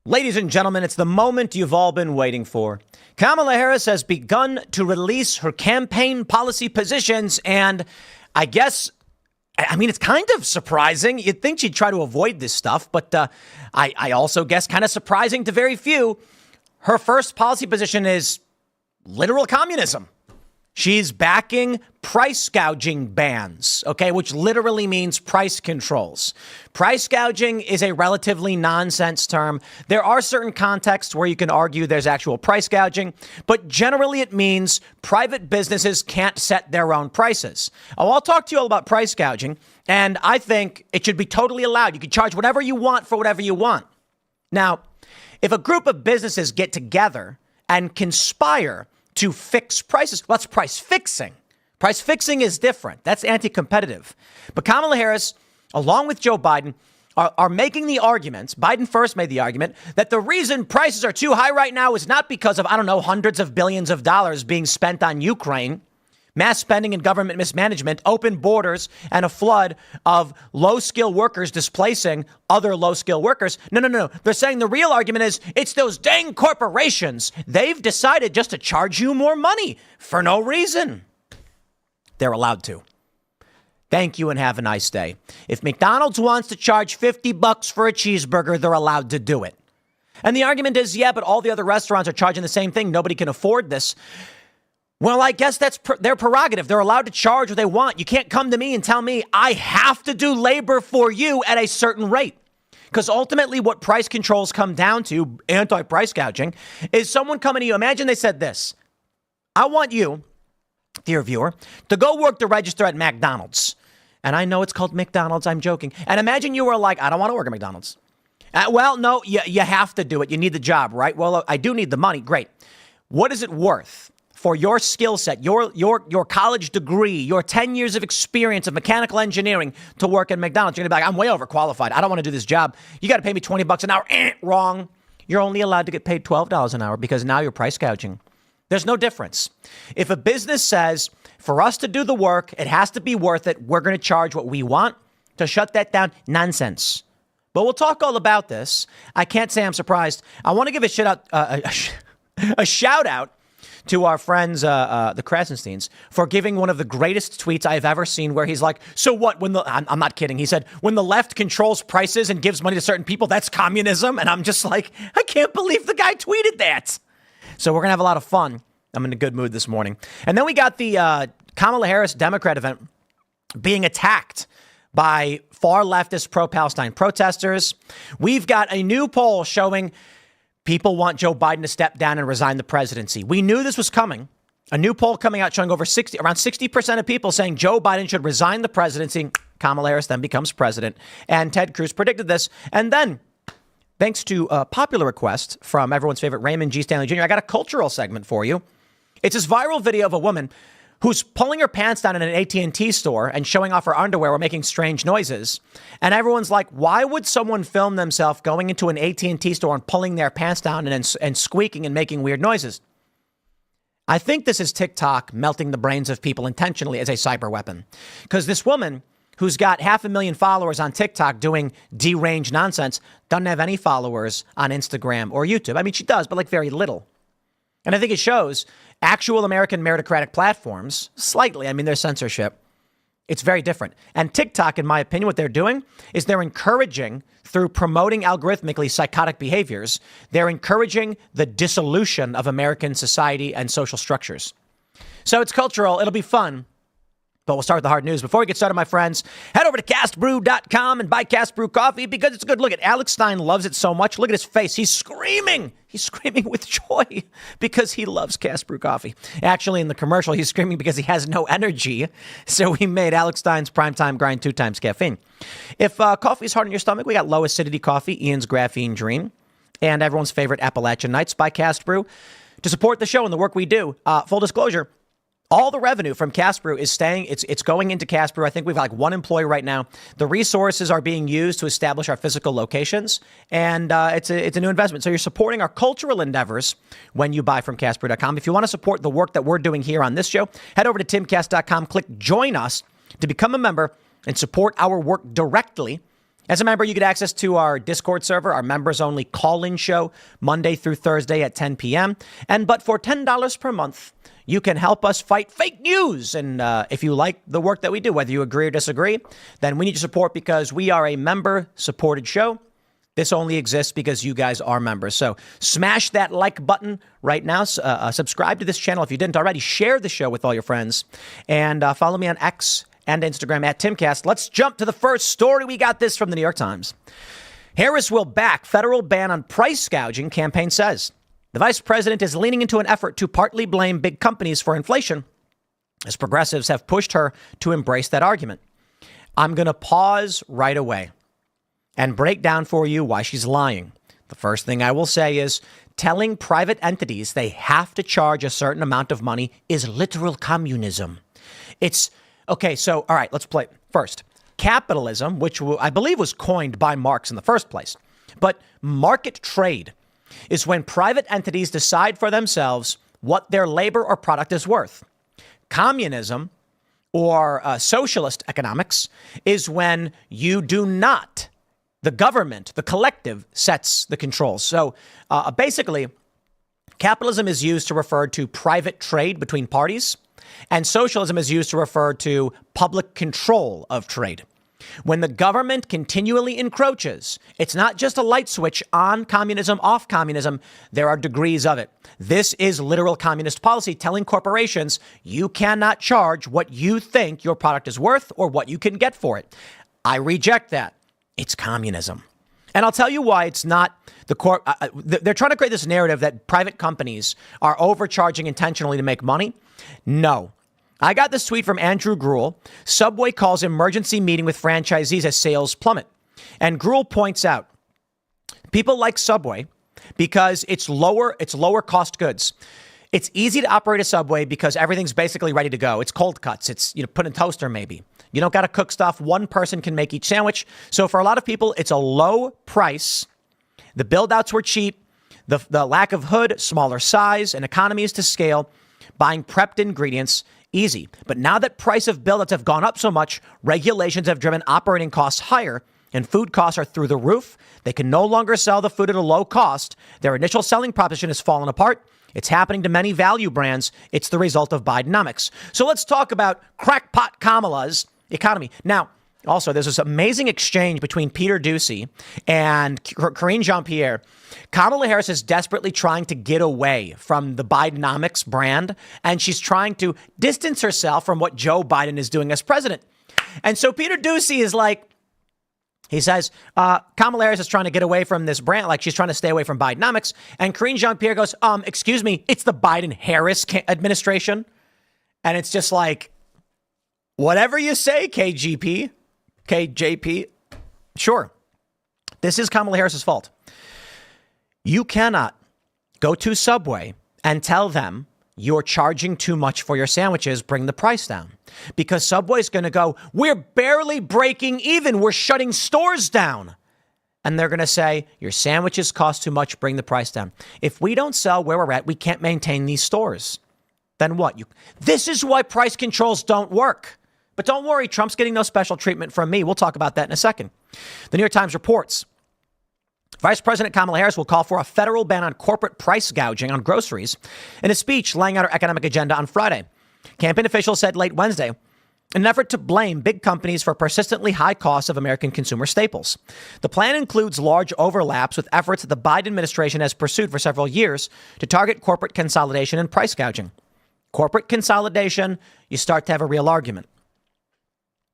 Ladies and gentlemen, it's the moment you've all been waiting for. Kamala Harris has begun to release her campaign policy positions, and it's kind of surprising. You'd think she'd try to avoid this stuff, but I also guess kind of surprising to very few. Her first policy position is literal communism. She's backing price gouging bans, which literally means price controls. Price gouging is a relatively nonsense term. There are certain contexts where you can argue there's actual price gouging, but generally it means private businesses can't set their own prices. I'll talk to you all about price gouging, and I think it should be totally allowed. You can charge whatever you want for whatever you want. Now, if a group of businesses get together and conspire to fix prices, well, that's price fixing. Price fixing is different. That's anti-competitive. But Kamala Harris, along with Joe Biden, are making the argument, Biden first made the argument, that the reason prices are too high right now is not because of, hundreds of billions of dollars being spent on Ukraine, mass spending and government mismanagement, open borders, and a flood of low-skill workers displacing other low-skill workers. No. They're saying the real argument is it's those dang corporations. They've decided just to charge you more money for no reason. They're allowed to. Thank you and have a nice day. If McDonald's wants to charge $50 for a cheeseburger, they're allowed to do it. And the argument is, yeah, but all the other restaurants are charging the same thing. Nobody can afford this. Well, I guess that's their prerogative. They're allowed to charge what they want. You can't come to me and tell me I have to do labor for you at a certain rate. Because ultimately what price controls come down to, anti-price gouging, is someone coming to you. Imagine they said this. I want you, dear viewer, to go work the register at McDonald's. And I know it's called McDonald's. I'm joking. And imagine you were like, I don't want to work at McDonald's. Well, no, you have to do it. You need the job, right? Well, I do need the money. Great. What is it worth? For your skill set, your college degree, your 10 years of experience of mechanical engineering to work at McDonald's, you're going to be like, I'm way overqualified. I don't want to do this job. You got to pay me $20 an hour. Wrong. You're only allowed to get paid $12 an hour because now you're price gouging. There's no difference. If a business says, for us to do the work, it has to be worth it, we're going to charge what we want, to shut that down, nonsense. But we'll talk all about this. I can't say I'm surprised. I want to give a shout out to our friends, the Krasensteins, for giving one of the greatest tweets I've ever seen, where he's like, so what, I'm not kidding. He said, when the left controls prices and gives money to certain people, that's communism. And I'm just like, I can't believe the guy tweeted that. So we're going to have a lot of fun. I'm in a good mood this morning. And then we got the Kamala Harris Democrat event being attacked by far leftist pro-Palestine protesters. We've got a new poll showing people want Joe Biden to step down and resign the presidency. We knew this was coming. A new poll coming out showing around 60% of people saying Joe Biden should resign the presidency. Kamala Harris then becomes president. And Ted Cruz predicted this. And then, thanks to a popular request from everyone's favorite Raymond G. Stanley Jr., I got a cultural segment for you. It's this viral video of a woman who's pulling her pants down in an AT&T store and showing off her underwear while making strange noises. And everyone's like, why would someone film themselves going into an AT&T store and pulling their pants down and squeaking and making weird noises? I think this is TikTok melting the brains of people intentionally as a cyber weapon. Because this woman who's got 500,000 followers on TikTok doing deranged nonsense doesn't have any followers on Instagram or YouTube. I mean, she does, but like very little. And I think it shows actual American meritocratic platforms, slightly, there's censorship. It's very different. And TikTok, in my opinion, what they're doing is they're encouraging, through promoting algorithmically psychotic behaviors, they're encouraging the dissolution of American society and social structures. So it's cultural. It'll be fun. But we'll start with the hard news. Before we get started, my friends, head over to castbrew.com and buy Cast Brew coffee because it's good. Look at Alex Stein loves it so much. Look at his face. He's screaming. He's screaming with joy because he loves Cast Brew coffee. Actually, in the commercial, he's screaming because he has no energy. So we made Alex Stein's primetime grind 2 times caffeine. If coffee is hard on your stomach, we got low acidity coffee, Ian's Graphene Dream, and everyone's favorite Appalachian Nights by Cast Brew. To support the show and the work we do, full disclosure, all the revenue from Cast Brew is staying. It's going into Cast Brew. I think we've got like one employee right now. The resources are being used to establish our physical locations, and it's a new investment. So you're supporting our cultural endeavors when you buy from castbrew.com. If you want to support the work that we're doing here on this show, head over to timcast.com, click join us to become a member and support our work directly. As a member, you get access to our Discord server, our members-only call-in show, Monday through Thursday at 10 p.m. But for $10 per month, you can help us fight fake news. And if you like the work that we do, whether you agree or disagree, then we need your support because we are a member-supported show. This only exists because you guys are members. So smash that like button right now. Subscribe to this channel if you didn't already. Share the show with all your friends. And follow me on X and Instagram at Timcast. Let's jump to the first story. We got this from the New York Times. Harris will back federal ban on price gouging, campaign says. The vice president is leaning into an effort to partly blame big companies for inflation, as progressives have pushed her to embrace that argument. I'm going to pause right away and break down for you why she's lying. The first thing I will say is telling private entities they have to charge a certain amount of money is literal communism. It's okay. So, all right, let's play first. Capitalism, which I believe was coined by Marx in the first place, but market trade is when private entities decide for themselves what their labor or product is worth. Communism or socialist economics is when you do not. The government, the collective, sets the controls. So basically, capitalism is used to refer to private trade between parties, and socialism is used to refer to public control of trade. When the government continually encroaches, it's not just a light switch on communism, off communism. There are degrees of it. This is literal communist policy telling corporations you cannot charge what you think your product is worth or what you can get for it. I reject that. It's communism. And I'll tell you why it's not the they're trying to create this narrative that private companies are overcharging intentionally to make money. No. I got this tweet from Andrew Gruel. Subway calls emergency meeting with franchisees as sales plummet. And Gruel points out people like Subway because it's lower cost goods. It's easy to operate a Subway because everything's basically ready to go. It's cold cuts. It's, put in a toaster maybe. You don't got to cook stuff. One person can make each sandwich. So for a lot of people, it's a low price. The build outs were cheap. The lack of hood, smaller size, and economies to scale, buying prepped ingredients, easy. But now that price of build outs have gone up so much, regulations have driven operating costs higher and food costs are through the roof. They can no longer sell the food at a low cost. Their initial selling proposition has fallen apart. It's happening to many value brands. It's the result of Bidenomics. So let's talk about crackpot Kamala's economy. Now, also, there's this amazing exchange between Peter Doocy and Karine Jean-Pierre. Kamala Harris is desperately trying to get away from the Bidenomics brand, and she's trying to distance herself from what Joe Biden is doing as president. And so Peter Doocy is like, he says, Kamala Harris is trying to get away from this brand, like she's trying to stay away from Bidenomics. And Karine Jean-Pierre goes, excuse me, it's the Biden-Harris administration. And it's just like, whatever you say, KJP. Sure. This is Kamala Harris's fault. You cannot go to Subway and tell them you're charging too much for your sandwiches, bring the price down. Because Subway's going to go, we're barely breaking even. We're shutting stores down. And they're going to say, your sandwiches cost too much, bring the price down. If we don't sell where we're at, we can't maintain these stores. Then what? This is why price controls don't work. But don't worry, Trump's getting no special treatment from me. We'll talk about that in a second. The New York Times reports Vice President Kamala Harris will call for a federal ban on corporate price gouging on groceries in a speech laying out her economic agenda on Friday. Campaign officials said late Wednesday, in an effort to blame big companies for persistently high costs of American consumer staples. The plan includes large overlaps with efforts that the Biden administration has pursued for several years to target corporate consolidation and price gouging. Corporate consolidation, you start to have a real argument.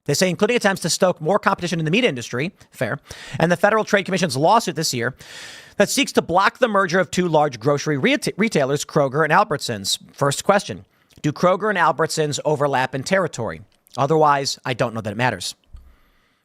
They say including attempts to stoke more competition in the meat industry, fair, and the Federal Trade Commission's lawsuit this year that seeks to block the merger of two large grocery retailers, Kroger and Albertsons. First question, do Kroger and Albertsons overlap in territory? Otherwise, I don't know that it matters.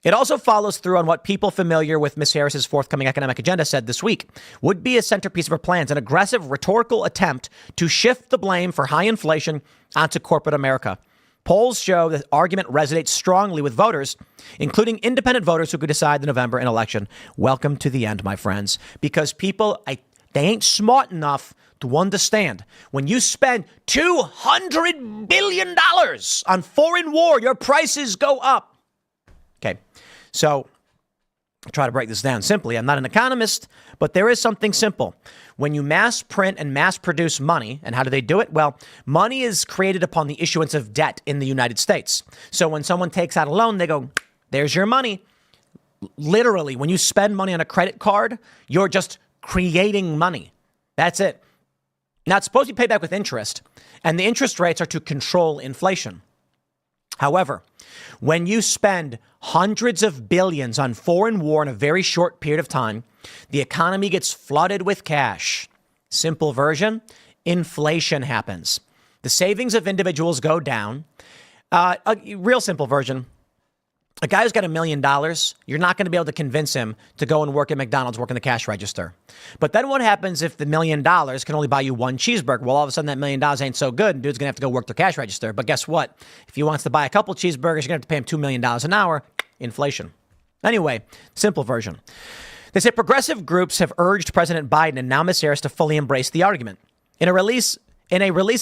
It also follows through on what people familiar with Ms. Harris's forthcoming economic agenda said this week would be a centerpiece of her plans, an aggressive rhetorical attempt to shift the blame for high inflation onto corporate America. Polls show that argument resonates strongly with voters, including independent voters who could decide the November election. Welcome to the end, my friends, because people, they ain't smart enough to understand when you spend $200 billion on foreign war, your prices go up. Okay, so I'll try to break this down simply. I'm not an economist, but there is something simple. When you mass print and mass produce money, and how do they do it? Well, money is created upon the issuance of debt in the United States. So when someone takes out a loan, they go, there's your money. Literally, when you spend money on a credit card, you're just creating money. That's it. Now, it's supposed to be paid back with interest, and the interest rates are to control inflation. However, when you spend hundreds of billions on foreign war in a very short period of time, the economy gets flooded with cash. Simple version, inflation happens. The savings of individuals go down. A real simple version, a guy who's got $1 million, you're not going to be able to convince him to go and work at McDonald's, work in the cash register. But then what happens if the $1 million can only buy you one cheeseburger? Well, all of a sudden that $1 million ain't so good, and dude's going to have to go work the cash register. But guess what? If he wants to buy a couple cheeseburgers, you're going to have to pay him $2 million an hour. Inflation. Anyway, simple version. They say progressive groups have urged President Biden and now Ms. Harris to fully embrace the argument. In a release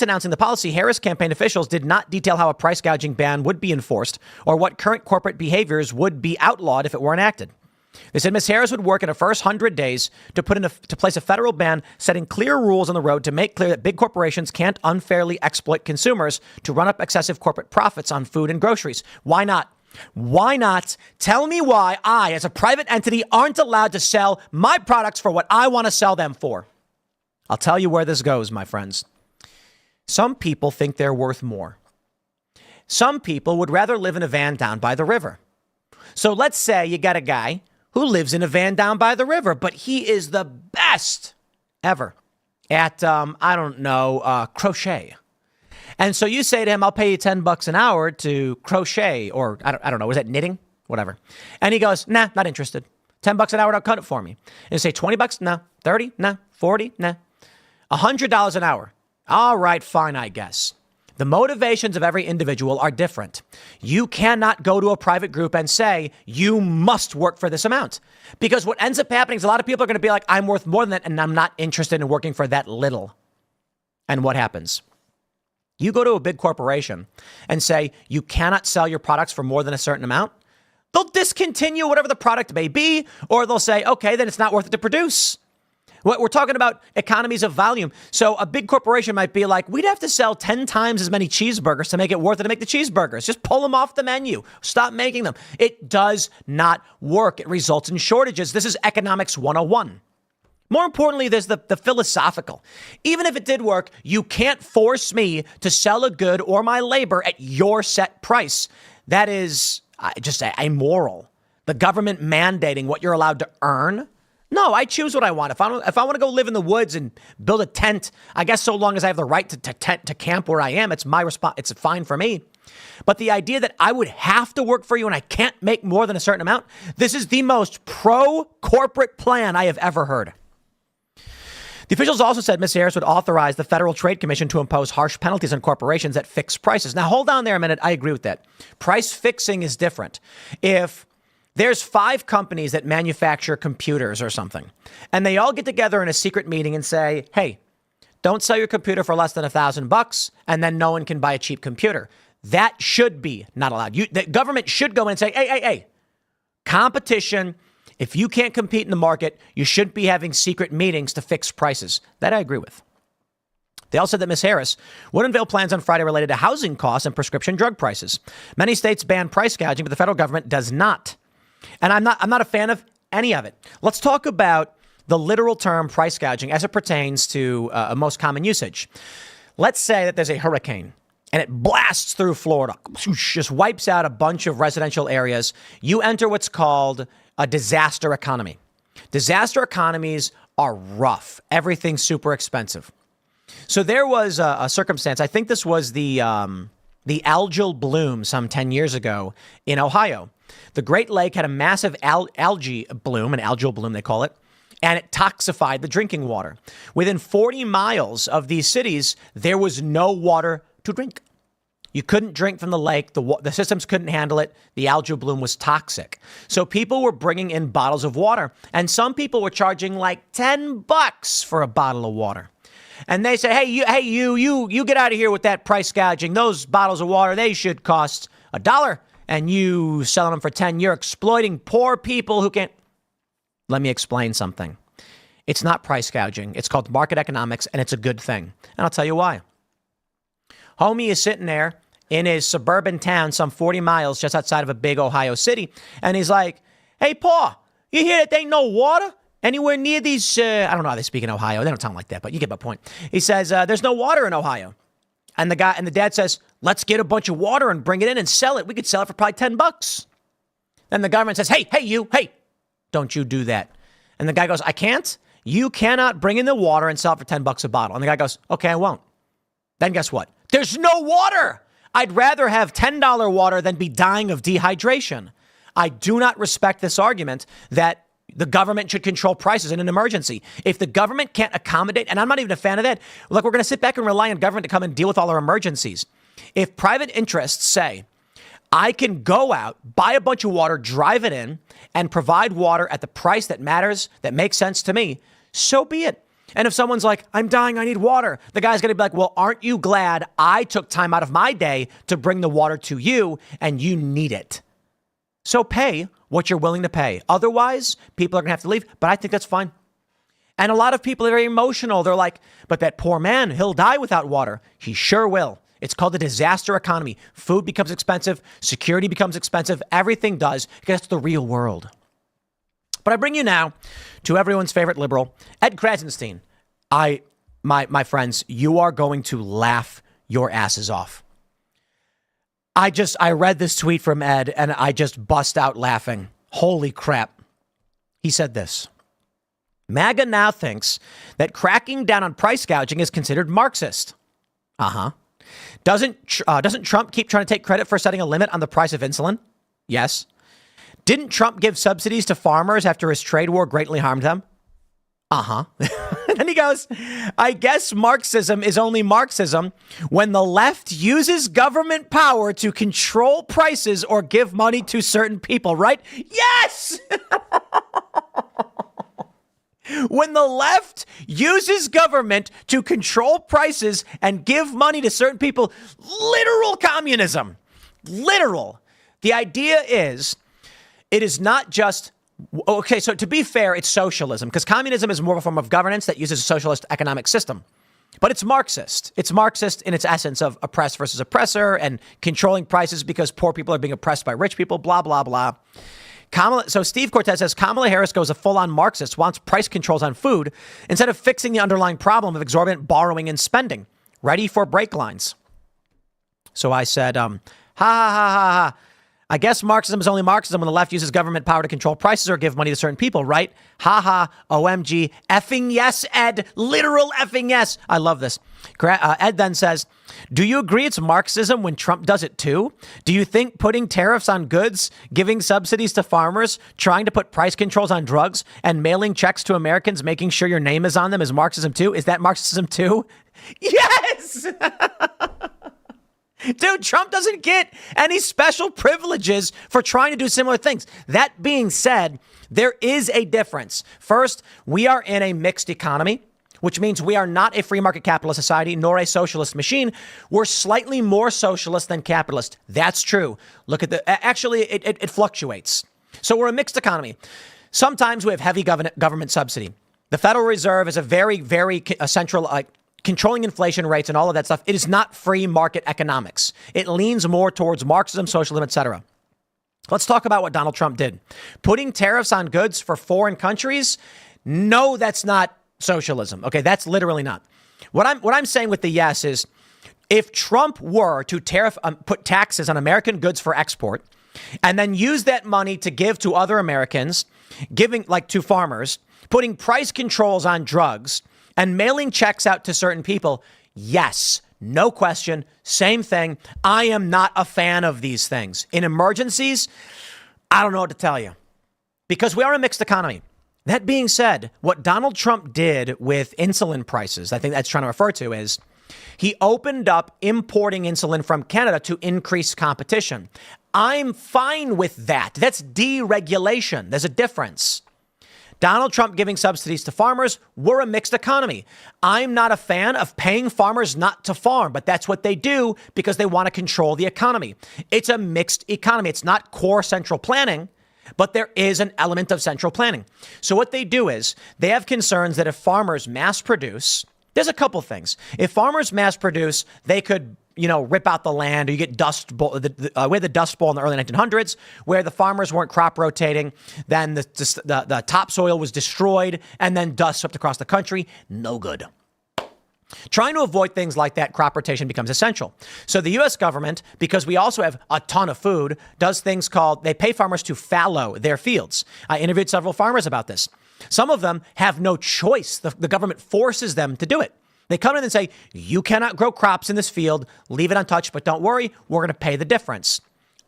announcing the policy, Harris campaign officials did not detail how a price gouging ban would be enforced or what current corporate behaviors would be outlawed if it were enacted. They said Ms. Harris would work in the first 100 days to put to place a federal ban, setting clear rules on the road to make clear that big corporations can't unfairly exploit consumers to run up excessive corporate profits on food and groceries. Why not? Why not? Tell me why I, as a private entity, aren't allowed to sell my products for what I want to sell them for. I'll tell you where this goes, my friends. Some people think they're worth more. Some people would rather live in a van down by the river. So let's say you got a guy who lives in a van down by the river, but he is the best ever at, crochet. And so you say to him, I'll pay you $10 an hour to crochet, or I don't know, was that knitting? Whatever. And he goes, nah, not interested. $10 an hour, don't cut it for me. And you say $20? No. 30? No. 40? No. $100 an hour. All right, fine, I guess. The motivations of every individual are different. You cannot go to a private group and say, you must work for this amount. Because what ends up happening is a lot of people are going to be like, I'm worth more than that, and I'm not interested in working for that little. And what happens? You go to a big corporation and say, you cannot sell your products for more than a certain amount. They'll discontinue whatever the product may be, or they'll say, okay, then it's not worth it to produce. We're talking about economies of volume. So a big corporation might be like, we'd have to sell 10 times as many cheeseburgers to make it worth it to make the cheeseburgers. Just pull them off the menu. Stop making them. It does not work. It results in shortages. This is economics 101. More importantly, there's the philosophical. Even if it did work, you can't force me to sell a good or my labor at your set price. That is just immoral. The government mandating what you're allowed to earn. No, I choose what I want. If I want to go live in the woods and build a tent, I guess so long as I have the right to camp where I am, it's my response. It's fine for me. But the idea that I would have to work for you and I can't make more than a certain amount, this is the most pro-corporate plan I have ever heard. The officials also said Ms. Harris would authorize the Federal Trade Commission to impose harsh penalties on corporations that fix prices. Now, hold on there a minute. I agree with that. Price fixing is different. If there's 5 companies that manufacture computers or something, and they all get together in a secret meeting and say, hey, don't sell your computer for less than $1,000, and then no one can buy a cheap computer. That should be not allowed. The government should go in and say, hey, competition. If you can't compete in the market, you shouldn't be having secret meetings to fix prices. That I agree with. They also said that Ms. Harris would unveil plans on Friday related to housing costs and prescription drug prices. Many states ban price gouging, but the federal government does not. And I'm not a fan of any of it. Let's talk about the literal term price gouging as it pertains to most common usage. Let's say that there's a hurricane and it blasts through Florida, just wipes out a bunch of residential areas. You enter what's called a disaster economy. Disaster economies are rough. Everything's super expensive. So there was a circumstance. I think this was the algal bloom some 10 years ago in Ohio. The Great Lake had a massive algae bloom, an algal bloom they call it, and it toxified the drinking water. Within 40 miles of these cities, there was no water to drink. You couldn't drink from the lake. The systems couldn't handle it. The algal bloom was toxic. So people were bringing in bottles of water, and some people were charging like $10 for a bottle of water. And they say, hey, you get out of here with that price gouging. Those bottles of water, they should cost $1. And you selling them for 10, you're exploiting poor people who can't. Let me explain something. It's not price gouging. It's called market economics, and it's a good thing. And I'll tell you why. Homie is sitting there in his suburban town, some 40 miles just outside of a big Ohio city, and he's like, hey, Pa, you hear that there ain't no water anywhere near these, I don't know how they speak in Ohio. They don't sound like that, but you get my point. He says, there's no water in Ohio. And the dad says, let's get a bunch of water and bring it in and sell it. We could sell it for probably $10. Then the government says, hey, don't you do that. And the guy goes, I can't. You cannot bring in the water and sell it for $10 a bottle. And the guy goes, okay, I won't. Then guess what? There's no water. I'd rather have $10 water than be dying of dehydration. I do not respect this argument that the government should control prices in an emergency. If the government can't accommodate, and I'm not even a fan of that, look, we're going to sit back and rely on government to come and deal with all our emergencies. If private interests say, I can go out, buy a bunch of water, drive it in, and provide water at the price that matters, that makes sense to me, so be it. And if someone's like, I'm dying, I need water, the guy's going to be like, well, aren't you glad I took time out of my day to bring the water to you and you need it? So pay what you're willing to pay. Otherwise, people are going to have to leave, but I think that's fine. And a lot of people are very emotional. They're like, but that poor man, he'll die without water. He sure will. It's called the disaster economy. Food becomes expensive. Security becomes expensive. Everything does because it's the real world. But I bring you now to everyone's favorite liberal, Ed Krasenstein. My friends, you are going to laugh your asses off. I read this tweet from Ed and I just bust out laughing. Holy crap. He said this. MAGA now thinks that cracking down on price gouging is considered Marxist. Uh-huh. Doesn't Trump keep trying to take credit for setting a limit on the price of insulin? Yes. Didn't Trump give subsidies to farmers after his trade war greatly harmed them? Uh-huh. And then he goes, I guess Marxism is only Marxism when the left uses government power to control prices or give money to certain people, right? Yes! When the left uses government to control prices and give money to certain people, literal communism, literal. The idea is, it is not just, okay, so to be fair, it's socialism, because communism is more of a form of governance that uses a socialist economic system. But it's Marxist. It's Marxist in its essence of oppressed versus oppressor and controlling prices because poor people are being oppressed by rich people, blah, blah, blah. So Steve Cortez says Kamala Harris goes a full-on Marxist, wants price controls on food instead of fixing the underlying problem of exorbitant borrowing and spending. Ready for break lines. So I said, ha, ha, ha, ha, ha. I guess Marxism is only Marxism when the left uses government power to control prices or give money to certain people, right? Ha ha, OMG, effing yes, Ed, literal effing yes. I love this. Ed then says, do you agree it's Marxism when Trump does it too? Do you think putting tariffs on goods, giving subsidies to farmers, trying to put price controls on drugs, and mailing checks to Americans, making sure your name is on them is Marxism too? Is that Marxism too? Yes! Dude, Trump doesn't get any special privileges for trying to do similar things. That being said, there is a difference. First, we are in a mixed economy, which means we are not a free market capitalist society nor a socialist machine. We're slightly more socialist than capitalist. That's true. Look at actually, it fluctuates. So we're a mixed economy. Sometimes we have heavy government subsidy. The Federal Reserve is a very, very central, controlling inflation rates and all of that stuff. It is not free market economics. It leans more towards Marxism, socialism, etc. Let's talk about what Donald Trump did. Putting tariffs on goods for foreign countries? No, that's not socialism. Okay, that's literally not. What I'm saying with the yes is, if Trump were to put taxes on American goods for export, and then use that money to give to other Americans, giving like to farmers, putting price controls on drugs, and mailing checks out to certain people, yes, no question, same thing. I am not a fan of these things. In emergencies, I don't know what to tell you, because we are a mixed economy. That being said, what Donald Trump did with insulin prices, I think that's trying to refer to, is he opened up importing insulin from Canada to increase competition. I'm fine with that. That's deregulation. There's a difference. Donald Trump giving subsidies to farmers, we're a mixed economy. I'm not a fan of paying farmers not to farm, but that's what they do because they want to control the economy. It's a mixed economy. It's not core central planning, but there is an element of central planning. So what they do is they have concerns that if farmers mass produce, there's a couple things. If farmers mass produce, they could, rip out the land, or you get dust bowl. We had the Dust Bowl in the early 1900s, where the farmers weren't crop rotating. Then the topsoil was destroyed, and then dust swept across the country. No good. Trying to avoid things like that, crop rotation becomes essential. So the U.S. government, because we also have a ton of food, does things called, they pay farmers to fallow their fields. I interviewed several farmers about this. Some of them have no choice. The government forces them to do it. They come in and say, you cannot grow crops in this field, leave it untouched, but don't worry, we're going to pay the difference.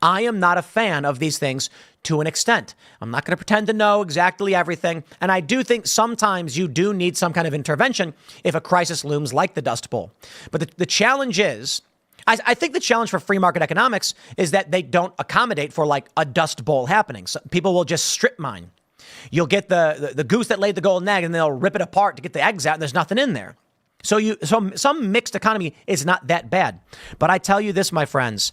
I am not a fan of these things to an extent. I'm not going to pretend to know exactly everything. And I do think sometimes you do need some kind of intervention if a crisis looms like the Dust Bowl. But the challenge is, I think the challenge for free market economics is that they don't accommodate for like a Dust Bowl happening. So people will just strip mine. You'll get the goose that laid the golden egg, and they'll rip it apart to get the eggs out, and there's nothing in there. So some mixed economy is not that bad. But I tell you this, my friends,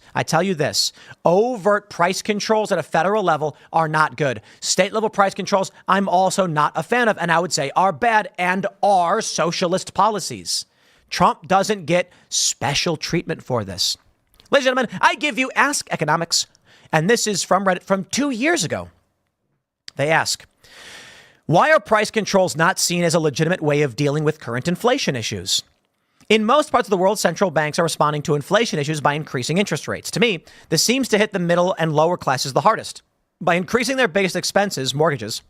overt price controls at a federal level are not good. State level price controls, I'm also not a fan of, and I would say are bad and are socialist policies. Trump doesn't get special treatment for this. Ladies and gentlemen, I give you Ask Economics, and this is from Reddit from 2 years ago. They ask, why are price controls not seen as a legitimate way of dealing with current inflation issues? In most parts of the world, central banks are responding to inflation issues by increasing interest rates. To me, this seems to hit the middle and lower classes the hardest. By increasing their biggest expenses, mortgages,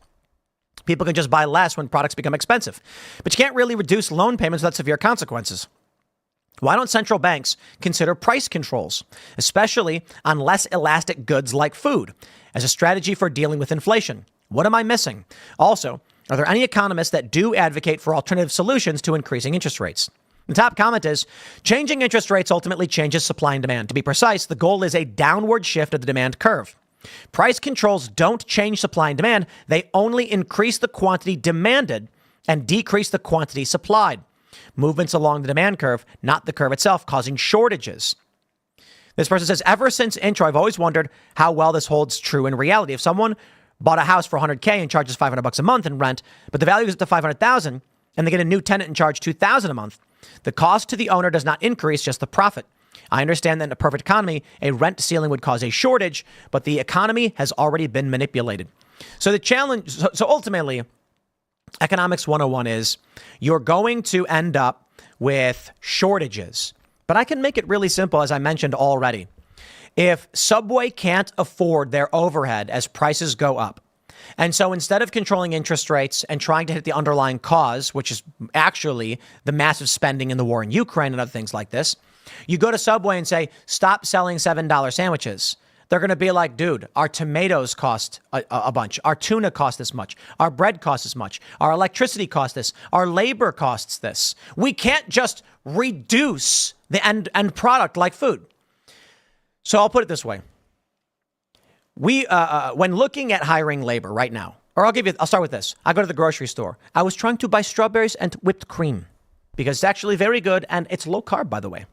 people can just buy less when products become expensive. But you can't really reduce loan payments without severe consequences. Why don't central banks consider price controls, especially on less elastic goods like food, as a strategy for dealing with inflation? What am I missing? Also, are there any economists that do advocate for alternative solutions to increasing interest rates? The top comment is, changing interest rates ultimately changes supply and demand. To be precise, the goal is a downward shift of the demand curve. Price controls don't change supply and demand. They only increase the quantity demanded and decrease the quantity supplied. Movements along the demand curve, not the curve itself, causing shortages. This person says, ever since intro, I've always wondered how well this holds true in reality. If someone bought a house for $100K and charges $500 a month in rent, but the value is up to $500,000 and they get a new tenant and charge $2,000 a month, the cost to the owner does not increase, just the profit. I understand that in a perfect economy, a rent ceiling would cause a shortage, but the economy has already been manipulated. So the challenge, so ultimately, Economics 101 is you're going to end up with shortages. But I can make it really simple, as I mentioned already. If Subway can't afford their overhead as prices go up, and so instead of controlling interest rates and trying to hit the underlying cause, which is actually the massive spending in the war in Ukraine and other things like this, you go to Subway and say, stop selling $7 sandwiches. They're going to be like, dude, our tomatoes cost a bunch. Our tuna costs this much. Our bread costs this much. Our electricity costs this. Our labor costs this. We can't just reduce the end product like food. So I'll put it this way. We, when looking at hiring labor right now, or I'll start with this. I go to the grocery store. I was trying to buy strawberries and whipped cream because it's actually very good and it's low carb, by the way.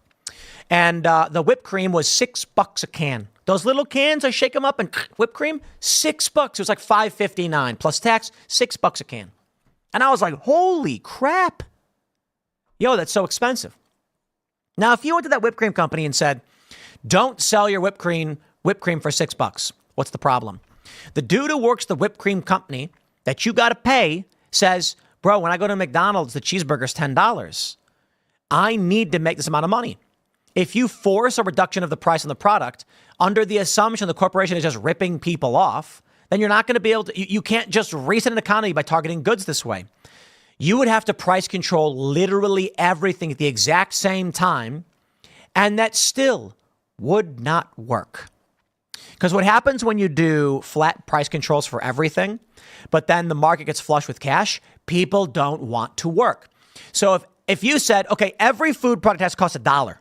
And the whipped cream was $6 a can. Those little cans, I shake them up and whipped cream, $6. It was like $5.59 plus tax, $6 a can. And I was like, holy crap. Yo, that's so expensive. Now, if you went to that whipped cream company and said, don't sell your whipped cream for $6. What's the problem? The dude who works the whipped cream company that you got to pay says, bro, when I go to McDonald's, the cheeseburger's $10. I need to make this amount of money. If you force a reduction of the price on the product under the assumption the corporation is just ripping people off, then you're not going to be able to, you can't just reset an economy by targeting goods this way. You would have to price control literally everything at the exact same time, and that still would not work. Because what happens when you do flat price controls for everything, but then the market gets flush with cash, people don't want to work. So if you said, okay, every food product has to cost $1,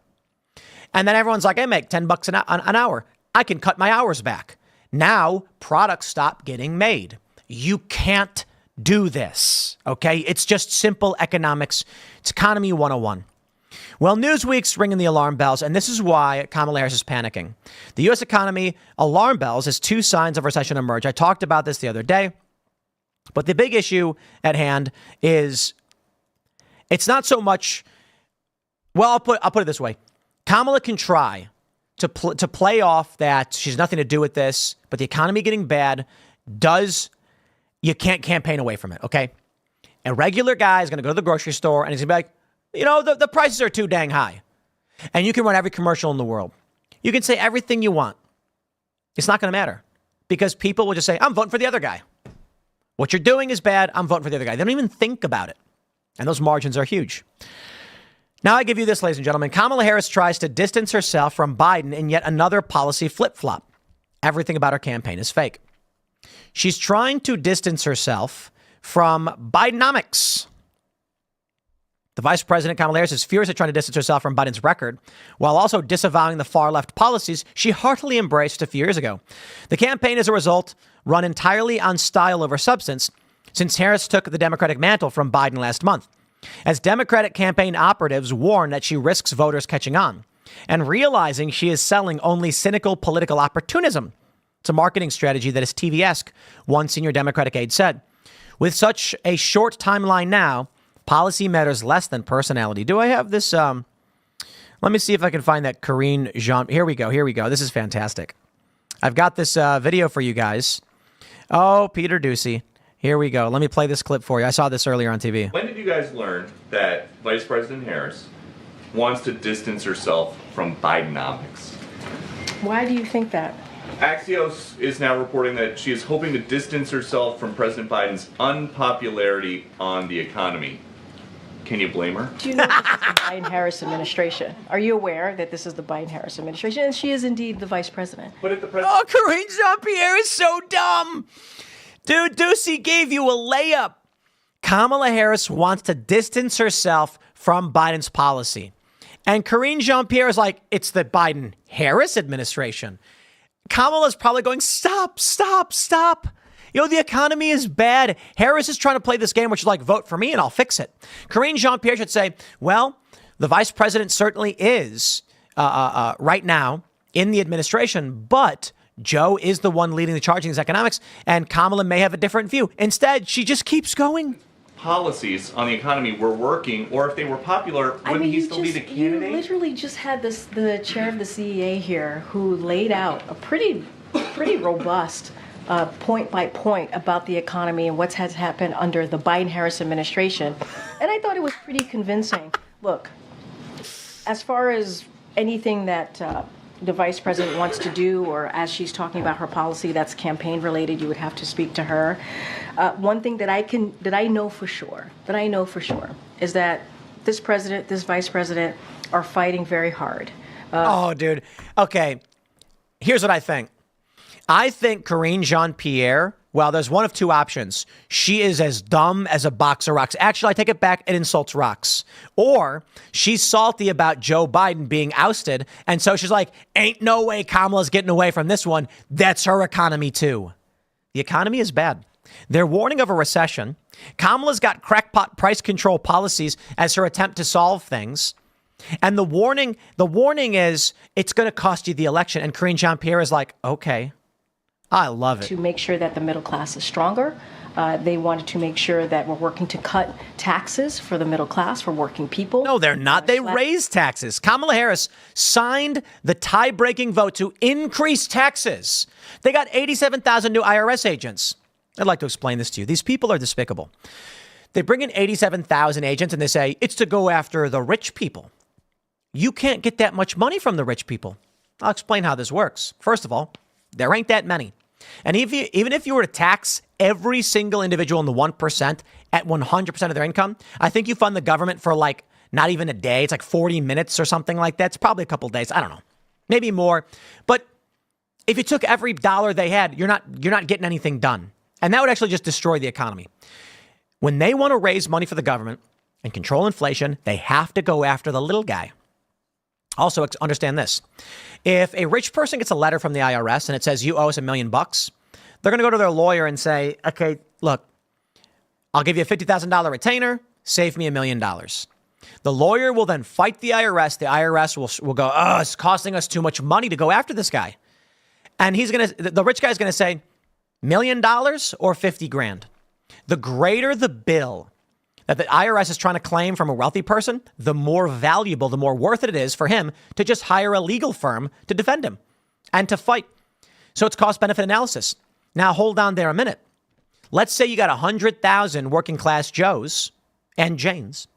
and then everyone's like, I make $10 an hour, I can cut my hours back. Now products stop getting made. You can't do this, okay? It's just simple economics. It's economy 101. Well, Newsweek's ringing the alarm bells, and this is why Kamala Harris is panicking. The U.S. economy alarm bells as two signs of recession emerge. I talked about this the other day, but the big issue at hand is it's not so much. Well, I'll put it this way: Kamala can try to play off that she's nothing to do with this, but the economy getting bad you can't campaign away from it. Okay, a regular guy is going to go to the grocery store and he's going to be like, the prices are too dang high. And you can run every commercial in the world. You can say everything you want. It's not going to matter because people will just say, I'm voting for the other guy. What you're doing is bad. I'm voting for the other guy. They don't even think about it. And those margins are huge. Now I give you this, ladies and gentlemen. Kamala Harris tries to distance herself from Biden in yet another policy flip-flop. Everything about her campaign is fake. She's trying to distance herself from Bidenomics. The vice president, Kamala Harris, is furiously trying to distance herself from Biden's record while also disavowing the far left policies she heartily embraced a few years ago. The campaign, as a result, run entirely on style over substance since Harris took the Democratic mantle from Biden last month. As Democratic campaign operatives warn that she risks voters catching on and realizing she is selling only cynical political opportunism. It's a marketing strategy that is TV-esque, one senior Democratic aide said. With such a short timeline now, policy matters less than personality. Do I have this? Let me see if I can find that Karine Jean. Here we go. This is fantastic. I've got this video for you guys. Oh, Peter Ducey. Here we go. Let me play this clip for you. I saw this earlier on TV. When did you guys learn that Vice President Harris wants to distance herself from Bidenomics? Why do you think that? Axios is now reporting that she is hoping to distance herself from President Biden's unpopularity on the economy. Can you blame her? Do you know this is the Biden-Harris administration? Are you aware that this is the Biden-Harris administration? And she is indeed the vice president. But if the president... Oh, Karine Jean-Pierre is so dumb. Dude, Ducey gave you a layup. Kamala Harris wants to distance herself from Biden's policy. And Karine Jean-Pierre is like, it's the Biden-Harris administration. Kamala's probably going, stop. The economy is bad. Harris is trying to play this game, which is like, vote for me and I'll fix it. Karine Jean-Pierre should say, well, the vice president certainly is right now in the administration, but Joe is the one leading the charge in these economics, and Kamala may have a different view. Instead, she just keeps going. Policies on the economy were working, or if they were popular, wouldn't he still be the candidate? You literally just had the chair of the CEA here who laid out a pretty robust point by point about the economy and what has happened under the Biden-Harris administration. And I thought it was pretty convincing. Look, as far as anything that the vice president wants to do, or as she's talking about her policy that's campaign related, you would have to speak to her. One thing that I know for sure is that this president, this vice president are fighting very hard. Oh, dude. Okay. Here's what I think. I think Karine Jean-Pierre, well, there's one of two options. She is as dumb as a box of rocks. Actually, I take it back. It insults rocks. Or she's salty about Joe Biden being ousted. And so she's like, ain't no way Kamala's getting away from this one. That's her economy, too. The economy is bad. They're warning of a recession. Kamala's got crackpot price control policies as her attempt to solve things. And the warning is it's going to cost you the election. And Karine Jean-Pierre is like, okay. I love it. To make sure that the middle class is stronger. They wanted to make sure that we're working to cut taxes for the middle class, for working people. No, they're not. They raised taxes. Kamala Harris signed the tie-breaking vote to increase taxes. They got 87,000 new IRS agents. I'd like to explain this to you. These people are despicable. They bring in 87,000 agents and they say it's to go after the rich people. You can't get that much money from the rich people. I'll explain how this works. First of all, there ain't that many. And even if you were to tax every single individual in the 1% at 100% of their income, I think you fund the government for like not even a day. It's like 40 minutes or something like that. It's probably a couple of days. I don't know, maybe more. But if you took every dollar they had, you're not getting anything done. And that would actually just destroy the economy. When they want to raise money for the government and control inflation, they have to go after the little guy. Also, understand this. If a rich person gets a letter from the IRS and it says you owe us $1 million, they're going to go to their lawyer and say, okay, look, I'll give you a $50,000 retainer, save me $1 million. The lawyer will then fight the IRS. The IRS will go, oh, it's costing us too much money to go after this guy. And the rich guy's going to say, $1 million or 50 grand. The greater the bill that the IRS is trying to claim from a wealthy person, the more valuable, the more worth it is for him to just hire a legal firm to defend him and to fight. So it's cost benefit analysis. Now, hold on there a minute. Let's say you got 100,000 working class Joes and Janes,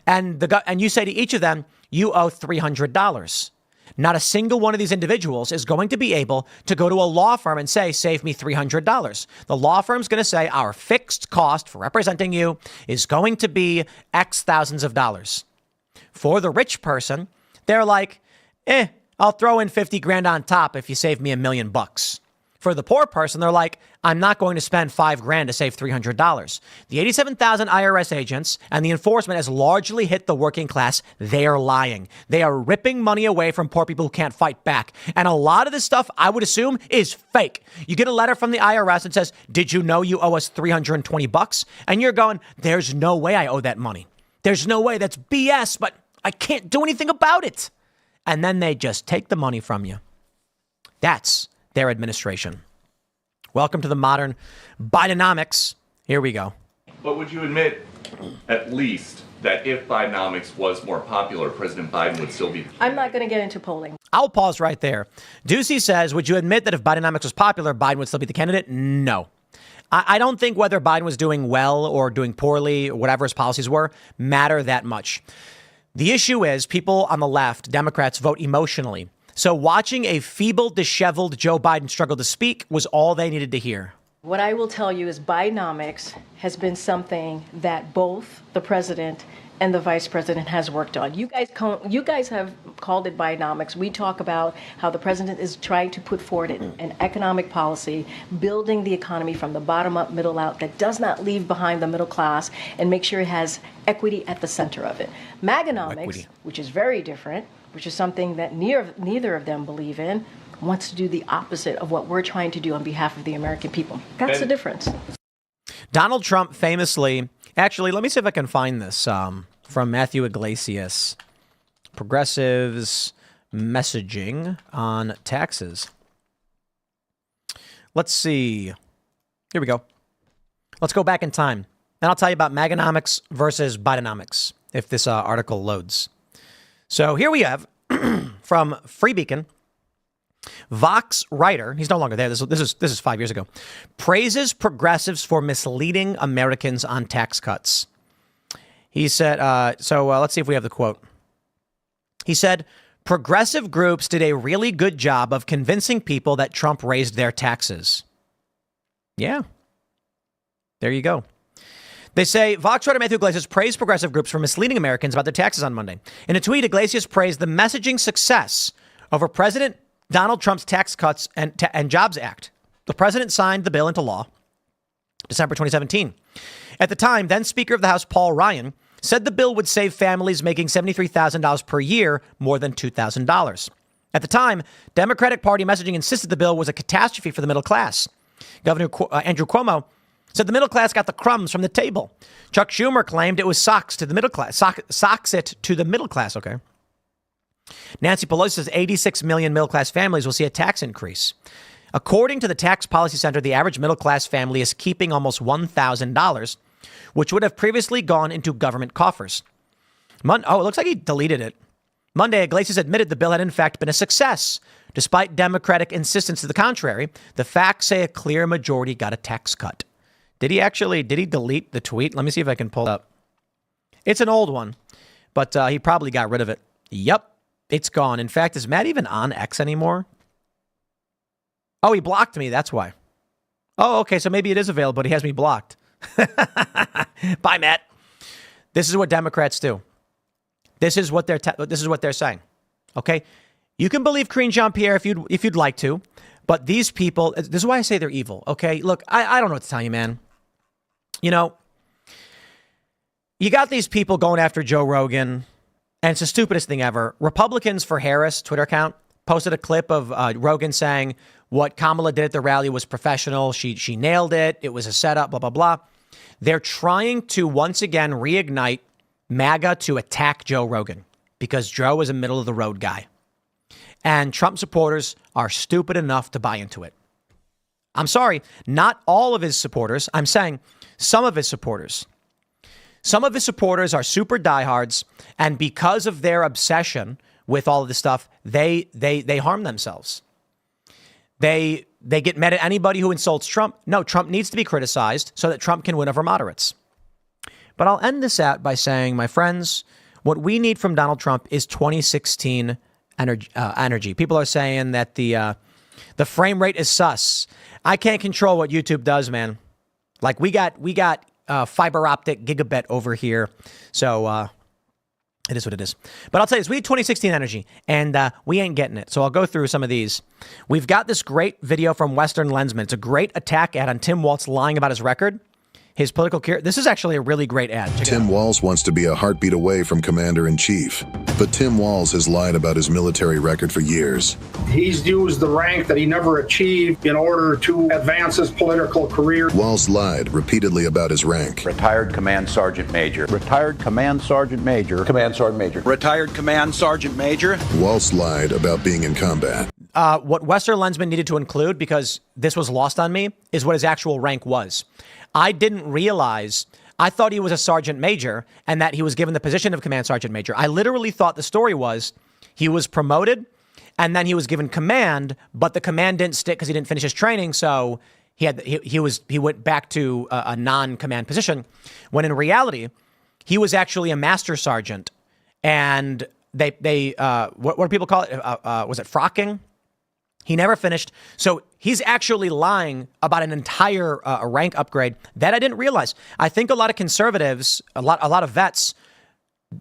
and you say to each of them, you owe $300. Not a single one of these individuals is going to be able to go to a law firm and say, save me $300. The law firm's going to say our fixed cost for representing you is going to be X thousands of dollars. For the rich person, they're like, I'll throw in 50 grand on top if you save me $1 million. For the poor person, they're like, I'm not going to spend $5 grand to save $300. The 87,000 IRS agents and the enforcement has largely hit the working class. They are lying. They are ripping money away from poor people who can't fight back. And a lot of this stuff, I would assume, is fake. You get a letter from the IRS that says, did you know you owe us $320? And you're going, there's no way I owe that money. There's no way. That's BS, but I can't do anything about it. And then they just take the money from you. That's their administration. Welcome to the modern Bidenomics. Here we go. But would you admit, at least, that if Bidenomics was more popular, President Biden would still be... I'm not going to get into polling. I'll pause right there. Ducey says, would you admit that if Bidenomics was popular, Biden would still be the candidate? No. I don't think whether Biden was doing well or doing poorly, or whatever his policies were, matter that much. The issue is people on the left, Democrats, vote emotionally. So watching a feeble, disheveled Joe Biden struggle to speak was all they needed to hear. What I will tell you is Bidenomics has been something that both the president and the vice president has worked on. You guys have called it Bidenomics. We talk about how the president is trying to put forward an economic policy, building the economy from the bottom up, middle out, that does not leave behind the middle class and make sure it has equity at the center of it. Maganomics, which is very different, which is something that neither of them believe in, wants to do the opposite of what we're trying to do on behalf of the American people. That's the difference. Donald Trump famously, actually, let me see if I can find this from Matthew Iglesias, Progressives Messaging on Taxes. Let's see. Here we go. Let's go back in time. And I'll tell you about Maganomics versus Bidenomics if this article loads. So here we have from Free Beacon, Vox writer, he's no longer there. This is 5 years ago, praises progressives for misleading Americans on tax cuts. He said, let's see if we have the quote. He said, progressive groups did a really good job of convincing people that Trump raised their taxes. Yeah. There you go. They say, Vox writer Matthew Iglesias praised progressive groups for misleading Americans about their taxes on Monday. In a tweet, Iglesias praised the messaging success over President Donald Trump's Tax Cuts and Jobs Act. The president signed the bill into law December 2017. At the time, then Speaker of the House Paul Ryan said the bill would save families making $73,000 per year more than $2,000. At the time, Democratic Party messaging insisted the bill was a catastrophe for the middle class. Governor Andrew Cuomo said the middle class got the crumbs from the table. Chuck Schumer claimed it was socks to the middle class. Socks it to the middle class, okay? Nancy Pelosi says 86 million middle class families will see a tax increase. According to the Tax Policy Center, the average middle class family is keeping almost $1,000, which would have previously gone into government coffers. It looks like he deleted it. Monday, Iglesias admitted the bill had in fact been a success. Despite Democratic insistence to the contrary, the facts say a clear majority got a tax cut. Did he delete the tweet? Let me see if I can pull it up. It's an old one, but he probably got rid of it. Yep, it's gone. In fact, is Matt even on X anymore? Oh, he blocked me. That's why. Oh, okay. So maybe it is available, but he has me blocked. Bye, Matt. This is what Democrats do. This is what they're saying. Okay, you can believe Karine Jean-Pierre if you'd like to, but these people. This is why I say they're evil. Okay, look, I don't know what to tell you, man. You know, you got these people going after Joe Rogan, and it's the stupidest thing ever. Republicans for Harris Twitter account posted a clip of Rogan saying what Kamala did at the rally was professional. She nailed it. It was a setup, blah, blah, blah. They're trying to once again reignite MAGA to attack Joe Rogan because Joe is a middle of the road guy. And Trump supporters are stupid enough to buy into it. I'm sorry, not all of his supporters. I'm saying some of his supporters. Some of his supporters are super diehards, and because of their obsession with all of this stuff, they harm themselves. They get mad at anybody who insults Trump. No, Trump needs to be criticized so that Trump can win over moderates. But I'll end this out by saying, my friends, what we need from Donald Trump is 2016 energy. People are saying that the frame rate is sus. I can't control what YouTube does, man. Like we got fiber optic gigabit over here. So it is what it is. But I'll tell you this, we need 2016 energy, and we ain't getting it. So I'll go through some of these. We've got this great video from Western Lensman. It's a great attack ad on Tim Walz lying about his record. His political career. This is actually a really great ad. Tim Walz wants to be a heartbeat away from Commander-in-Chief, but Tim Walz has lied about his military record for years. He's used the rank that he never achieved in order to advance his political career. Walz lied repeatedly about his rank. Retired Command Sergeant Major. Retired Command Sergeant Major. Command Sergeant Major. Retired Command Sergeant Major. Walz lied about being in combat. What Western Lensman needed to include, because this was lost on me, is what his actual rank was. I didn't realize, I thought he was a sergeant major and that he was given the position of command sergeant major. I literally thought the story was he was promoted and then he was given command, but the command didn't stick because he didn't finish his training. So he went back to a non-command position, when in reality, he was actually a master sergeant. And what do people call it? Was it frocking? He never finished. So he's actually lying about an entire rank upgrade that I didn't realize. I think a lot of conservatives, a lot of vets,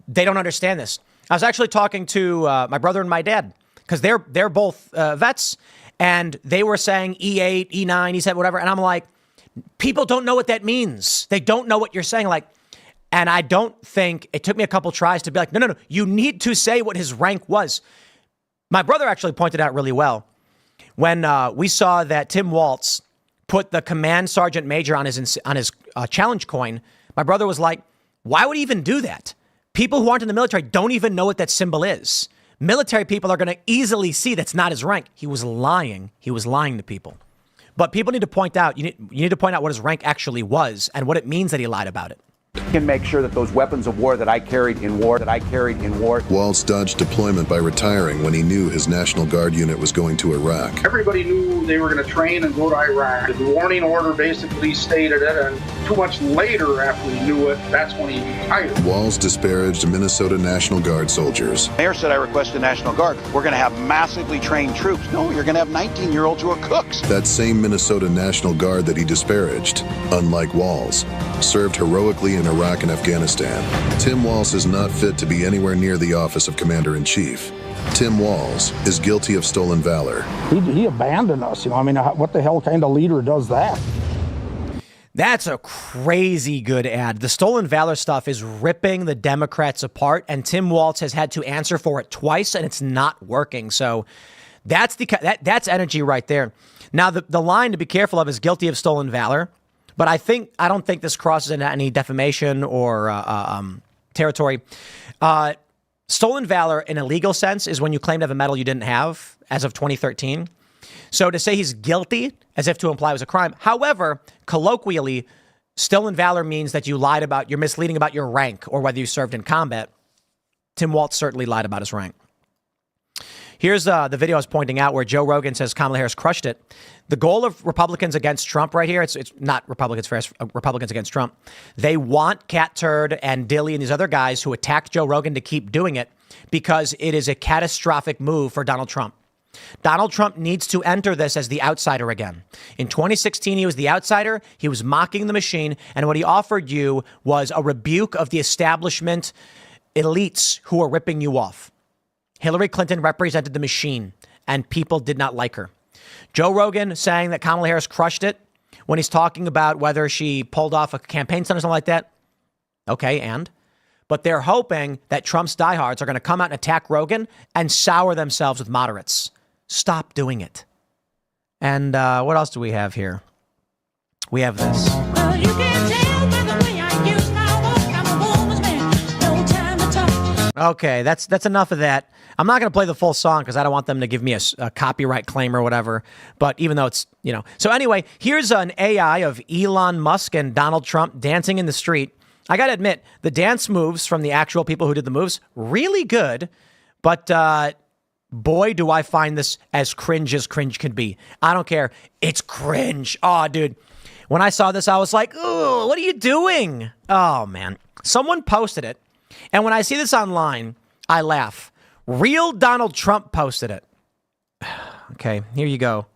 they don't understand this. I was actually talking to my brother and my dad, because they're both vets, and they were saying E8, E9, E7, whatever. And I'm like, people don't know what that means. They don't know what you're saying. And I don't think, it took me a couple tries to be like, no, you need to say what his rank was. My brother actually pointed out really well. When we saw that Tim Walz put the command sergeant major on his challenge coin, my brother was like, why would he even do that? People who aren't in the military don't even know what that symbol is. Military people are going to easily see that's not his rank. He was lying. He was lying to people. But people need to point out, you need to point out what his rank actually was and what it means that he lied about it. Can make sure that those weapons of war that I carried in war, Walz dodged deployment by retiring when he knew his National Guard unit was going to Iraq. Everybody knew they were going to train and go to Iraq. The warning order basically stated it, and 2 months later, after he knew it, that's when he retired. Walz disparaged Minnesota National Guard soldiers. Mayor said, I request the National Guard. We're going to have massively trained troops. No, you're going to have 19-year-olds who are cooks. That same Minnesota National Guard that he disparaged, unlike Walz, served heroically in Iraq and Afghanistan. Tim Walz is not fit to be anywhere near the office of Commander-in-Chief. Tim Walz is guilty of stolen valor. He abandoned us. I mean, what the hell kind of leader does that? That's a crazy good ad. The stolen valor stuff is ripping the Democrats apart, and Tim Walz has had to answer for it twice, and it's not working. So that's energy right there. Now, the line to be careful of is guilty of stolen valor. But I don't think this crosses into any defamation or territory. Stolen valor in a legal sense is when you claim to have a medal you didn't have as of 2013. So to say he's guilty, as if to imply it was a crime. However, colloquially, stolen valor means that you're misleading about your rank or whether you served in combat. Tim Walz certainly lied about his rank. Here's the video I was pointing out where Joe Rogan says Kamala Harris crushed it. The goal of Republicans against Trump right here, it's not Republicans first, Republicans against Trump. They want Cat Turd and Dilly and these other guys who attacked Joe Rogan to keep doing it because it is a catastrophic move for Donald Trump. Donald Trump needs to enter this as the outsider again. In 2016, he was the outsider. He was mocking the machine. And what he offered you was a rebuke of the establishment elites who are ripping you off. Hillary Clinton represented the machine, and people did not like her. Joe Rogan saying that Kamala Harris crushed it when he's talking about whether she pulled off a campaign stunt or something like that. Okay, but they're hoping that Trump's diehards are going to come out and attack Rogan and sour themselves with moderates. Stop doing it. And what else do we have here? We have this. Well, you can tell by the way I use my walk, I'm a woman's man. No Okay, that's enough of that. I'm not going to play the full song because I don't want them to give me a copyright claim or whatever. But even though it's, So anyway, here's an AI of Elon Musk and Donald Trump dancing in the street. I got to admit, the dance moves from the actual people who did the moves, really good. But boy, do I find this as cringe can be. I don't care. It's cringe. Oh, dude. When I saw this, I was like, oh, what are you doing? Oh, man. Someone posted it. And when I see this online, I laugh. Real Donald Trump posted it. Okay, here you go.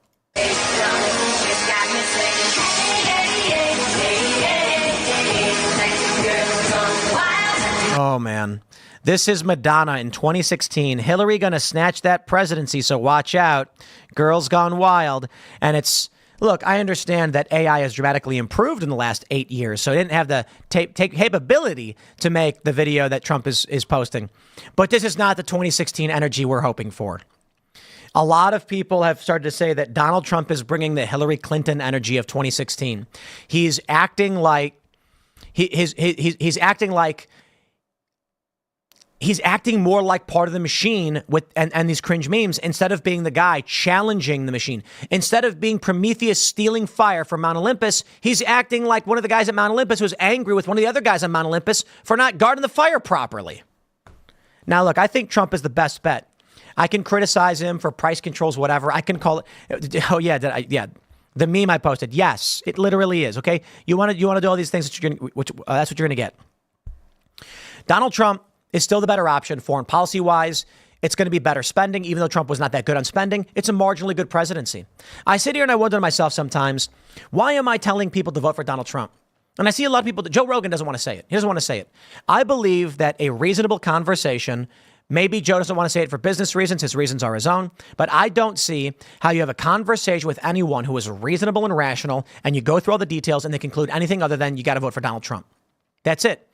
Oh, man. This is Madonna in 2016. Hillary gonna snatch that presidency, so watch out. Girls Gone Wild. And it's... Look, I understand that AI has dramatically improved in the last 8 years, so it didn't have the capability to make the video that Trump is posting. But this is not the 2016 energy we're hoping for. A lot of people have started to say that Donald Trump is bringing the Hillary Clinton energy of 2016. He's acting like he's acting more like part of the machine with and these cringe memes instead of being the guy challenging the machine. Instead of being Prometheus stealing fire from Mount Olympus, he's acting like one of the guys at Mount Olympus who's angry with one of the other guys on Mount Olympus for not guarding the fire properly. Now, look, I think Trump is the best bet. I can criticize him for price controls, whatever. I can call it. Oh, yeah. The meme I posted. Yes, it literally is. OK, you want to do all these things that that's what you're going to get. Donald Trump is still the better option foreign policy wise. It's going to be better spending, even though Trump was not that good on spending. It's a marginally good presidency. I sit here and I wonder to myself sometimes, why am I telling people to vote for Donald Trump? And I see a lot of people, Joe Rogan doesn't want to say it. He doesn't want to say it. I believe that a reasonable conversation, maybe Joe doesn't want to say it for business reasons. His reasons are his own. But I don't see how you have a conversation with anyone who is reasonable and rational and you go through all the details and they conclude anything other than you got to vote for Donald Trump. That's it.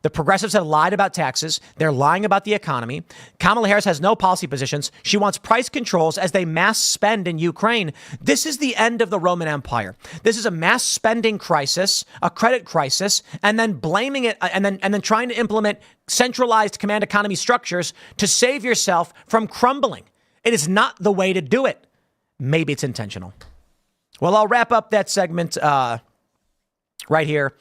The progressives have lied about taxes. They're lying about the economy. Kamala Harris has no policy positions. She wants price controls as they mass spend in Ukraine. This is the end of the Roman Empire. This is a mass spending crisis, a credit crisis, and then blaming it and then trying to implement centralized command economy structures to save yourself from crumbling. It is not the way to do it. Maybe it's intentional. Well, I'll wrap up that segment right here.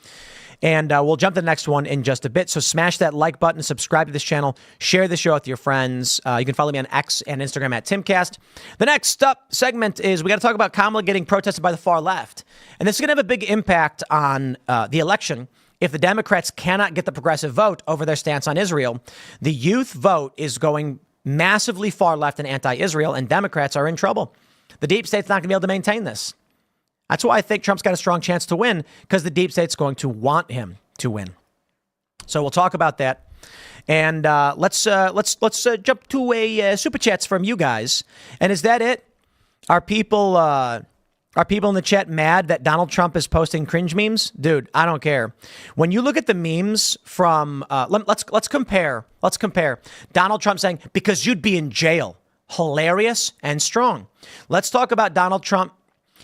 And we'll jump to the next one in just a bit. So smash that like button, subscribe to this channel, share the show with your friends. You can follow me on X and Instagram at Timcast. The next up segment is we got to talk about Kamala getting protested by the far left. And this is going to have a big impact on the election. If the Democrats cannot get the progressive vote over their stance on Israel, the youth vote is going massively far left and anti-Israel, and Democrats are in trouble. The deep state's not going to be able to maintain this. That's why I think Trump's got a strong chance to win, because the deep state's going to want him to win. So we'll talk about that. And let's jump to a super chats from you guys. And is that it? Are people in the chat mad that Donald Trump is posting cringe memes? Dude, I don't care. When you look at the memes from let's compare. Let's compare Donald Trump saying, because you'd be in jail. Hilarious and strong. Let's talk about Donald Trump.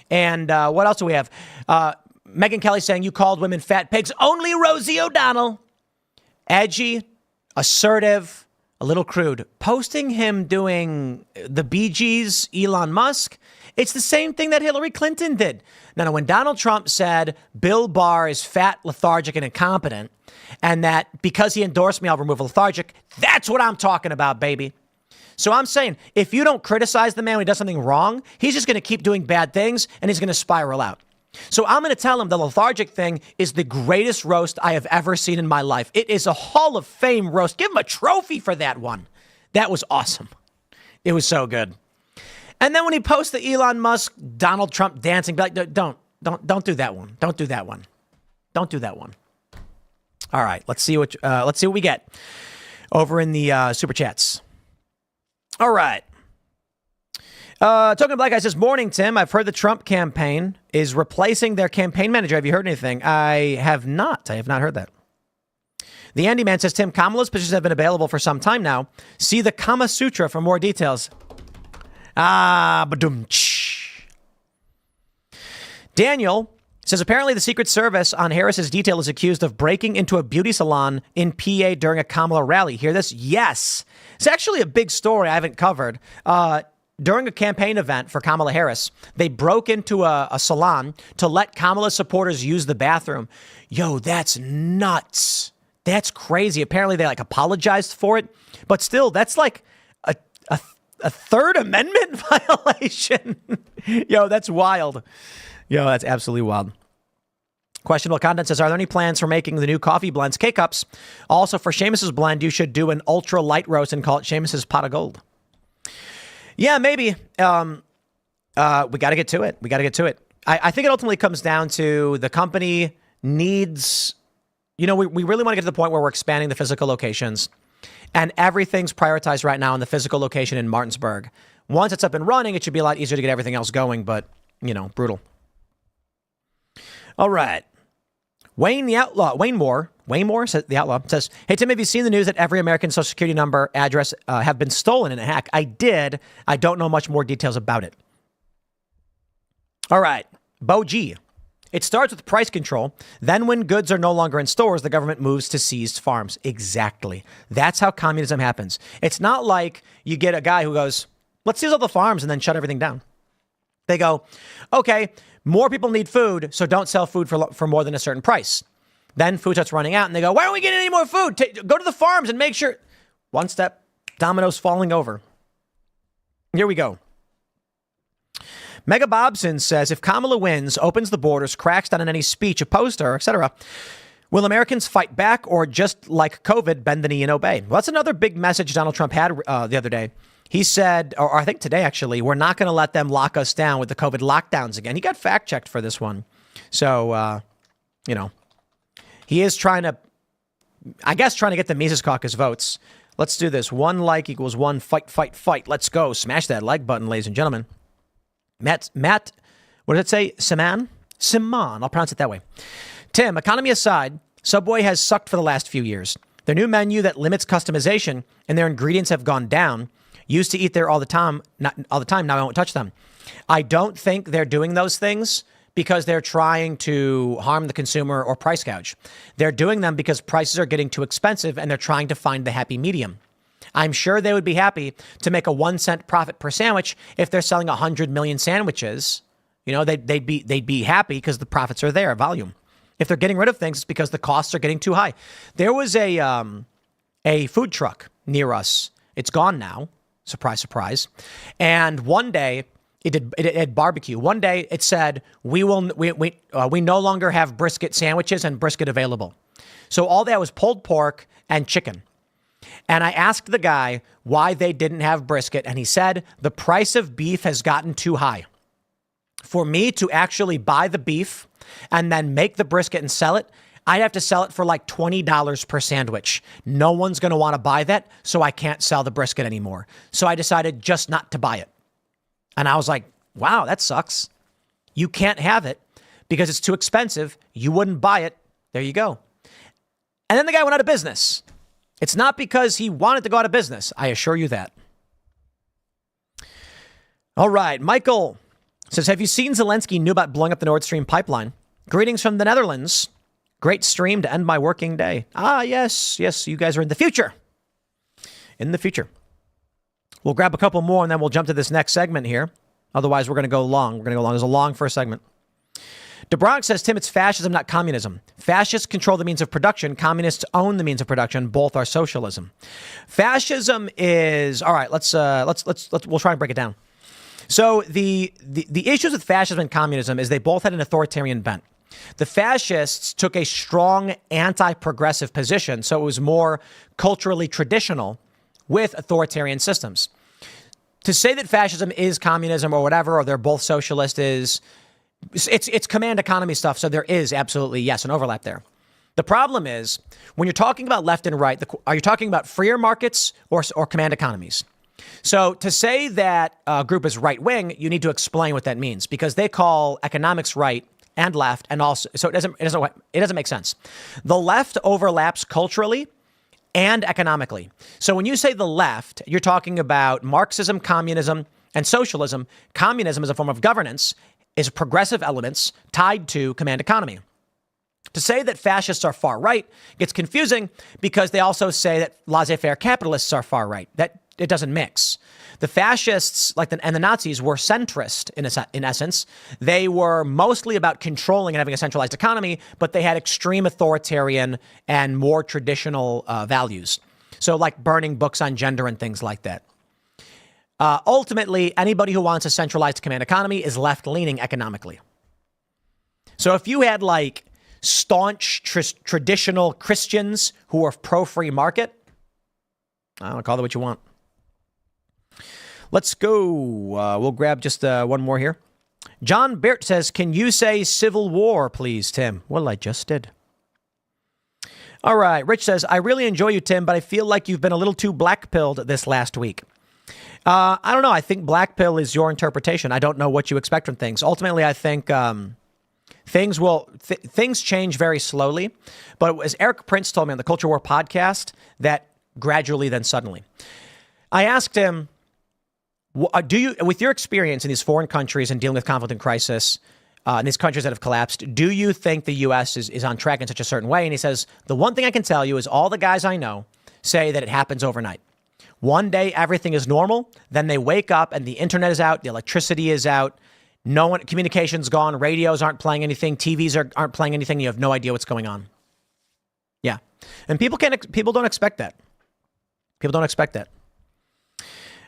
And what else do we have? Megyn Kelly saying you called women fat pigs. Only Rosie O'Donnell. Edgy, assertive, a little crude. Posting him doing the Bee Gees, Elon Musk. It's the same thing that Hillary Clinton did. Now, when Donald Trump said Bill Barr is fat, lethargic, and incompetent, and that because he endorsed me, I'll remove lethargic, that's what I'm talking about, baby. So I'm saying, if you don't criticize the man when he does something wrong, he's just going to keep doing bad things and he's going to spiral out. So I'm going to tell him the lethargic thing is the greatest roast I have ever seen in my life. It is a Hall of Fame roast. Give him a trophy for that one. That was awesome. It was so good. And then when he posts the Elon Musk, Donald Trump dancing, be like, don't do that one. Don't do that one. Don't do that one. All right, let's see what we get over in the super chats. All right. Talking to Black Guy says, morning, Tim. I've heard the Trump campaign is replacing their campaign manager. Have you heard anything? I have not heard that. The Andy Man says, Tim, Kamala's positions have been available for some time now. See the Kama Sutra for more details. Daniel Says apparently the Secret Service on Harris's detail is accused of breaking into a beauty salon in PA during a Kamala rally. Hear this? Yes. It's actually a big story I haven't covered. During a campaign event for Kamala Harris, they broke into a salon to let Kamala supporters use the bathroom. Yo, that's nuts. That's crazy. Apparently they apologized for it, but still, that's like a Third Amendment violation. Yo, that's wild. Yo, that's absolutely wild. Questionable content says, are there any plans for making the new coffee blends K-Cups? Also, for Seamus's blend, you should do an ultra light roast and call it Seamus's Pot of Gold. Yeah, maybe. We got to get to it. I think it ultimately comes down to the company needs, we really want to get to the point where we're expanding the physical locations, and everything's prioritized right now in the physical location in Martinsburg. Once it's up and running, it should be a lot easier to get everything else going, but, brutal. All right. Wayne Moore, says, the outlaw, says, hey, Tim, have you seen the news that every American Social Security number address have been stolen in a hack? I did. I don't know much more details about it. All right. Bo G. It starts with price control. Then when goods are no longer in stores, the government moves to seized farms. Exactly. That's how communism happens. It's not like you get a guy who goes, let's seize all the farms and then shut everything down. They go, okay, more people need food, so don't sell food for more than a certain price. Then food starts running out and they go, why don't we get any more food? Go to the farms and make sure. One step, dominoes falling over. Here we go. Mega Bobson says, if Kamala wins, opens the borders, cracks down on any speech opposed to her, etc., will Americans fight back or just like COVID, bend the knee and obey? Well, that's another big message Donald Trump had the other day. He said, or I think today, actually, we're not going to let them lock us down with the COVID lockdowns again. He got fact checked for this one. So, he is trying to get the Mises Caucus votes. Let's do this. 1 like equals 1 fight. Let's go. Smash that like button, ladies and gentlemen. Matt, what does it say? Simon? I'll pronounce it that way. Tim, economy aside, Subway has sucked for the last few years. Their new menu that limits customization and their ingredients have gone down. Used to eat there all the time. Now I won't touch them. I don't think they're doing those things because they're trying to harm the consumer or price gouge. They're doing them because prices are getting too expensive and they're trying to find the happy medium. I'm sure they would be happy to make a 1 cent profit per sandwich if they're selling 100 million sandwiches. They'd be happy because the profits are there, volume. If they're getting rid of things, it's because the costs are getting too high. There was a food truck near us. It's gone now. Surprise, surprise. And one day it had barbecue. One day it said, we no longer have brisket sandwiches and brisket available. So all that was pulled pork and chicken. And I asked the guy why they didn't have brisket. And he said, the price of beef has gotten too high. For me to actually buy the beef and then make the brisket and sell it, I'd have to sell it for like $20 per sandwich. No one's going to want to buy that, so I can't sell the brisket anymore. So I decided just not to buy it. And I was like, wow, that sucks. You can't have it because it's too expensive. You wouldn't buy it. There you go. And then the guy went out of business. It's not because he wanted to go out of business. I assure you that. All right. Michael says, have you seen Zelensky knew about blowing up the Nord Stream pipeline? Greetings from the Netherlands. Great stream to end my working day. Ah, yes. You guys are in the future. In the future. We'll grab a couple more and then we'll jump to this next segment here. Otherwise, we're going to go long. There's a long first segment. DeBronx says, Tim, it's fascism, not communism. Fascists control the means of production. Communists own the means of production. Both are socialism. Fascism is, all right, let's we'll try and break it down. So the issues with fascism and communism is they both had an authoritarian bent. The fascists took a strong anti-progressive position, so it was more culturally traditional with authoritarian systems. To say that fascism is communism or whatever, or they're both socialist it's command economy stuff, so there is absolutely, yes, an overlap there. The problem is, when you're talking about left and right, are you talking about freer markets or command economies? So to say that a group is right-wing, you need to explain what that means, because they call economics right and left, and also, so it doesn't make sense. The left overlaps culturally and economically. So when you say the left, you're talking about Marxism, communism, and socialism. Communism is a form of governance. is progressive elements tied to command economy. To say that fascists are far right gets confusing because they also say that laissez-faire capitalists are far right. That it doesn't mix. The fascists, and the Nazis, were centrist in essence. They were mostly about controlling and having a centralized economy, but they had extreme authoritarian and more traditional values. So like burning books on gender and things like that. Ultimately, anybody who wants a centralized command economy is left-leaning economically. So if you had like staunch traditional Christians who are pro-free market, I don't know, call it what you want. Let's go. We'll grab just one more here. John Bert says, can you say civil war, please, Tim? Well, I just did. All right. Rich says, I really enjoy you, Tim, but I feel like you've been a little too black-pilled this last week. I don't know. I think black pill is your interpretation. I don't know what you expect from things. Ultimately, I think things change very slowly. But as Eric Prince told me on the Culture War podcast, that gradually, then suddenly. I asked him, do you, with your experience in these foreign countries and dealing with conflict and crisis, in these countries that have collapsed, do you think the U.S. is on track in such a certain way? And he says, the one thing I can tell you is all the guys I know say that it happens overnight. One day, everything is normal. Then they wake up and the internet is out. The electricity is out. Communication's gone. Radios aren't playing anything. TVs aren't playing anything. You have no idea what's going on. Yeah. And people don't expect that. People don't expect that.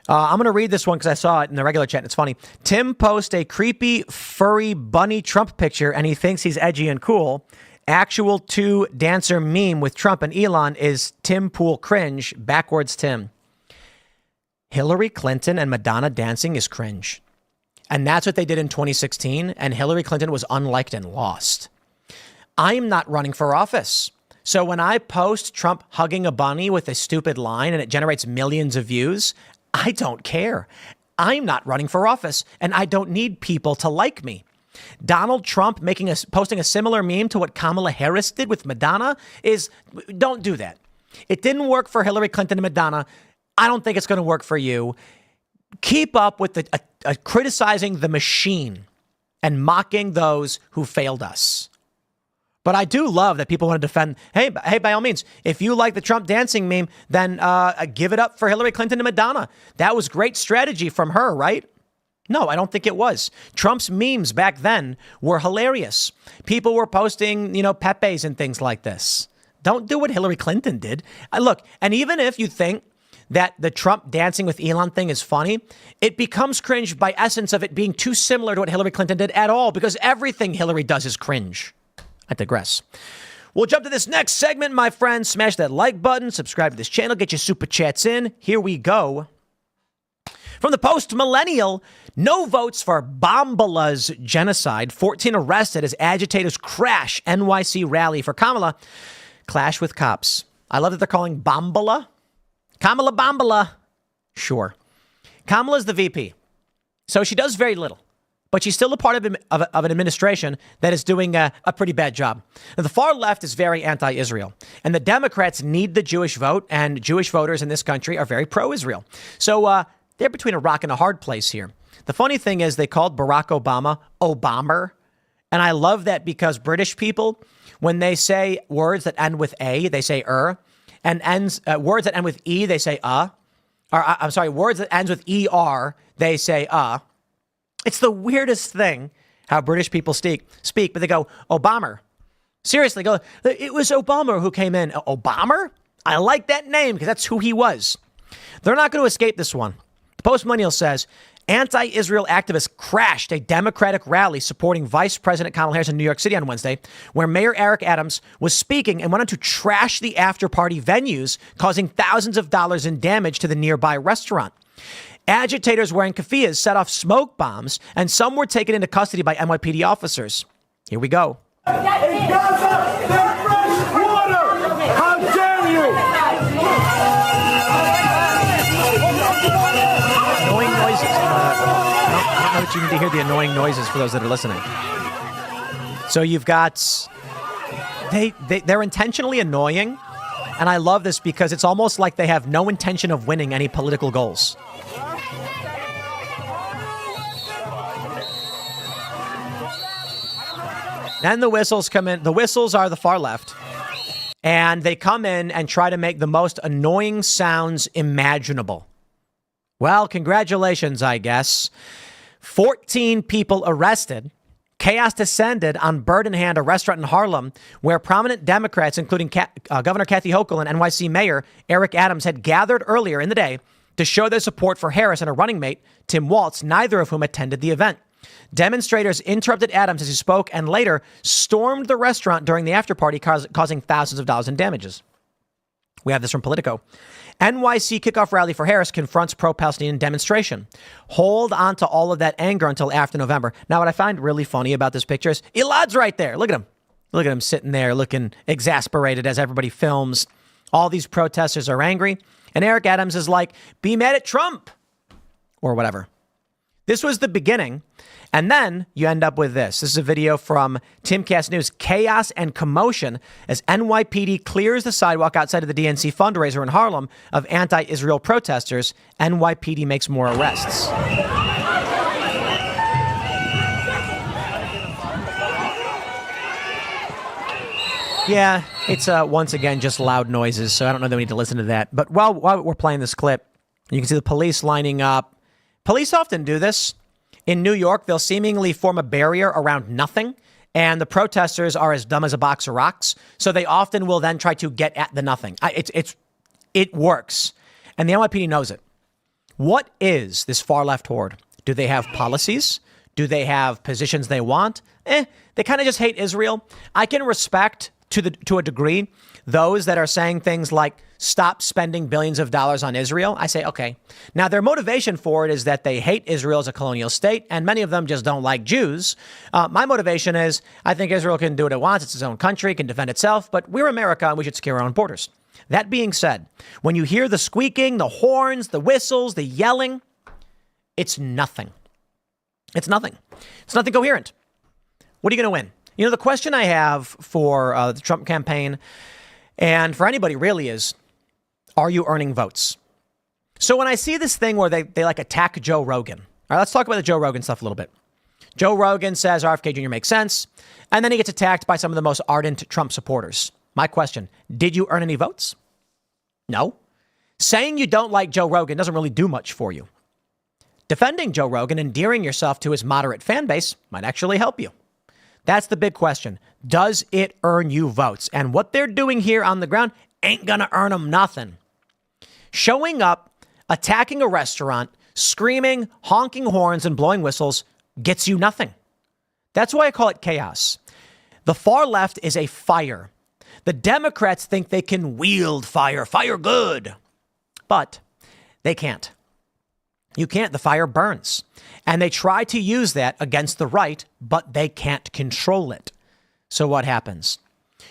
I'm going to read this one because I saw it in the regular chat. And it's funny. Tim posts a creepy, furry bunny Trump picture and he thinks he's edgy and cool. Actual two dancer meme with Trump and Elon is Tim Pool cringe. Backwards Tim. Hillary Clinton and Madonna dancing is cringe. And that's what they did in 2016. And Hillary Clinton was unliked and lost. I'm not running for office. So when I post Trump hugging a bunny with a stupid line and it generates millions of views, I don't care. I'm not running for office and I don't need people to like me. Donald Trump posting a similar meme to what Kamala Harris did with Madonna don't do that. It didn't work for Hillary Clinton and Madonna. I don't think it's going to work for you. Keep up with criticizing the machine and mocking those who failed us. But I do love that people want to defend. Hey, by all means, if you like the Trump dancing meme, then give it up for Hillary Clinton and Madonna. That was great strategy from her, right? No, I don't think it was. Trump's memes back then were hilarious. People were posting, Pepes and things like this. Don't do what Hillary Clinton did. Look, and even if you think that the Trump dancing with Elon thing is funny, it becomes cringe by essence of it being too similar to what Hillary Clinton did at all, because everything Hillary does is cringe. I digress. We'll jump to this next segment, my friends. Smash that like button, subscribe to this channel, get your super chats in. Here we go. From the Post-Millennial, no votes for Bombala's genocide. 14 arrested as agitators crash NYC rally for Kamala. Clash with cops. I love that they're calling Bombala. Kamala Bombala. Sure. Kamala's the VP. So she does very little. But she's still a part of an administration that is doing a pretty bad job. Now, the far left is very anti-Israel. And the Democrats need the Jewish vote. And Jewish voters in this country are very pro-Israel. So they're between a rock and a hard place here. The funny thing is they called Barack Obama Obama. And I love that because British people, when they say words that end with A, they say And words that end with E, they say Or I'm sorry, words that ends with ER, they say It's the weirdest thing how British people speak, but they go, Obama. Seriously, it was Obama who came in. Obama? I like that name because that's who he was. They're not going to escape this one. The Post-Millennial says, anti-Israel activists crashed a Democratic rally supporting Vice President Kamala Harris in New York City on Wednesday, where Mayor Eric Adams was speaking and went on to trash the after-party venues, causing thousands of dollars in damage to the nearby restaurant. Agitators wearing keffiyehs set off smoke bombs, and some were taken into custody by NYPD officers. Here we go. In Gaza, there's fresh water! How dare you! Annoying noises. I don't know that you need to hear the annoying noises for those that are listening. So you've got... They're intentionally annoying, and I love this because it's almost like they have no intention of winning any political goals. Then the whistles come in. The whistles are the far left. And they come in and try to make the most annoying sounds imaginable. Well, congratulations, I guess. 14 people arrested. Chaos descended on Bird in Hand, a restaurant in Harlem, where prominent Democrats, including Governor Kathy Hochul and NYC Mayor Eric Adams, had gathered earlier in the day to show their support for Harris and her running mate, Tim Walz, neither of whom attended the event. Demonstrators interrupted Adams as he spoke and later stormed the restaurant during the after-party, causing thousands of dollars in damages. We have this from Politico. NYC kickoff rally for Harris confronts pro-Palestinian demonstration. Hold on to all of that anger until after November. Now, what I find really funny about this picture is Elad's right there. Look at him. Look at him sitting there looking exasperated as everybody films. All these protesters are angry. And Eric Adams is like, be mad at Trump or whatever. This was the beginning. And then you end up with this. This is a video from Timcast News. Chaos and commotion as NYPD clears the sidewalk outside of the DNC fundraiser in Harlem of anti-Israel protesters. NYPD makes more arrests. Yeah, it's once again just loud noises, so I don't know that we need to listen to that. But while we're playing this clip, you can see the police lining up. Police often do this. In New York, they'll seemingly form a barrier around nothing, and the protesters are as dumb as a box of rocks. So they often will then try to get at the nothing. It works, and the NYPD knows it. What is this far left horde? Do they have policies? Do they have positions they want? They kind of just hate Israel. I can respect to a degree those that are saying things like stop spending billions of dollars on Israel. I say, OK. Now, their motivation for it is that they hate Israel as a colonial state, and many of them just don't like Jews. My motivation is I think Israel can do what it wants. It's its own country, can defend itself, but we're America and we should secure our own borders. That being said, when you hear the squeaking, the horns, the whistles, the yelling, it's nothing. It's nothing. It's nothing coherent. What are you going to win? You know, the question I have for the Trump campaign and for anybody really is, are you earning votes? So when I see this thing where they like attack Joe Rogan, all right, let's talk about the Joe Rogan stuff a little bit. Joe Rogan says RFK Jr. makes sense, and then he gets attacked by some of the most ardent Trump supporters. My question, did you earn any votes? No. Saying you don't like Joe Rogan doesn't really do much for you. Defending Joe Rogan, endearing yourself to his moderate fan base might actually help you. That's the big question. Does it earn you votes? And what they're doing here on the ground ain't gonna earn them nothing. Showing up, attacking a restaurant, screaming, honking horns, and blowing whistles gets you nothing. That's why I call it chaos. The far left is a fire. The Democrats think they can wield fire good, but they can't. You can't. The fire burns. And they try to use that against the right, but they can't control it. So what happens?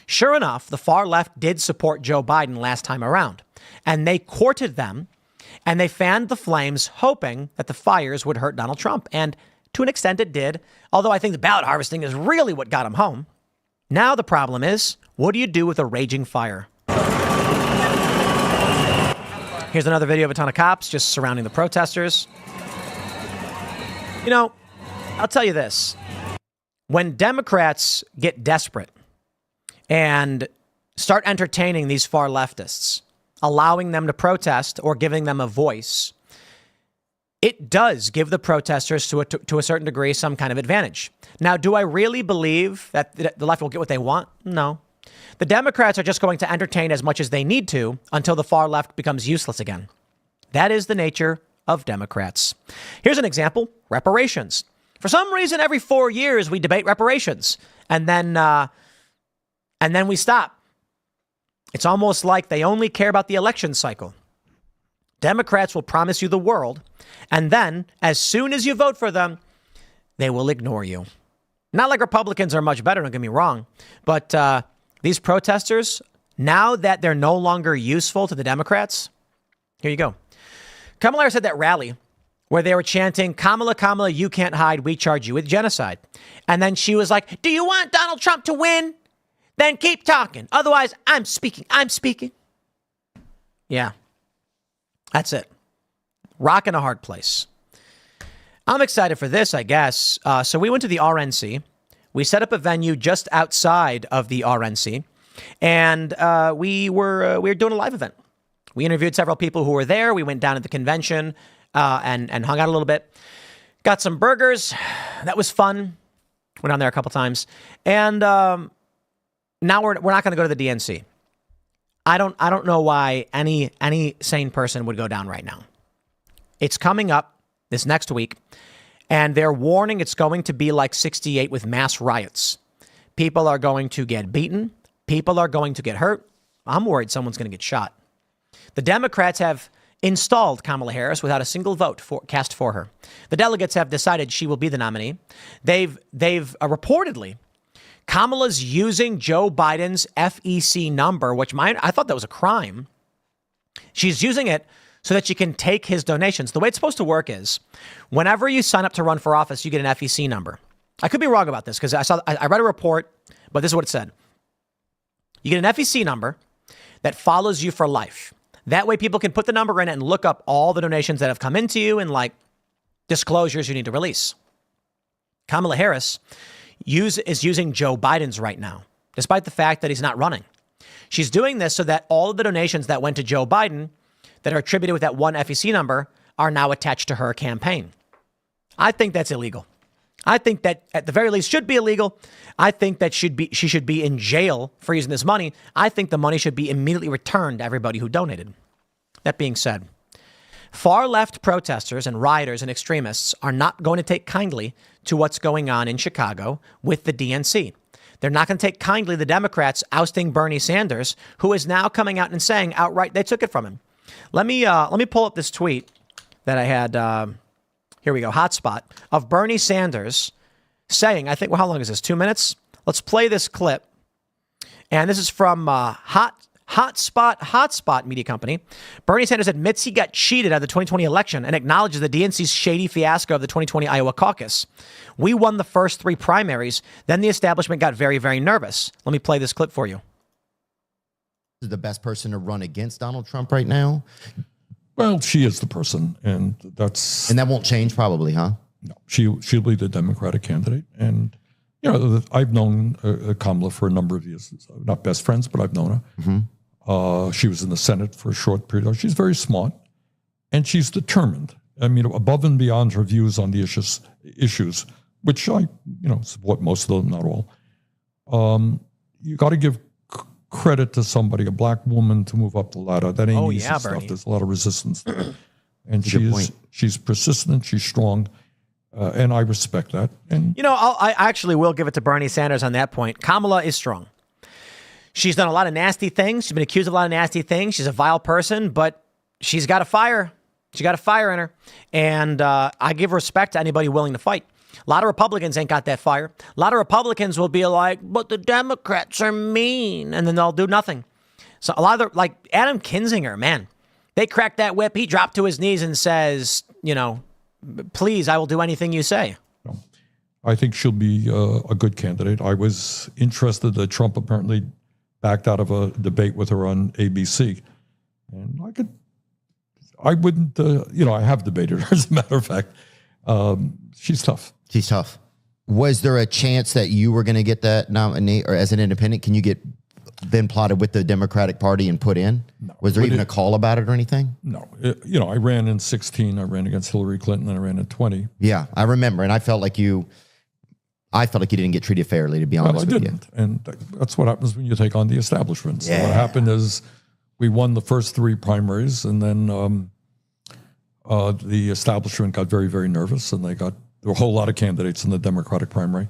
Sure enough, the far left did support Joe Biden last time around, and they courted them, and they fanned the flames, hoping that the fires would hurt Donald Trump. And to an extent it did, although I think the ballot harvesting is really what got him home. Now the problem is, what do you do with a raging fire? Here's another video of a ton of cops just surrounding the protesters. You know, I'll tell you this. When Democrats get desperate and start entertaining these far leftists, allowing them to protest or giving them a voice, it does give the protesters to a certain degree some kind of advantage. Now, do I really believe that the left will get what they want? No. The Democrats are just going to entertain as much as they need to until the far left becomes useless again. That is the nature of Democrats. Here's an example, reparations. For some reason, every 4 years we debate reparations and then we stop. It's almost like they only care about the election cycle. Democrats will promise you the world, and then as soon as you vote for them, they will ignore you. Not like Republicans are much better, don't get me wrong, but these protesters, now that they're no longer useful to the Democrats, here you go. Kamala Harris had that rally where they were chanting, Kamala, Kamala, you can't hide. We charge you with genocide. And then she was like, do you want Donald Trump to win? Then keep talking. Otherwise, I'm speaking. Yeah, that's it. Rock in a hard place. I'm excited for this, I guess. So we went to the RNC, We set up a venue just outside of the RNC, and we were doing a live event. We interviewed several people who were there. We went down to the convention and hung out a little bit. Got some burgers. That was fun. Went down there a couple times, and now we're not going to go to the DNC. I don't know why any sane person would go down right now. It's coming up this next week, and they're warning it's going to be like 68 with mass riots. People are going to get beaten. People are going to get hurt. I'm worried someone's going to get shot. The Democrats have installed Kamala Harris without a single vote cast for her. The delegates have decided she will be the nominee. They've reportedly, Kamala's using Joe Biden's FEC number, which I thought that was a crime. She's using it so that she can take his donations. The way it's supposed to work is whenever you sign up to run for office, you get an FEC number. I could be wrong about this because I read a report, but this is what it said. You get an FEC number that follows you for life. That way people can put the number in and look up all the donations that have come into you and like disclosures you need to release. Kamala Harris is using Joe Biden's right now, despite the fact that he's not running. She's doing this so that all of the donations that went to Joe Biden that are attributed with that one FEC number are now attached to her campaign. I think that's illegal. I think that at the very least should be illegal. I think that she should be in jail for using this money. I think the money should be immediately returned to everybody who donated. That being said, far left protesters and rioters and extremists are not going to take kindly to what's going on in Chicago with the DNC. They're not going to take kindly the Democrats ousting Bernie Sanders, who is now coming out and saying outright they took it from him. Let me pull up this tweet that I had. Here we go. Hotspot of Bernie Sanders saying, I think, well, how long is this? 2 minutes? Let's play this clip. And this is from Hotspot Media Company. Bernie Sanders admits he got cheated at the 2020 election and acknowledges the DNC's shady fiasco of the 2020 Iowa caucus. We won the first 3 primaries. Then the establishment got very, very nervous. Let me play this clip for you. Is the best person to run against Donald Trump right now? Well, she is the person, and that won't change probably, huh? No, she'll be the Democratic candidate, and I've known Kamala for a number of years. Not best friends, but I've known her. Mm-hmm. She was in the Senate for a short period. She's very smart, and she's determined. I mean, above and beyond her views on the issues, which I support most of them, not all. You got to give credit to somebody, a black woman, to move up the ladder. That ain't easy stuff. Bernie. There's a lot of resistance there. And she's persistent, she's strong, and I respect that. And I actually will give it to Bernie Sanders on that point. Kamala is strong. She's done a lot of nasty things. She's been accused of a lot of nasty things. She's a vile person, but she's got a fire. She got a fire in her. And I give respect to anybody willing to fight. A lot of Republicans ain't got that fire. A lot of Republicans will be like, but the Democrats are mean. And then they'll do nothing. So a lot of like Adam Kinzinger, man, they cracked that whip. He dropped to his knees and says, please, I will do anything you say. I think she'll be a good candidate. I was interested that Trump apparently backed out of a debate with her on ABC. And I wouldn't, I have debated her, as a matter of fact. She's tough. She's tough. Was there a chance that you were going to get that nominee, or as an independent, can you get then plotted with the Democratic Party and put in? No. Was there even a call about it or anything? No. I ran in 2016. I ran against Hillary Clinton, and I ran in 2020. Yeah, I remember, and I felt like you didn't get treated fairly, to be honest with you. I didn't, and that's what happens when you take on the establishment. So what happened is we won the first 3 primaries, and then the establishment got very, very nervous, and there were a whole lot of candidates in the Democratic primary.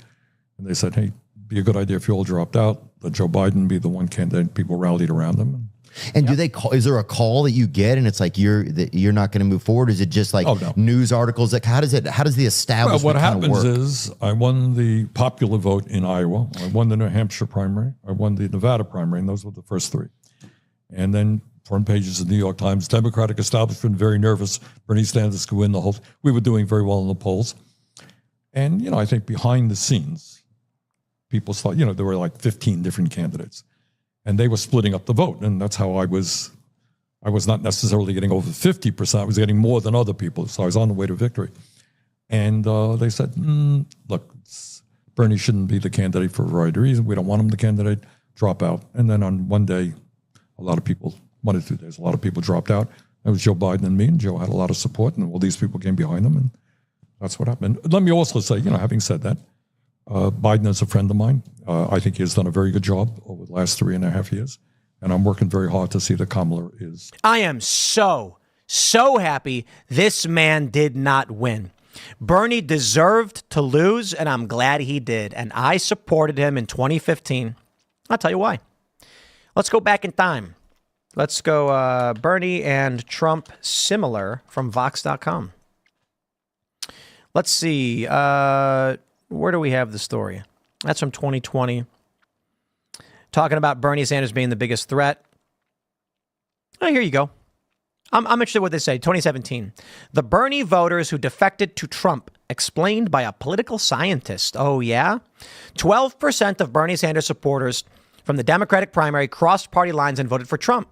And they said, hey, it'd be a good idea if you all dropped out, let Joe Biden be the one candidate. People rallied around him. And do they call? Is there a call that you get, and it's like you're not going to move forward? Is it just like news articles? Like how does the establishment? Well, what happens is I won the popular vote in Iowa. I won the New Hampshire primary. I won the Nevada primary, and those were the first 3. And then front pages of the New York Times, Democratic establishment very nervous. Bernie Sanders could win the whole. We were doing very well in the polls, and I think behind the scenes, people thought there were like 15 different candidates. And they were splitting up the vote, and that's how I was not necessarily getting over 50%. I was getting more than other people, so I was on the way to victory. And they said, look, Bernie shouldn't be the candidate for a variety of reasons. We don't want him the candidate, drop out. And then on one day, a lot of people, 1 or 2 days, a lot of people dropped out. It was Joe Biden and me, and Joe had a lot of support, and all these people came behind him, and that's what happened. Let me also say, having said that, Biden is a friend of mine. I think he has done a very good job over the last 3.5 years, and I'm working very hard to see that Kamala is. I am so happy this man did not win. Bernie deserved to lose, and I'm glad he did. And I supported him in 2015. I'll tell you why. Let's go back in time. Let's go Bernie and Trump similar from Vox.com. Let's see. Where do we have the story? That's from 2020. Talking about Bernie Sanders being the biggest threat. Oh, here you go. I'm interested in what they say. 2017. The Bernie voters who defected to Trump, explained by a political scientist. Oh, yeah? 12% of Bernie Sanders supporters from the Democratic primary crossed party lines and voted for Trump.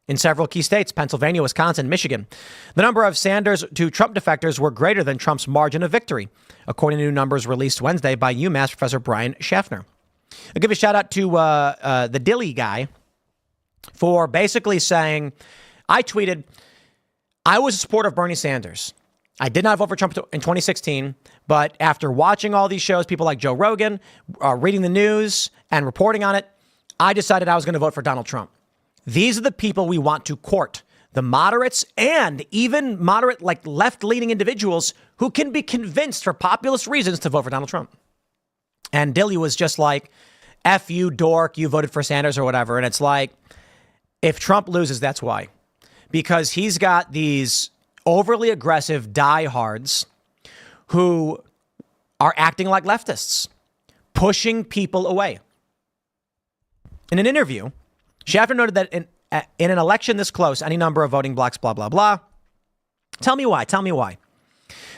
In several key states, Pennsylvania, Wisconsin, Michigan, the number of Sanders to Trump defectors were greater than Trump's margin of victory, according to new numbers released Wednesday by UMass Professor Brian Schaffner. I'll give a shout out to the Dilly guy for basically saying, I tweeted, I was a supporter of Bernie Sanders. I did not vote for Trump in 2016, but after watching all these shows, people like Joe Rogan, reading the news and reporting on it, I decided I was going to vote for Donald Trump. These are the people we want to court, the moderates and even moderate, like left-leaning individuals who can be convinced for populist reasons to vote for Donald Trump. And Dilly was just like, F you, dork, you voted for Sanders or whatever. And it's like, if Trump loses, that's why. Because he's got these overly aggressive diehards who are acting like leftists, pushing people away. In an interview, Schaffner noted that in an election this close, any number of voting blocks, blah, blah, blah. Tell me why.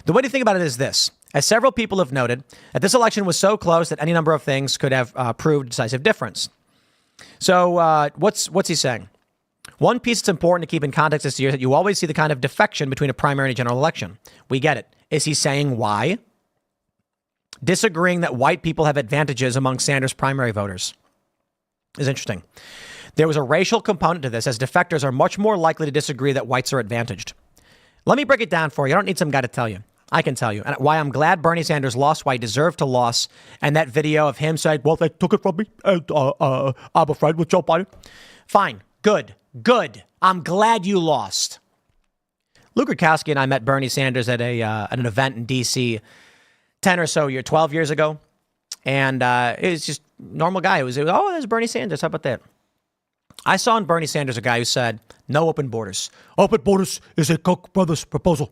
The way to think about it is this. As several people have noted, that this election was so close that any number of things could have proved decisive difference. So what's he saying? One piece that's important to keep in context this year is that you always see the kind of defection between a primary and a general election. We get it. Is he saying why? Disagreeing that white people have advantages among Sanders' primary voters is interesting. There was a racial component to this, as defectors are much more likely to disagree that whites are advantaged. Let me break it down for you. I don't need some guy to tell you. I can tell you. And why I'm glad Bernie Sanders lost, why he deserved to lose. And that video of him saying, well, they took it from me, and I'm a friend with Joe Biden. Fine. Good. I'm glad you lost. Luke Rudkowski and I met Bernie Sanders at an event in D.C. 12 years ago. And it was just normal guy. It was there's Bernie Sanders. How about that? I saw in Bernie Sanders a guy who said, no open borders. Open borders is a Koch brothers proposal.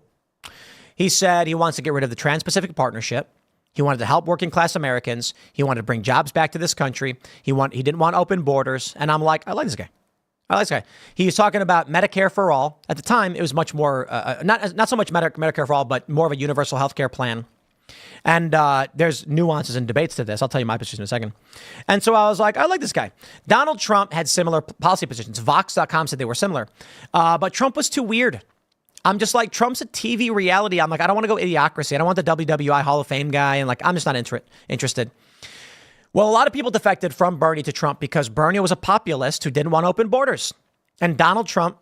He said he wants to get rid of the Trans-Pacific Partnership. He wanted to help working class Americans. He wanted to bring jobs back to this country. He didn't want open borders. And I'm like, I like this guy. He was talking about Medicare for all. At the time, it was much more, not so much Medicare for all, but more of a universal health care plan. And there's nuances and debates to this. I'll tell you my position in a second. And so I was like, I like this guy. Donald Trump had similar policy positions. Vox.com said they were similar. But Trump was too weird. I'm just like, Trump's a TV reality. I'm like, I don't want to go Idiocracy. I don't want the WWI Hall of Fame guy. And like, I'm just not interested. Well, a lot of people defected from Bernie to Trump because Bernie was a populist who didn't want open borders. And Donald Trump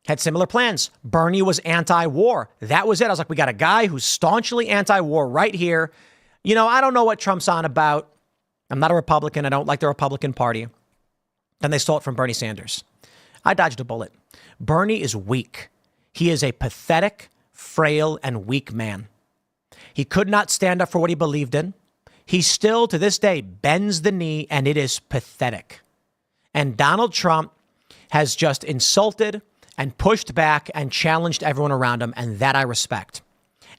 had similar plans. Bernie was anti-war. That was it. I was like, we got a guy who's staunchly anti-war right here. You know, I don't know what Trump's on about. I'm not a Republican. I don't like the Republican Party. Then they stole it from Bernie Sanders. I dodged a bullet. Bernie is weak. He is a pathetic, frail, and weak man. He could not stand up for what he believed in. He still, to this day, bends the knee, and it is pathetic. And Donald Trump has just insulted and pushed back and challenged everyone around him, and that I respect.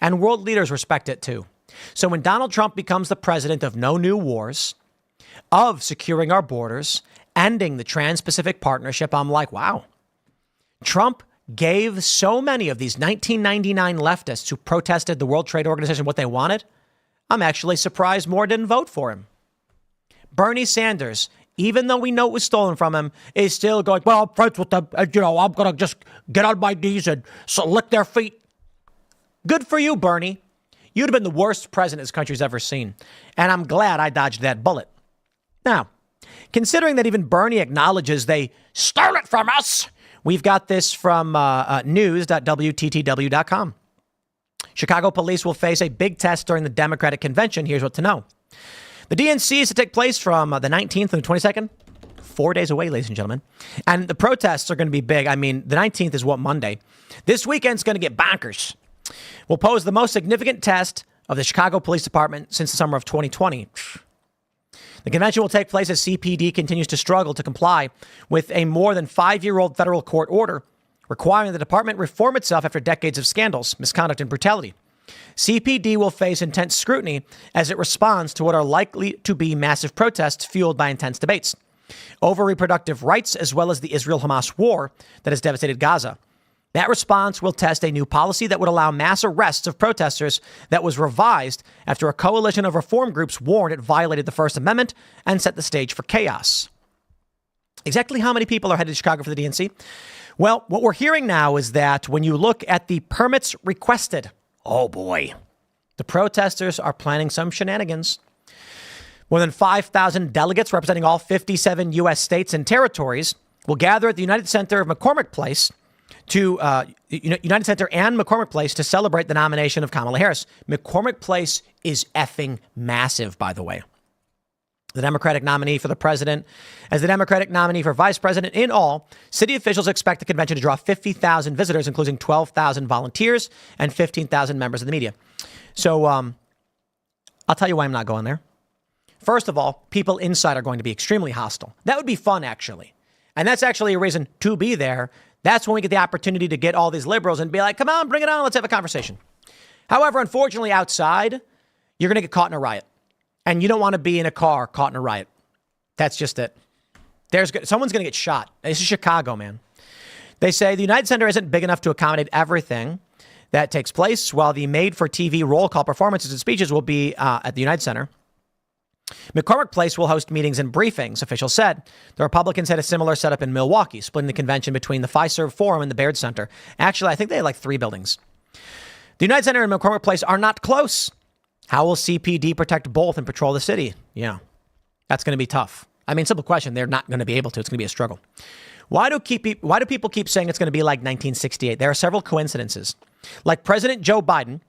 And world leaders respect it too. So when Donald Trump becomes the president of no new wars, of securing our borders, ending the Trans-Pacific Partnership, I'm like, wow. Trump gave so many of these 1999 leftists who protested the World Trade Organization what they wanted. I'm actually surprised more didn't vote for him. Bernie Sanders, even though we know it was stolen from him, is still going, well, I'm friends with them. And, I'm going to just get on my knees and lick their feet. Good for you, Bernie. you'd have been the worst president this country's ever seen. And I'm glad I dodged that bullet. Now, considering that even Bernie acknowledges they stole it from us, we've got this from news.wttw.com. Chicago police will face a big test during the Democratic convention. Here's what to know. The DNC is to take place from the 19th and the 22nd. 4 days away, ladies and gentlemen. And the protests are going to be big. I mean, the 19th is what, Monday? This weekend's going to get bonkers. Will pose the most significant test of the Chicago Police Department since the summer of 2020. The convention will take place as CPD continues to struggle to comply with a more than 5-year-old federal court order requiring the department reform itself after decades of scandals, misconduct, and brutality. CPD will face intense scrutiny as it responds to what are likely to be massive protests fueled by intense debates over reproductive rights, as well as the Israel-Hamas war that has devastated Gaza. That response will test a new policy that would allow mass arrests of protesters that was revised after a coalition of reform groups warned it violated the First Amendment and set the stage for chaos. Exactly how many people are headed to Chicago for the DNC? Well, what we're hearing now is that when you look at the permits requested, oh boy, the protesters are planning some shenanigans. More than 5,000 delegates representing all 57 U.S. states and territories will gather at the United Center of McCormick Place United Center and McCormick Place to celebrate the nomination of Kamala Harris. McCormick Place is effing massive, by the way. The Democratic nominee for the president, as the Democratic nominee for vice president. In all, city officials expect the convention to draw 50,000 visitors, including 12,000 volunteers and 15,000 members of the media. So I'll tell you why I'm not going there. First of all, people inside are going to be extremely hostile. That would be fun, actually. And that's actually a reason to be there. That's when we get the opportunity to get all these liberals and be like, come on, bring it on. Let's have a conversation. However, unfortunately, outside, you're going to get caught in a riot. And you don't want to be in a car caught in a riot. That's just it. Someone's going to get shot. This is Chicago, man. They say the United Center isn't big enough to accommodate everything that takes place, while the made-for-TV roll call performances and speeches will be at the United Center. McCormick Place will host meetings and briefings, officials said. The Republicans had a similar setup in Milwaukee, splitting the convention between the Fiserv Forum and the Baird Center. Actually, I think they had like 3 buildings. The United Center and McCormick Place are not close. How will CPD protect both and patrol the city? Yeah, that's going to be tough. I mean, simple question. They're not going to be able to. It's going to be a struggle. Why do people keep saying it's going to be like 1968? There are several coincidences. Like President Joe Biden,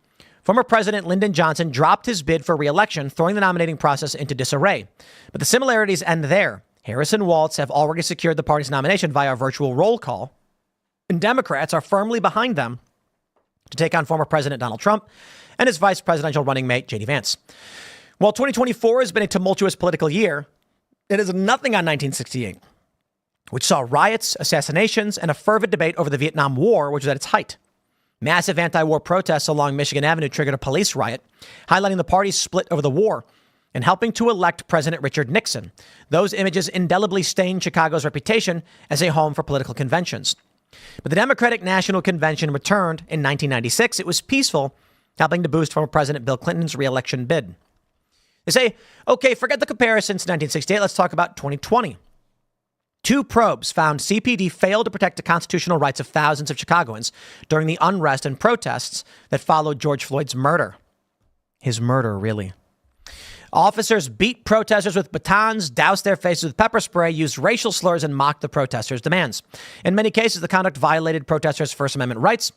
former President Lyndon Johnson dropped his bid for re-election, throwing the nominating process into disarray. But the similarities end there. Harris and Walz have already secured the party's nomination via a virtual roll call, and Democrats are firmly behind them to take on former President Donald Trump and his vice presidential running mate, J.D. Vance. While 2024 has been a tumultuous political year, it is nothing on 1968, which saw riots, assassinations, and a fervid debate over the Vietnam War, which was at its height. Massive anti-war protests along Michigan Avenue triggered a police riot, highlighting the party's split over the war and helping to elect President Richard Nixon. Those images indelibly stained Chicago's reputation as a home for political conventions. But the Democratic National Convention returned in 1996. It was peaceful, helping to boost former President Bill Clinton's re-election bid. They say, okay, forget the comparisons to 1968. Let's talk about 2020. 2 probes found CPD failed to protect the constitutional rights of thousands of Chicagoans during the unrest and protests that followed George Floyd's murder. His murder, really. Officers beat protesters with batons, doused their faces with pepper spray, used racial slurs, and mocked the protesters' demands. In many cases, the conduct violated protesters' First Amendment rights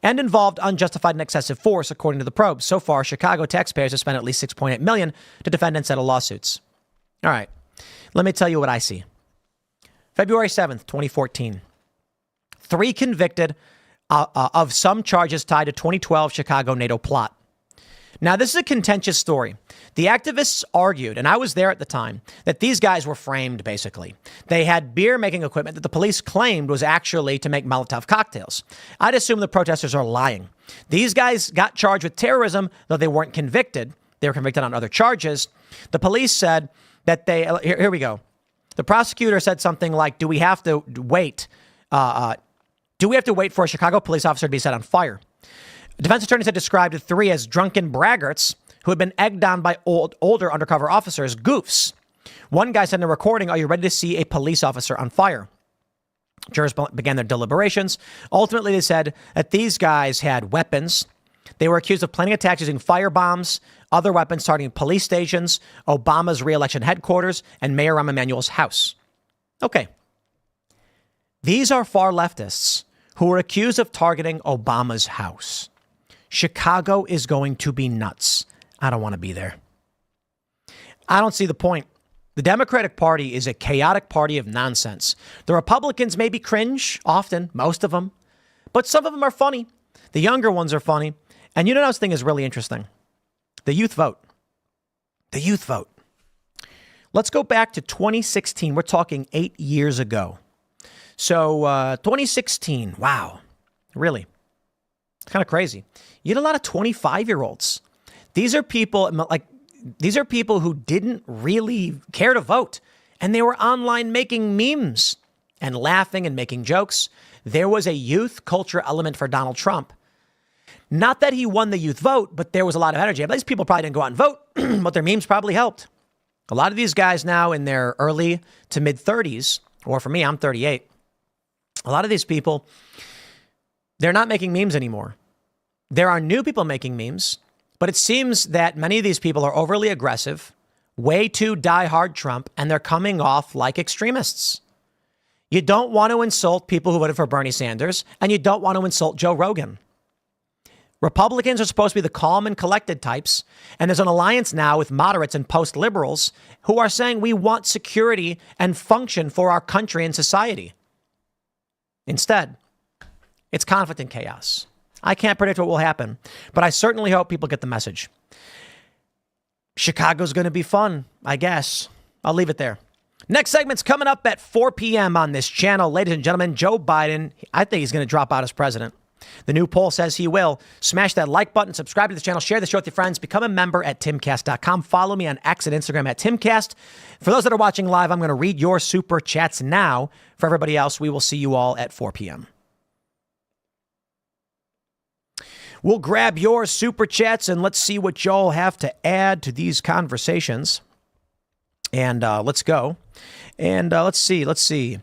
and involved unjustified and excessive force, according to the probe. So far, Chicago taxpayers have spent at least $6.8 million to defend and settle lawsuits. All right, let me tell you what I see. February 7th, 2014. 3 convicted of some charges tied to 2012 Chicago NATO plot. Now, this is a contentious story. The activists argued, and I was there at the time, that these guys were framed, basically. They had beer-making equipment that the police claimed was actually to make Molotov cocktails. I'd assume the protesters are lying. These guys got charged with terrorism, though they weren't convicted. They were convicted on other charges. The police said that here we go. The prosecutor said something like, do we have to wait for a Chicago police officer to be set on fire? The defense attorneys had described the 3 as drunken braggarts who had been egged on by older undercover officers, goofs. One guy said in a recording, are you ready to see a police officer on fire? Jurors began their deliberations. Ultimately, they said that these guys had weapons, They were accused of planning attacks using firebombs, other weapons targeting police stations, Obama's re-election headquarters, and Mayor Rahm Emanuel's house. Okay. These are far leftists who were accused of targeting Obama's house. Chicago is going to be nuts. I don't want to be there. I don't see the point. The Democratic Party is a chaotic party of nonsense. The Republicans maybe cringe, often, most of them, but some of them are funny. The younger ones are funny. And you know what this thing is really interesting? The youth vote. The youth vote. Let's go back to 2016. We're talking 8 years ago. So 2016, wow, really? It's kind of crazy. You had a lot of 25-year-olds. These are people who didn't really care to vote, and they were online making memes and laughing and making jokes. There was a youth culture element for Donald Trump. Not that he won the youth vote, but there was a lot of energy. These people probably didn't go out and vote, but their memes probably helped. A lot of these guys now in their early to mid 30s, or for me, I'm 38. A lot of these people, they're not making memes anymore. There are new people making memes, but it seems that many of these people are overly aggressive, way too diehard Trump, and they're coming off like extremists. You don't want to insult people who voted for Bernie Sanders, and you don't want to insult Joe Rogan. Republicans are supposed to be the calm and collected types, and there's an alliance now with moderates and post-liberals who are saying we want security and function for our country and society. Instead, it's conflict and chaos. I can't predict what will happen, but I certainly hope people get the message. Chicago's going to be fun, I guess. I'll leave it there. Next segment's coming up at 4 p.m. on this channel. Ladies and gentlemen, Joe Biden, I think he's going to drop out as president. The new poll says he will. Smash that like button, subscribe to the channel, share the show with your friends, become a member at Timcast.com. Follow me on X and Instagram at Timcast. For those that are watching live, I'm going to read your super chats now. For everybody else, we will see you all at 4 p.m. We'll grab your super chats and let's see what y'all have to add to these conversations. And let's go. And let's see.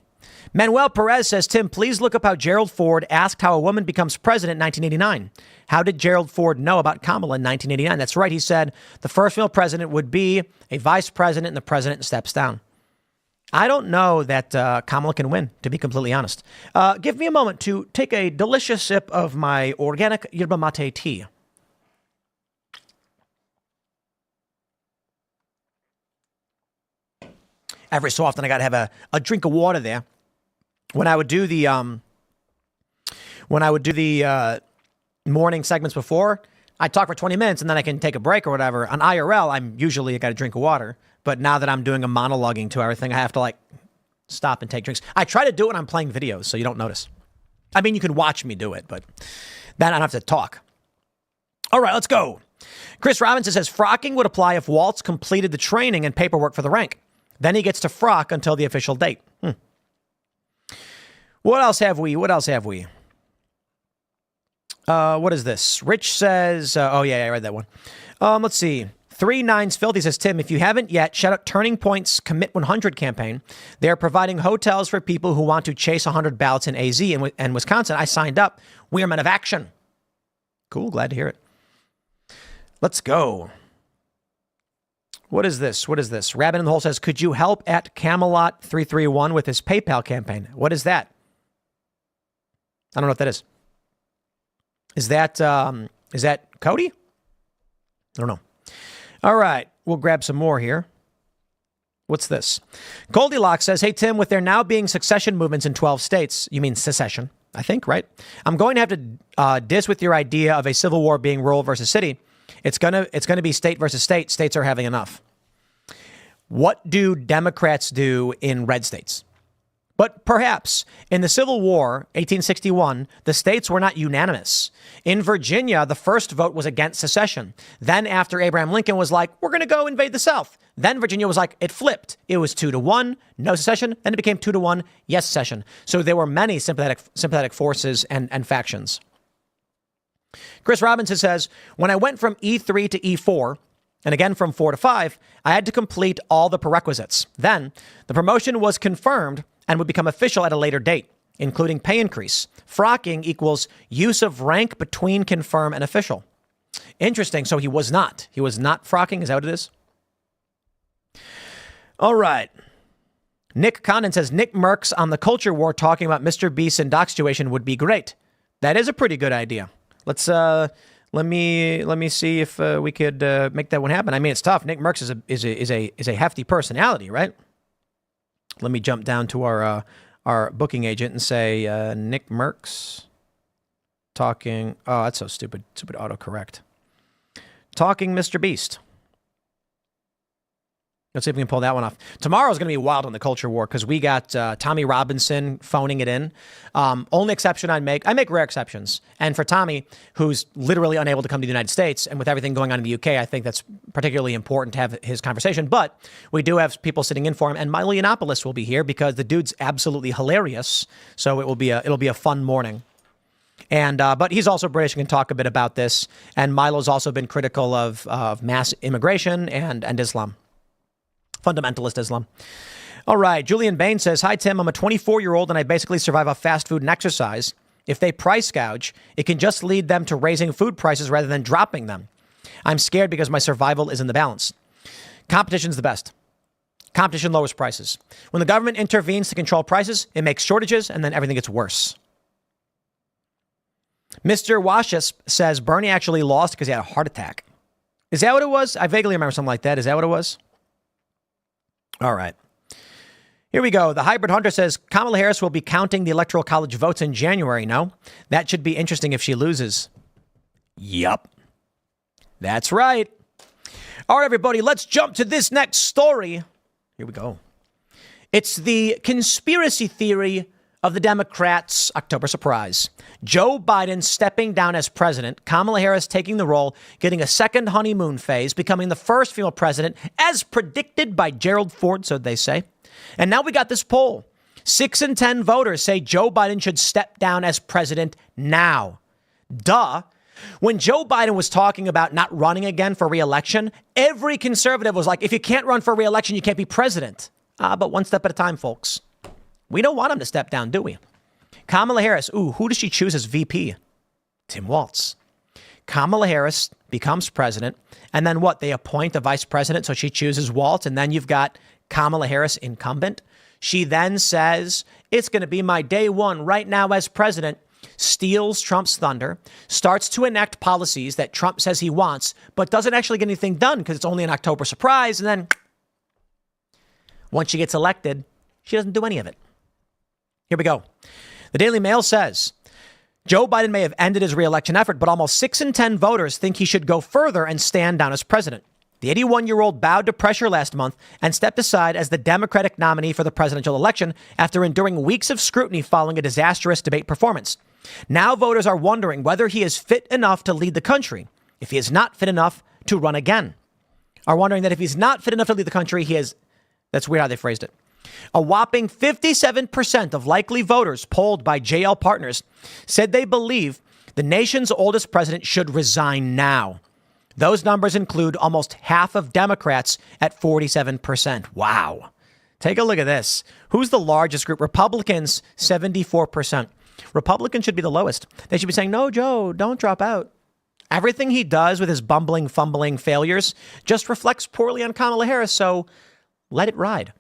Manuel Perez says, Tim, please look up how Gerald Ford asked how a woman becomes president in 1989. How did Gerald Ford know about Kamala in 1989? That's right. He said the first female president would be a vice president and the president steps down. I don't know that Kamala can win, to be completely honest. Give me a moment to take a delicious sip of my organic yerba mate tea. Every so often, I got to have a drink of water there. When I would do the morning segments before, I talk for 20 minutes and then I can take a break or whatever. On IRL, I got a drink of water. But now that I'm doing a monologuing to everything, I have to stop and take drinks. I try to do it when I'm playing videos, so you don't notice. I mean, you can watch me do it, but then I don't have to talk. All right, let's go. Chris Robinson says frocking would apply if Waltz completed the training and paperwork for the rank. Then he gets to frock until the official date. What else have we? What is this? Rich says, I read that one. Let's see. 39's Filthy says, Tim, if you haven't yet, shout out Turning Point's Commit 100 campaign. They are providing hotels for people who want to chase 100 ballots in AZ and Wisconsin. I signed up. We are men of action. Cool. Glad to hear it. Let's go. What is this? Rabbit in the Hole says, could you help at Camelot 331 with his PayPal campaign? What is that? I don't know what that is. Is that Cody? I don't know. All right. We'll grab some more here. What's this? Goldilocks says, hey, Tim, with there now being succession movements in 12 states, you mean secession, I think, right? I'm going to have to diss with your idea of a civil war being rural versus city. It's gonna be state versus state. States are having enough. What do Democrats do in red states? But perhaps in the Civil War, 1861, the states were not unanimous. In Virginia, the first vote was against secession. Then after Abraham Lincoln was like, we're going to go invade the South. Then Virginia was like, it flipped. It was 2-1, no secession. Then it became 2-1, yes secession. So there were many sympathetic forces and factions. Chris Robinson says, when I went from E3 to E4, and again from 4 to 5, I had to complete all the prerequisites. Then the promotion was confirmed and would become official at a later date, including pay increase. Frocking equals use of rank between confirm and official. Interesting. So he was not. He was not frocking. Is that what it is? All right. Nick Condon says Nick Merckx on the culture war talking about Mr. Beast and Doc situation would be great. That is a pretty good idea. Let's let me see if we could make that one happen. I mean, it's tough. Nick Merckx is a hefty personality, right? Let me jump down to our booking agent and say Nick Merckx talking. Oh, that's so stupid. Stupid autocorrect. Talking Mr. Beast. Let's see if we can pull that one off. Tomorrow's going to be wild on the culture war because we got Tommy Robinson phoning it in. Only exception I make rare exceptions. And for Tommy, who's literally unable to come to the United States, and with everything going on in the UK, I think that's particularly important to have his conversation. But we do have people sitting in for him, and Milo Yiannopoulos will be here because the dude's absolutely hilarious. So it'll be a fun morning. And but he's also British and can talk a bit about this. And Milo's also been critical of mass immigration and Islam. Fundamentalist Islam. All right. Julian Bain says, hi, Tim. I'm a 24-year-old and I basically survive off fast food and exercise. If they price gouge, it can just lead them to raising food prices rather than dropping them. I'm scared because my survival is in the balance. Competition's the best. Competition lowers prices. When the government intervenes to control prices, it makes shortages and then everything gets worse. Mr. Washus says Bernie actually lost because he had a heart attack. Is that what it was? I vaguely remember something like that. Is that what it was? All right. Here we go. The Hybrid Hunter says Kamala Harris will be counting the Electoral College votes in January. No, that should be interesting if she loses. Yup. That's right. All right, everybody, let's jump to this next story. Here we go. It's the conspiracy theory of the Democrats' October surprise. Joe Biden stepping down as president, Kamala Harris taking the role, getting a second honeymoon phase, becoming the first female president, as predicted by Gerald Ford, so they say. And now we got this poll. 6 in 10 voters say Joe Biden should step down as president now. Duh. When Joe Biden was talking about not running again for re-election, every conservative was like, if you can't run for re-election, you can't be president. But one step at a time, folks. We don't want him to step down, do we? Kamala Harris. Ooh, who does she choose as VP? Tim Walz. Kamala Harris becomes president. And then what? They appoint a vice president. So she chooses Walz. And then you've got Kamala Harris incumbent. She then says, it's going to be my day one right now as president. Steals Trump's thunder. Starts to enact policies that Trump says he wants, but doesn't actually get anything done because it's only an October surprise. And then once she gets elected, she doesn't do any of it. Here we go. The Daily Mail says Joe Biden may have ended his re-election effort, but almost 6 in 10 voters think he should go further and stand down as president. The 81-year-old bowed to pressure last month and stepped aside as the Democratic nominee for the presidential election after enduring weeks of scrutiny following a disastrous debate performance. Now voters are wondering whether he is fit enough to lead the country. If he is not fit enough to run again. Are wondering that if he's not fit enough to lead the country, he is. That's weird how they phrased it. A whopping 57% of likely voters polled by JL Partners said they believe the nation's oldest president should resign now. Those numbers include almost half of Democrats at 47%. Wow. Take a look at this. Who's the largest group? Republicans, 74%. Republicans should be the lowest. They should be saying, no, Joe, don't drop out. Everything he does with his bumbling, fumbling failures just reflects poorly on Kamala Harris. So let it ride.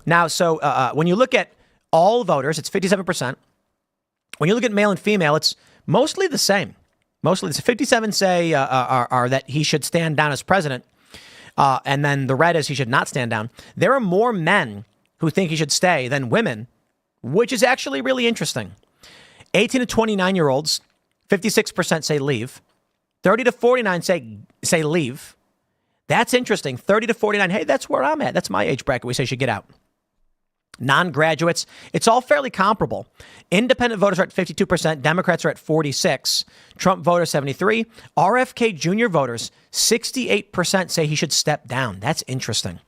Now, so when you look at all voters, it's 57%. When you look at male and female, it's mostly the same. Mostly, it's 57 say are that he should stand down as president. And then the red is he should not stand down. There are more men who think he should stay than women, which is actually really interesting. 18 to 29-year-olds, 56% say leave. 30 to 49 say leave. That's interesting. 30 to 49, hey, that's where I'm at. That's my age bracket. We say should get out. Non-graduates, it's all fairly comparable. Independent voters are at 52%. Democrats are at 46%. Trump voters, 73%. RFK Jr. voters, 68% say he should step down. That's interesting.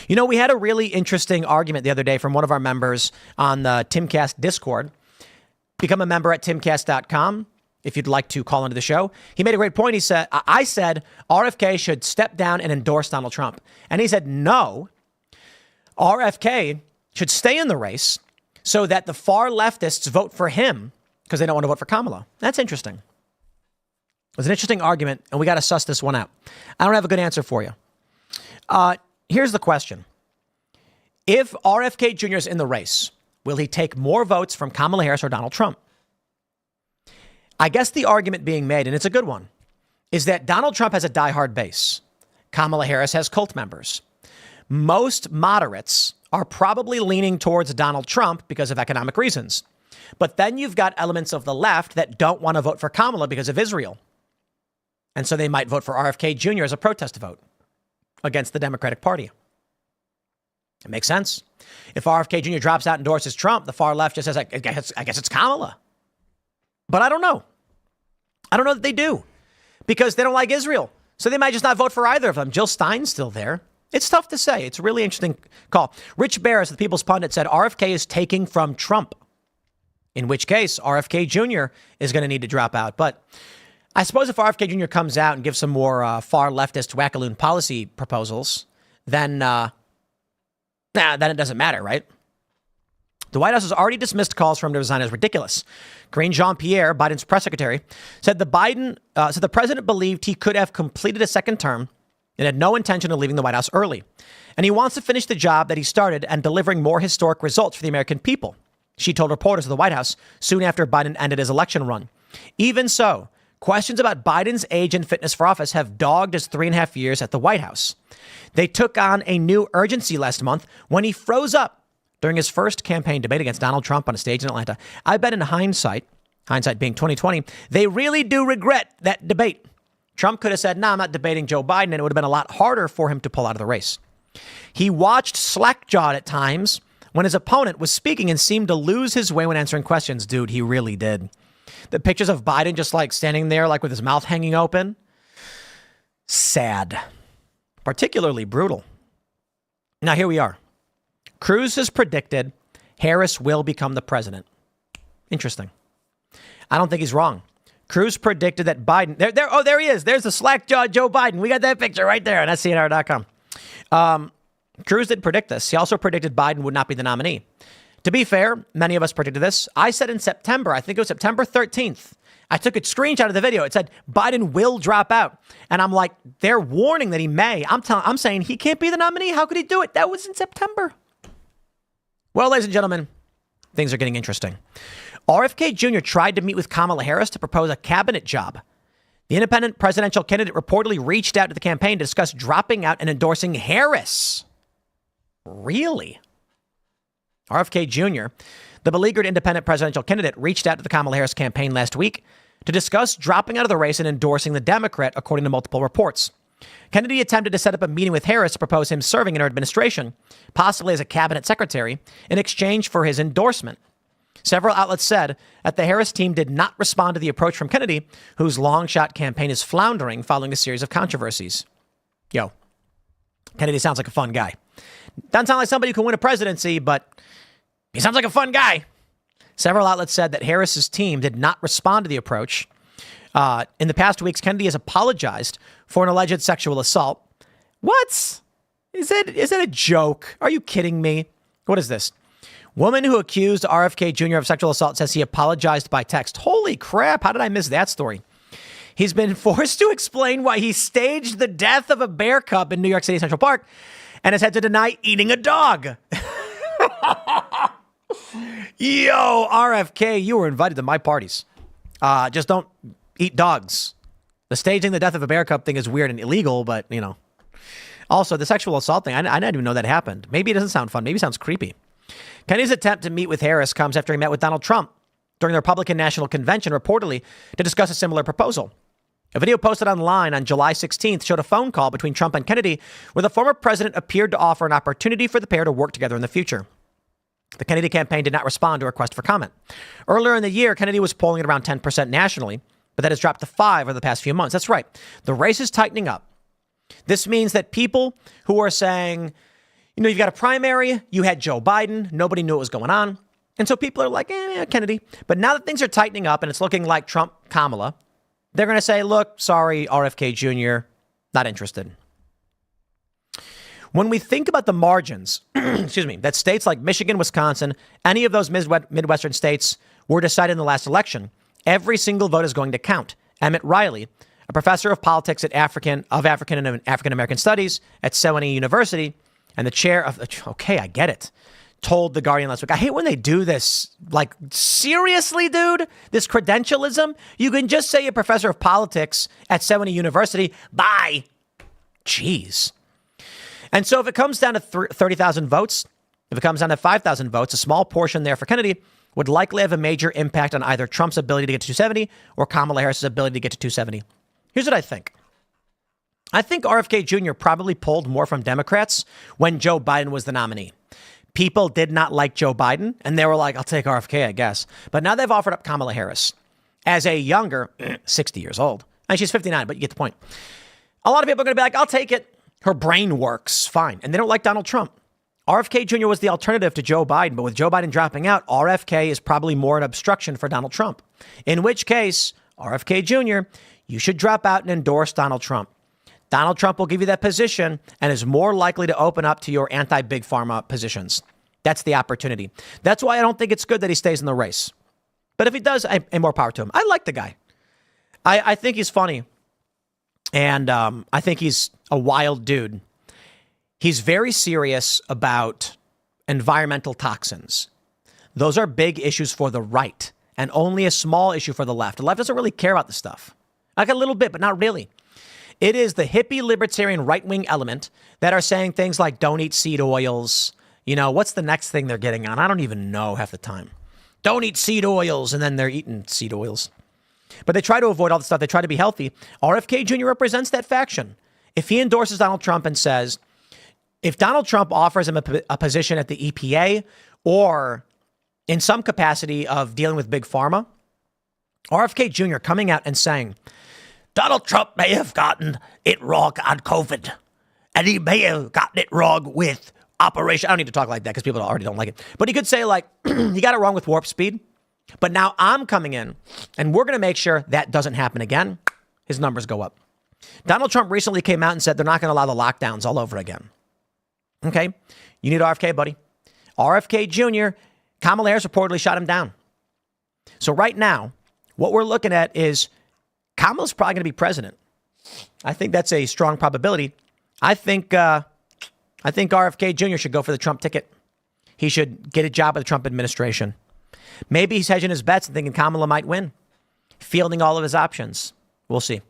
You know, we had a really interesting argument the other day from one of our members on the Timcast Discord. Become a member at timcast.com if you'd like to call into the show. He made a great point. He said, I said RFK should step down and endorse Donald Trump. And he said, no, RFK should stay in the race so that the far leftists vote for him because they don't want to vote for Kamala. That's interesting. It was an interesting argument, and we got to suss this one out. I don't have a good answer for you. Here's the question. If RFK Jr. is in the race, will he take more votes from Kamala Harris or Donald Trump? I guess the argument being made, and it's a good one, is that Donald Trump has a diehard base. Kamala Harris has cult members. Most moderates are probably leaning towards Donald Trump because of economic reasons. But then you've got elements of the left that don't want to vote for Kamala because of Israel. And so they might vote for RFK Jr. as a protest vote against the Democratic Party. It makes sense. If RFK Jr. drops out and endorses Trump, the far left just says, I guess it's Kamala. But I don't know. I don't know that they do because they don't like Israel. So they might just not vote for either of them. Jill Stein's still there. It's tough to say. It's a really interesting call. Rich Barris, the People's Pundit, said RFK is taking from Trump, in which case RFK Jr. is going to need to drop out. But I suppose if RFK Jr. comes out and gives some more far leftist wackaloon policy proposals, then it doesn't matter, right? The White House has already dismissed calls for him to resign as ridiculous. Karine Jean-Pierre, Biden's press secretary, said the president believed he could have completed a second term and had no intention of leaving the White House early. And he wants to finish the job that he started and delivering more historic results for the American people, she told reporters of the White House soon after Biden ended his election run. Even so, questions about Biden's age and fitness for office have dogged his 3.5 years at the White House. They took on a new urgency last month when he froze up during his first campaign debate against Donald Trump on a stage in Atlanta. I bet in hindsight being 2020, they really do regret that debate. Trump could have said, no, I'm not debating Joe Biden, and it would have been a lot harder for him to pull out of the race. He watched slack-jawed at times when his opponent was speaking and seemed to lose his way when answering questions. Dude, he really did. The pictures of Biden just like standing there like with his mouth hanging open. Sad. Particularly brutal. Now, here we are. Cruz has predicted Harris will become the president. Interesting. I don't think he's wrong. Cruz predicted that Biden... there he is. There's the slack-jawed Joe Biden. We got that picture right there on SCNR.com. Cruz did predict this. He also predicted Biden would not be the nominee. To be fair, many of us predicted this. I said in September, I think it was September 13th, I took a screenshot of the video. It said Biden will drop out. And I'm like, they're warning that he may. I'm saying he can't be the nominee. How could he do it? That was in September. Well, ladies and gentlemen, things are getting interesting. RFK Jr. tried to meet with Kamala Harris to propose a cabinet job. The independent presidential candidate reportedly reached out to the campaign to discuss dropping out and endorsing Harris. Really? RFK Jr., the beleaguered independent presidential candidate, reached out to the Kamala Harris campaign last week to discuss dropping out of the race and endorsing the Democrat, according to multiple reports. Kennedy attempted to set up a meeting with Harris to propose him serving in her administration, possibly as a cabinet secretary, in exchange for his endorsement. Several outlets said that the Harris team did not respond to the approach from Kennedy, whose long-shot campaign is floundering following a series of controversies. Yo, Kennedy sounds like a fun guy. Doesn't sound like somebody who can win a presidency, but he sounds like a fun guy. Several outlets said that Harris's team did not respond to the approach. In the past weeks, Kennedy has apologized for an alleged sexual assault. What? Is that a joke? Are you kidding me? What is this? Woman who accused RFK Jr. of sexual assault says he apologized by text. Holy crap. How did I miss that story? He's been forced to explain why he staged the death of a bear cub in New York City Central Park and has had to deny eating a dog. Yo, RFK, you were invited to my parties. Just don't eat dogs. The staging the death of a bear cub thing is weird and illegal, but, you know. Also, the sexual assault thing, I didn't even know that happened. Maybe it doesn't sound fun. Maybe it sounds creepy. Kennedy's attempt to meet with Harris comes after he met with Donald Trump during the Republican National Convention, reportedly to discuss a similar proposal. A video posted online on July 16th showed a phone call between Trump and Kennedy, where the former president appeared to offer an opportunity for the pair to work together in the future. The Kennedy campaign did not respond to a request for comment. Earlier in the year, Kennedy was polling at around 10% nationally, but that has dropped to 5% over the past few months. That's right. The race is tightening up. This means that people who are saying, you know, you've got a primary, you had Joe Biden, nobody knew what was going on. And so people are like, Kennedy. But now that things are tightening up and it's looking like Trump, Kamala, they're going to say, look, sorry, RFK Jr., not interested. When we think about the margins, that states like Michigan, Wisconsin, any of those Midwestern states were decided in the last election, every single vote is going to count. Emmett Riley, a professor of politics at African and African American Studies at Sewanee University, and the chair of okay, I get it, told The Guardian last week. I hate when they do this. Like, seriously, dude? This credentialism? You can just say you're a professor of politics at Sewanee University. Bye. Jeez. And so if it comes down to 30,000 votes, if it comes down to 5,000 votes, a small portion there for Kennedy would likely have a major impact on either Trump's ability to get to 270 or Kamala Harris's ability to get to 270. Here's what I think. I think RFK Jr. probably pulled more from Democrats when Joe Biden was the nominee. People did not like Joe Biden, and they were like, I'll take RFK, I guess. But now they've offered up Kamala Harris as a younger, 60 years old. And she's 59, but you get the point. A lot of people are going to be like, I'll take it. Her brain works fine. And they don't like Donald Trump. RFK Jr. was the alternative to Joe Biden, but with Joe Biden dropping out, RFK is probably more an obstruction for Donald Trump. In which case, RFK Jr., you should drop out and endorse Donald Trump. Donald Trump will give you that position and is more likely to open up to your anti-big pharma positions. That's the opportunity. That's why I don't think it's good that he stays in the race. But if he does, more power to him. I like the guy. I think he's funny. And I think he's a wild dude. He's very serious about environmental toxins. Those are big issues for the right and only a small issue for the left. The left doesn't really care about this stuff. Like a little bit, but not really. It is the hippie libertarian right-wing element that are saying things like don't eat seed oils. You know, what's the next thing they're getting on? I don't even know half the time. Don't eat seed oils. And then they're eating seed oils. But they try to avoid all the stuff. They try to be healthy. RFK Jr. represents that faction. If he endorses Donald Trump and says, if Donald Trump offers him a position at the EPA or in some capacity of dealing with big pharma, RFK Jr. coming out and saying, Donald Trump may have gotten it wrong on COVID, and he may have gotten it wrong with Operation. I don't need to talk like that because people already don't like it. But he could say, like, he got it wrong with warp speed. But now I'm coming in, and we're going to make sure that doesn't happen again. His numbers go up. Donald Trump recently came out and said they're not going to allow the lockdowns all over again. Okay? You need RFK, buddy. RFK Jr., Kamala Harris reportedly shot him down. So right now, what we're looking at is Kamala's probably going to be president. I think that's a strong probability. I think RFK Jr. should go for the Trump ticket. He should get a job with the Trump administration. Maybe he's hedging his bets and thinking Kamala might win, fielding all of his options. We'll see.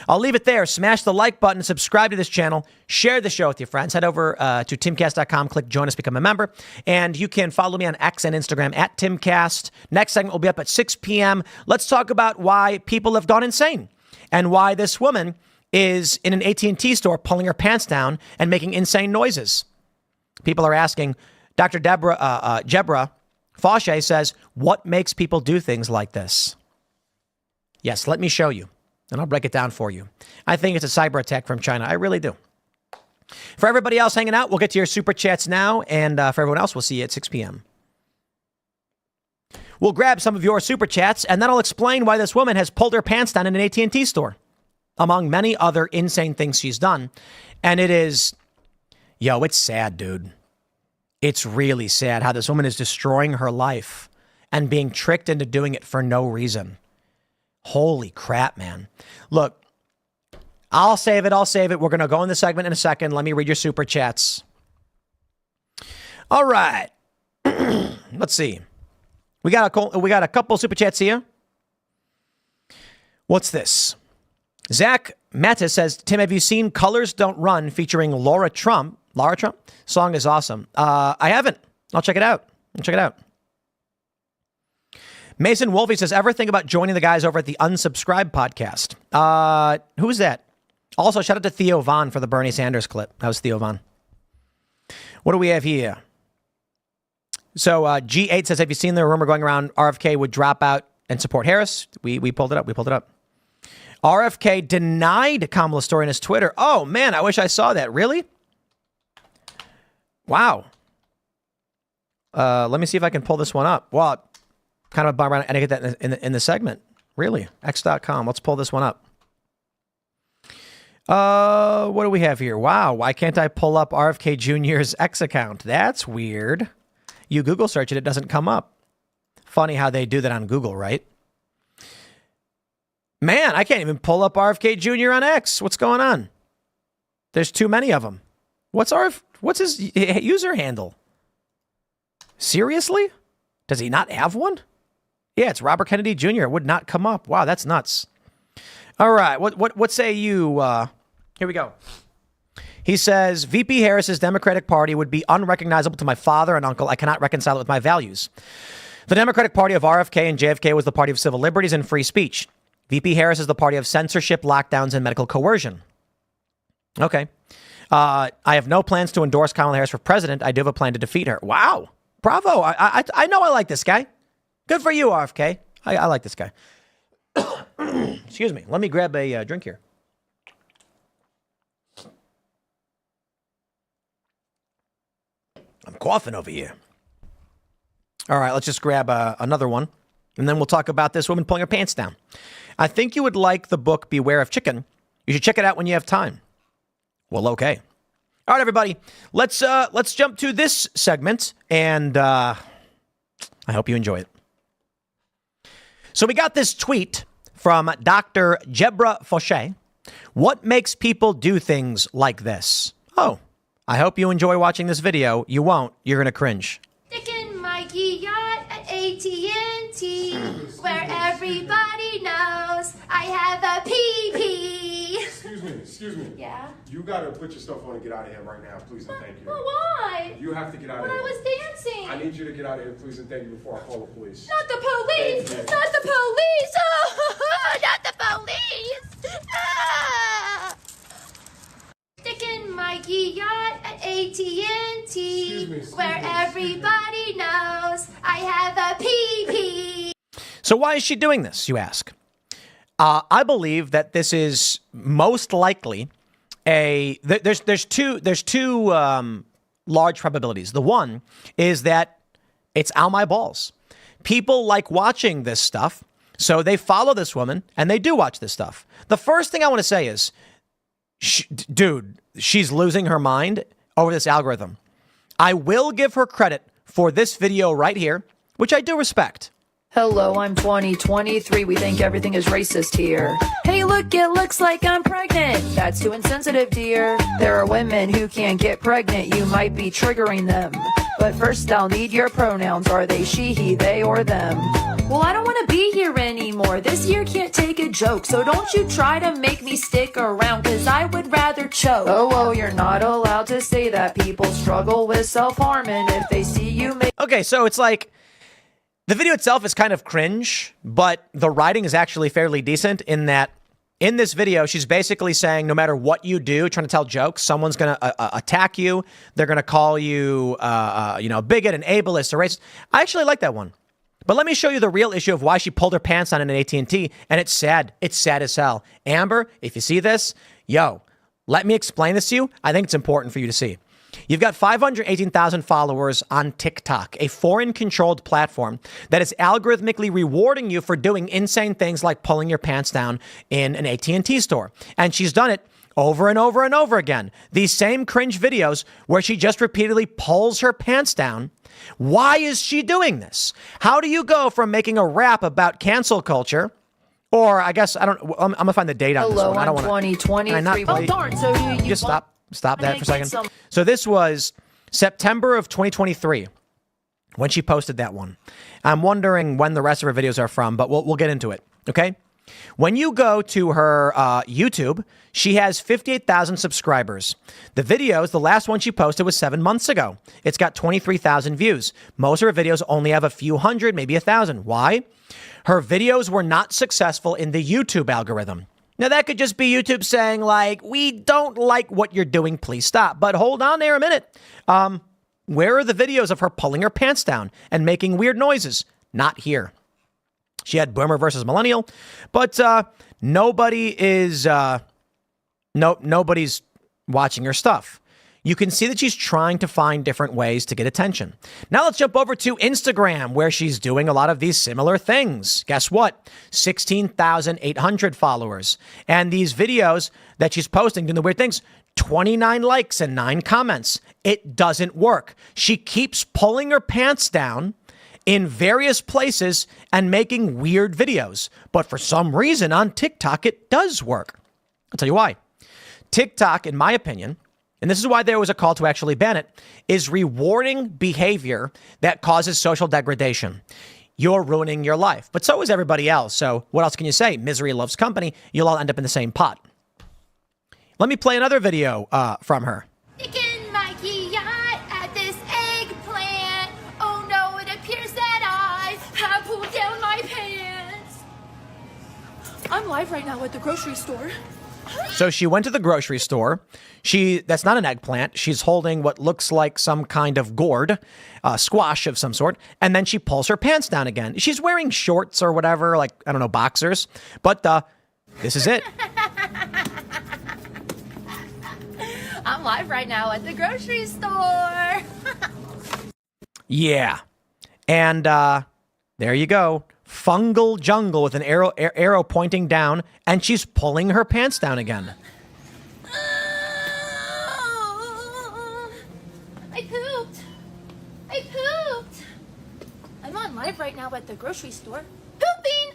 I'll leave it there. Smash the like button, subscribe to this channel, share the show with your friends. Head over to timcast.com, click join us, become a member. And you can follow me on X and Instagram at Timcast. Next segment will be up at 6 p.m. Let's talk about why people have gone insane and why this woman is in an AT&T store pulling her pants down and making insane noises. People are asking. Dr. Jebra Fauché says, what makes people do things like this? Yes, let me show you, and I'll break it down for you. I think it's a cyber attack from China. I really do. For everybody else hanging out, we'll get to your super chats now, and for everyone else, we'll see you at 6 p.m. We'll grab some of your super chats, and then I'll explain why this woman has pulled her pants down in an AT&T store, among many other insane things she's done. And it is, it's sad, dude. It's really sad how this woman is destroying her life and being tricked into doing it for no reason. Holy crap, man. Look, I'll save it. We're going to go in the segment in a second. Let me read your super chats. All right. Let's see. We got a couple super chats here. What's this? Zach Meta says, Tim, have you seen Colors Don't Run featuring Laura Trump? Laura Trump? Song is awesome. I haven't. I'll check it out. Mason Wolfie says, ever think about joining the guys over at the Unsubscribed podcast? Who's that? Also, shout out to Theo Von for the Bernie Sanders clip. That was Theo Von. What do we have here? So G8 says, have you seen the rumor going around RFK would drop out and support Harris? We pulled it up. RFK denied Kamala's story on his Twitter. Oh, man, I wish I saw that. Really? Wow. Let me see if I can pull this one up. Well, kind of a bummer, and I get that in the segment. Really? X.com. Let's pull this one up. What do we have here? Wow. Why can't I pull up RFK Jr.'s X account? That's weird. You Google search it doesn't come up. Funny how they do that on Google, right? Man, I can't even pull up RFK Jr. on X. What's going on? There's too many of them. What's his user handle? Seriously? Does he not have one? Yeah, it's Robert Kennedy Jr. It would not come up. Wow, that's nuts. All right, what say you? Here we go. He says, VP Harris's Democratic Party would be unrecognizable to my father and uncle. I cannot reconcile it with my values. The Democratic Party of RFK and JFK was the party of civil liberties and free speech. VP Harris is the party of censorship, lockdowns, and medical coercion. Okay. I have no plans to endorse Kamala Harris for president. I do have a plan to defeat her. Wow. Bravo. I know I like this guy. Good for you, RFK. I like this guy. Excuse me. Let me grab a drink here. I'm coughing over here. All right, let's just grab another one, and then we'll talk about this woman pulling her pants down. I think you would like the book Beware of Chicken. You should check it out when you have time. Well, okay. All right, everybody. Let's jump to this segment, and I hope you enjoy it. So we got this tweet from Dr. Jebra Fauché. What makes people do things like this? Oh, I hope you enjoy watching this video. You won't. You're going to cringe. Sticking my yacht at AT&T, where everybody knows I have a PP. Excuse me. Yeah? You gotta put your stuff on and get out of here right now, please and thank you. But why? You have to get out of When here. I was dancing. I need you to get out of here, please and thank you, before I call the police. Not the police! Not the police! Oh, not the police! Ah! Sticking my yacht at AT&T, where everybody knows I have a PP. So why is she doing this, you ask? I believe that this is most likely there's two large probabilities. The one is that it's out my balls. People like watching this stuff, so they follow this woman and they do watch this stuff. The first thing I want to say is, dude, she's losing her mind over this algorithm. I will give her credit for this video right here, which I do respect. Hello, I'm 2023. We think everything is racist here. Hey, look, it looks like I'm pregnant. That's too insensitive, dear. There are women who can't get pregnant. You might be triggering them. But first, I'll need your pronouns. Are they she, he, they, or them? Well, I don't want to be here anymore. This year can't take a joke. So don't you try to make me stick around, cause I would rather choke. Oh, you're not allowed to say that. People struggle with self-harm, and if they see you make... Okay, so it's like, the video itself is kind of cringe, but the writing is actually fairly decent in that in this video, she's basically saying no matter what you do, trying to tell jokes, someone's going to attack you. They're going to call you, bigot and ableist or racist. I actually like that one. But let me show you the real issue of why she pulled her pants on in an AT&T, and it's sad. It's sad as hell. Amber, if you see this, let me explain this to you. I think it's important for you to see. You've got 518,000 followers on TikTok, a foreign-controlled platform that is algorithmically rewarding you for doing insane things like pulling your pants down in an AT&T store. And she's done it over and over and over again. These same cringe videos where she just repeatedly pulls her pants down. Why is she doing this? How do you go from making a rap about cancel culture, or I guess I'm going to find the date on this one. I don't want to. 2023. Oh, darn. So you just stop that for a second. So this was September of 2023 when she posted that one. I'm wondering when the rest of her videos are from, but we'll get into it. Okay. When you go to her YouTube, she has 58,000 subscribers. The videos, the last one she posted was 7 months ago. It's got 23,000 views. Most of her videos only have a few hundred, maybe 1,000. Why? Her videos were not successful in the YouTube algorithm. Now, that could just be YouTube saying, like, we don't like what you're doing. Please stop. But hold on there a minute. Where are the videos of her pulling her pants down and making weird noises? Not here. She had Boomer versus Millennial, but nobody's watching her stuff. You can see that she's trying to find different ways to get attention. Now let's jump over to Instagram, where she's doing a lot of these similar things. Guess what? 16,800 followers. And these videos that she's posting doing the weird things, 29 likes and 9 comments. It doesn't work. She keeps pulling her pants down in various places and making weird videos. But for some reason on TikTok, it does work. I'll tell you why. TikTok, in my opinion, and this is why there was a call to actually ban it, is rewarding behavior that causes social degradation. You're ruining your life, but so is everybody else. So what else can you say? Misery loves company. You'll all end up in the same pot. Let me play another video from her. Sticking my yacht at this eggplant. Oh no, it appears that I have pulled down my pants. I'm live right now at the grocery store. So she went to the grocery store. That's not an eggplant. She's holding what looks like some kind of gourd, squash of some sort. And then she pulls her pants down again. She's wearing shorts or whatever, like, I don't know, boxers. But this is it. I'm live right now at the grocery store. Yeah. And there you go. Fungal jungle with an arrow pointing down, and she's pulling her pants down again. I pooped. I pooped. I'm on live right now at the grocery store. Pooping.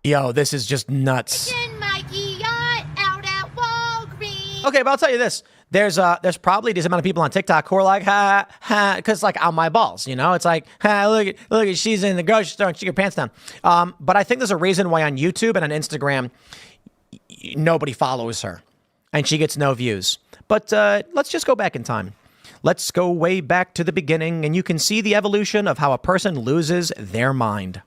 Yo, this is just nuts. In my yacht out at Walgreens. Okay, but I'll tell you this. There's probably a decent amount of people on TikTok who are like, ha, ha, because like on my balls, you know? It's like, ha, look at, she's in the grocery store and she got her pants down. But I think there's a reason why on YouTube and on Instagram, nobody follows her and she gets no views. But let's just go back in time. Let's go way back to the beginning and you can see the evolution of how a person loses their mind.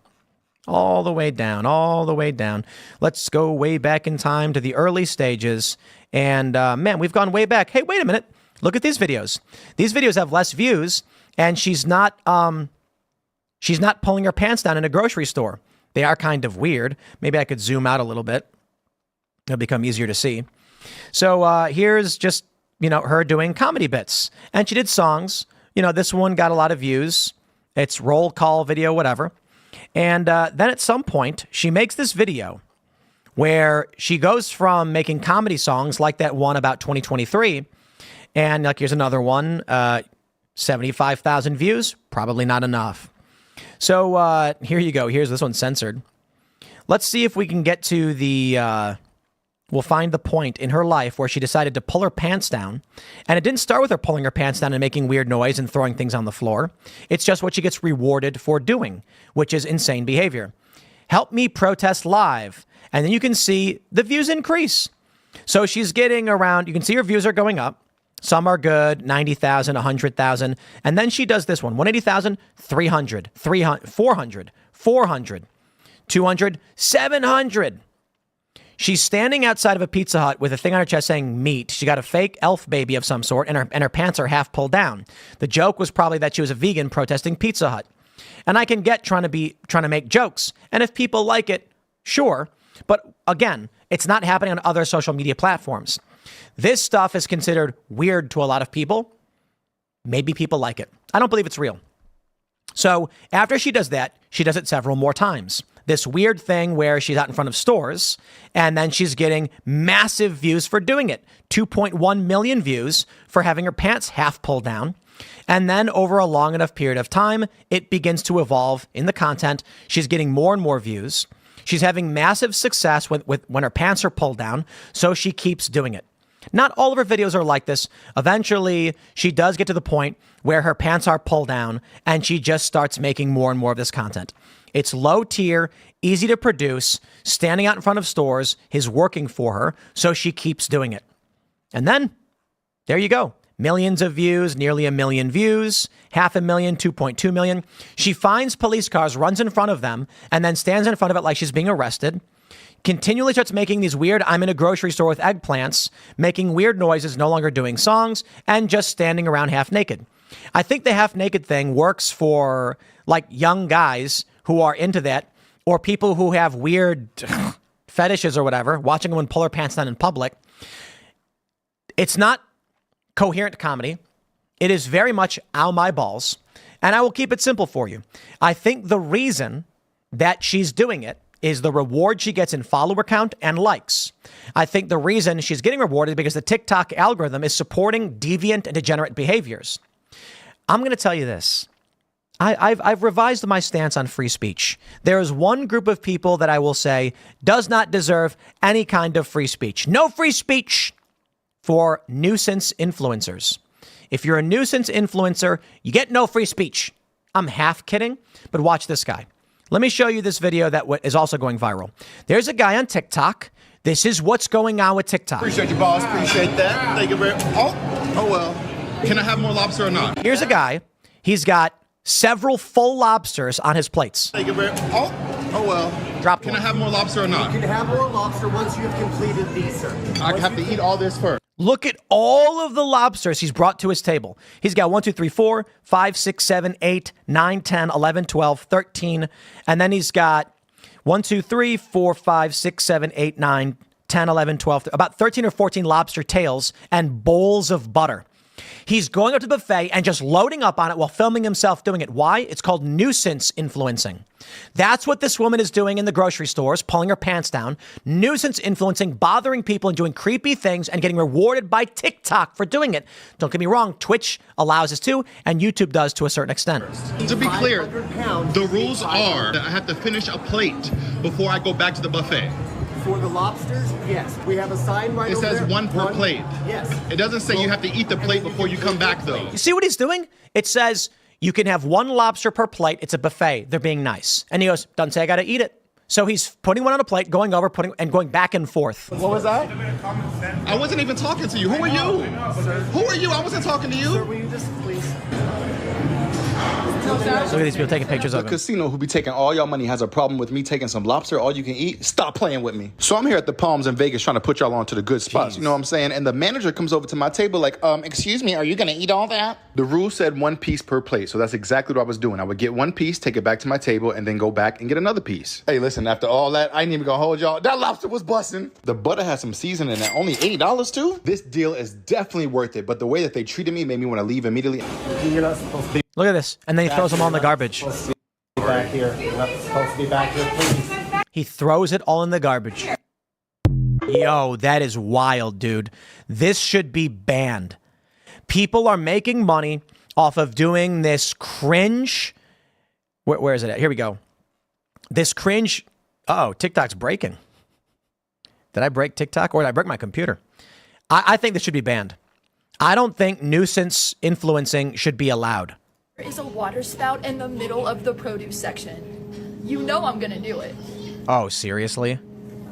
All the way down, all the way down. Let's go way back in time to the early stages. And man, we've gone way back. Hey, wait a minute. Look at these videos. These videos have less views, and she's not pulling her pants down in a grocery store. They are kind of weird. Maybe I could zoom out a little bit. It'll become easier to see. So here's just, her doing comedy bits. And she did songs. This one got a lot of views. It's roll call video, whatever. And then at some point, she makes this video where she goes from making comedy songs like that one about 2023. And like, here's another one, 75,000 views, probably not enough. So here you go. Here's this one censored. Let's see if we can get to we'll find the point in her life where she decided to pull her pants down. And it didn't start with her pulling her pants down and making weird noise and throwing things on the floor. It's just what she gets rewarded for doing, which is insane behavior. Help me protest live. And then you can see the views increase. So she's getting around, you can see her views are going up. Some are good, 90,000, 100,000. And then she does this one, 180,000, 300, 400, 400, 200, 700. She's standing outside of a Pizza Hut with a thing on her chest saying meat. She got a fake elf baby of some sort, and her pants are half pulled down. The joke was probably that she was a vegan protesting Pizza Hut. And I can get trying to make jokes. And if people like it, sure. But again, it's not happening on other social media platforms. This stuff is considered weird to a lot of people. Maybe people like it. I don't believe it's real. So after she does that, she does it several more times. This weird thing where she's out in front of stores and then she's getting massive views for doing it. 2.1 million views for having her pants half pulled down. And then over a long enough period of time, it begins to evolve in the content. She's getting more and more views. She's having massive success with when her pants are pulled down. So she keeps doing it. Not all of her videos are like this. Eventually, she does get to the point where her pants are pulled down and she just starts making more and more of this content. It's low tier, easy to produce, standing out in front of stores is working for her, so she keeps doing it. And then, there you go. Millions of views, nearly 1 million views, 500,000, 2.2 million. She finds police cars, runs in front of them, and then stands in front of it like she's being arrested. Continually starts making these weird, I'm in a grocery store with eggplants, making weird noises, no longer doing songs, and just standing around half naked. I think the half naked thing works for like young guys who are into that, or people who have weird fetishes or whatever, watching a woman pull her pants down in public. It's not coherent comedy. It is very much ow my balls. And I will keep it simple for you. I think the reason that she's doing it is the reward she gets in follower count and likes. I think the reason she's getting rewarded is because the TikTok algorithm is supporting deviant and degenerate behaviors. I'm going to tell you this. I've revised my stance on free speech. There is one group of people that I will say does not deserve any kind of free speech. No free speech for nuisance influencers. If you're a nuisance influencer, you get no free speech. I'm half kidding, but watch this guy. Let me show you this video that is also going viral. There's a guy on TikTok. This is what's going on with TikTok. Appreciate you, boss. Appreciate that. Thank you very much. Oh well. Can I have more lobster or not? Here's a guy. He's got several full lobsters on his plates. Thank you very much. Oh well. Dropped Can one. I have more lobster or not? You can have more lobster once you have completed these, sir. I have to eat all this first. Look at all of the lobsters he's brought to his table. He's got 1, 2, 3, 4, 5, 6, 7, 8, 9, 10, 11, 12, 13. And then he's got 1, 2, 3, 4, 5, 6, 7, 8, 9, 10, 11, 12, about 13 or 14 lobster tails and bowls of butter. He's going up to the buffet and just loading up on it while filming himself doing it. Why? It's called nuisance influencing. That's what this woman is doing in the grocery stores, pulling her pants down, nuisance influencing, bothering people and doing creepy things and getting rewarded by TikTok for doing it. Don't get me wrong, Twitch allows us to, and YouTube does to a certain extent. To be clear, the rules are that I have to finish a plate before I go back to the buffet. For the lobsters, yes. We have a sign right over there. It says one per plate. Yes. It doesn't say you have to eat the plate before you come back, though. You see what he's doing? It says you can have one lobster per plate. It's a buffet. They're being nice. And he goes, doesn't say I got to eat it. So he's putting one on a plate, going over, and going back and forth. What was that? I wasn't even talking to you. Who are you? Who are you? I wasn't talking to you. Sir, will you just please? Look at these people taking pictures of The him. casino who be taking all y'all money has a problem with me taking some lobster, all you can eat. Stop playing with me. So I'm here at the Palms in Vegas trying to put y'all onto the good spots. Jeez. You know what I'm saying? And the manager comes over to my table like, excuse me, are you going to eat all that? The rule said 1 piece per plate. So that's exactly what I was doing. I would get 1 piece, take it back to my table, and then go back and get another piece. Hey, listen, after all that, I ain't even going to hold y'all. That lobster was busting. The butter has some seasoning and only $80 too? This deal is definitely worth it. But the way that they treated me made me want to leave immediately. You're not supposed to be Look at this. And then he throws them all in the garbage. back here. You're not supposed to be back here, please. He throws it all in the garbage. Yo, that is wild, dude. This should be banned. People are making money off of doing this cringe. Where is it at? Here we go. This cringe. Uh-oh, TikTok's breaking. Did I break TikTok or did I break my computer? I think this should be banned. I don't think nuisance influencing should be allowed. There is a water spout in the middle of the produce section. You know I'm gonna do it. Oh, seriously?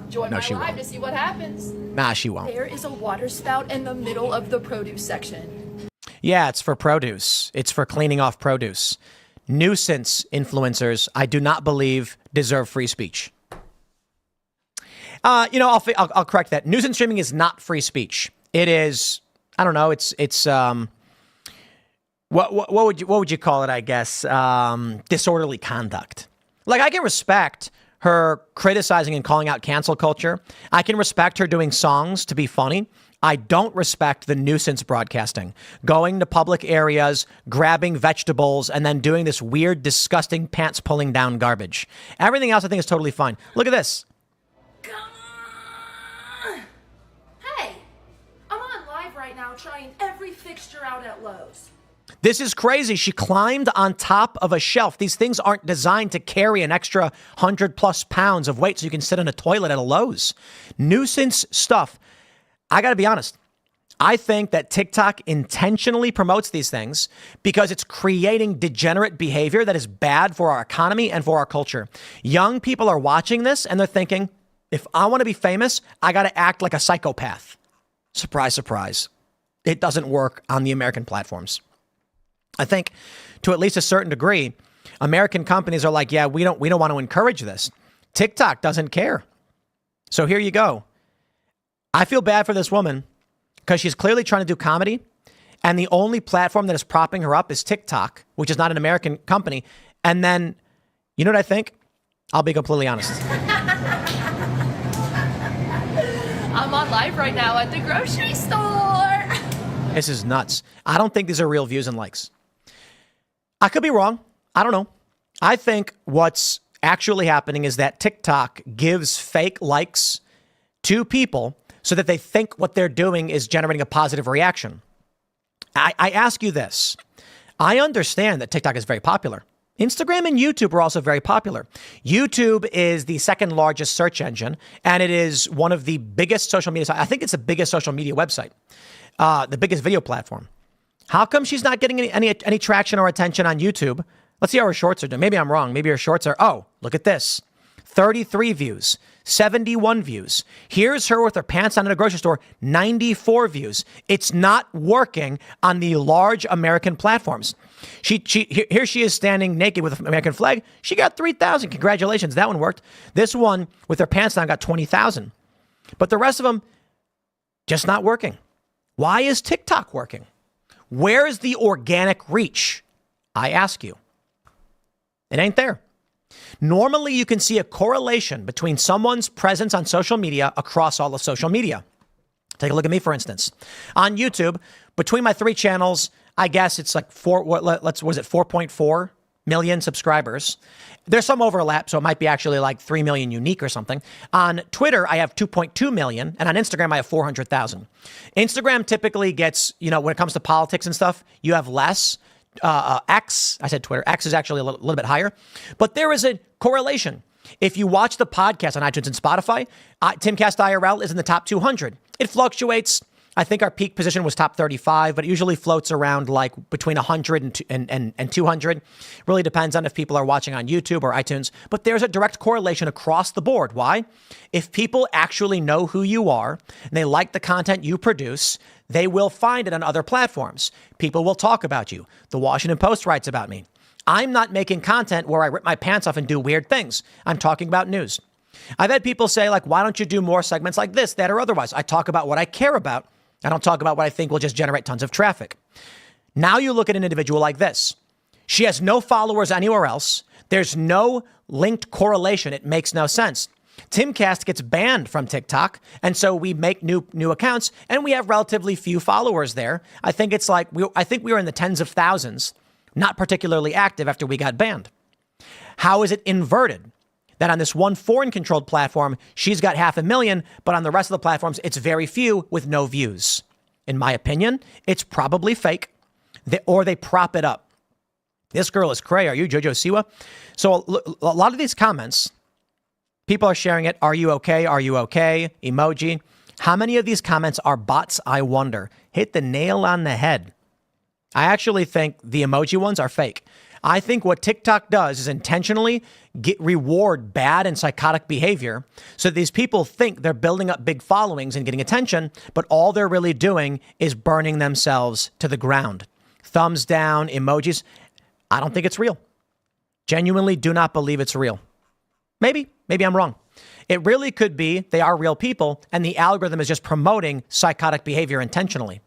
Join No, my she live won't. to see what happens. Nah, she won't. There is a water spout in the middle of the produce section. Yeah, it's for produce. It's for cleaning off produce. Nuisance influencers, I do not believe, deserve free speech. I'll correct that. Nuisance streaming is not free speech. It is, I don't know. It's what would you call it? I guess disorderly conduct. Like, I can respect her criticizing and calling out cancel culture. I can respect her doing songs to be funny. I don't respect the nuisance broadcasting, going to public areas, grabbing vegetables, and then doing this weird, disgusting pants pulling down garbage. Everything else I think is totally fine. Look at this. Hey, I'm on live right now trying every fixture out at Lowe's. This is crazy. She climbed on top of a shelf. These things aren't designed to carry an extra 100+ pounds of weight so you can sit in a toilet at a Lowe's. Nuisance stuff. I got to be honest. I think that TikTok intentionally promotes these things because it's creating degenerate behavior that is bad for our economy and for our culture. Young people are watching this and they're thinking, if I want to be famous, I got to act like a psychopath. Surprise, surprise. It doesn't work on the American platforms. I think to at least a certain degree, American companies are like, yeah, we don't want to encourage this. TikTok doesn't care. So here you go. I feel bad for this woman because she's clearly trying to do comedy. And the only platform that is propping her up is TikTok, which is not an American company. And then, you know what I think? I'll be completely honest. I'm on live right now at the grocery store. This is nuts. I don't think these are real views and likes. I could be wrong. I don't know. I think what's actually happening is that TikTok gives fake likes to people so that they think what they're doing is generating a positive reaction. I ask you this. I understand that TikTok is very popular. Instagram and YouTube are also very popular. YouTube is the second largest search engine, and it is one of the biggest social media. I think it's the biggest social media website, the biggest video platform. How come she's not getting any traction or attention on YouTube? Let's see how her shorts are doing. Maybe I'm wrong. Maybe her shorts are, oh, look at this. 33 views, 71 views. Here's her with her pants on in a grocery store, 94 views. It's not working on the large American platforms. Here she is standing naked with an American flag. She got 3,000. Congratulations. That one worked. This one with her pants on got 20,000. But the rest of them, just not working. Why is TikTok working? Where's the organic reach? I ask you. It ain't there. Normally, you can see a correlation between someone's presence on social media across all of social media. Take a look at me, for instance. On YouTube, between my 3 channels, I guess it's like 4.4 million subscribers. There's some overlap, so it might be actually like 3 million unique or something. On Twitter, I have 2.2 million, and on Instagram, I have 400,000. Instagram typically gets, when it comes to politics and stuff, you have less. X, I said Twitter. X is actually a little bit higher, but there is a correlation. If you watch the podcast on iTunes and Spotify, Timcast IRL is in the top 200. It fluctuates. I think our peak position was top 35, but it usually floats around like between 100 and 200. Really depends on if people are watching on YouTube or iTunes, but there's a direct correlation across the board. Why? If people actually know who you are and they like the content you produce, they will find it on other platforms. People will talk about you. The Washington Post writes about me. I'm not making content where I rip my pants off and do weird things. I'm talking about news. I've had people say, like, why don't you do more segments like this, that, or otherwise? I talk about what I care about. I don't talk about what I think will just generate tons of traffic. Now you look at an individual like this. She has no followers anywhere else. There's no linked correlation. It makes no sense. Timcast gets banned from TikTok, and so we make new accounts, and we have relatively few followers there. I think it's like I think we were in the tens of thousands, not particularly active after we got banned. How is it inverted? That on this one foreign-controlled platform, she's got 500,000, but on the rest of the platforms, it's very few with no views. In my opinion, it's probably fake, or they prop it up. This girl is cray. Are you Jojo Siwa? So a lot of these comments, people are sharing it. Are you okay? Are you okay? Emoji. How many of these comments are bots? I wonder. Hit the nail on the head. I actually think the emoji ones are fake. I think what TikTok does is intentionally reward bad and psychotic behavior so that these people think they're building up big followings and getting attention, but all they're really doing is burning themselves to the ground. Thumbs down, emojis. I don't think it's real. Genuinely do not believe it's real. Maybe I'm wrong. It really could be they are real people and the algorithm is just promoting psychotic behavior intentionally.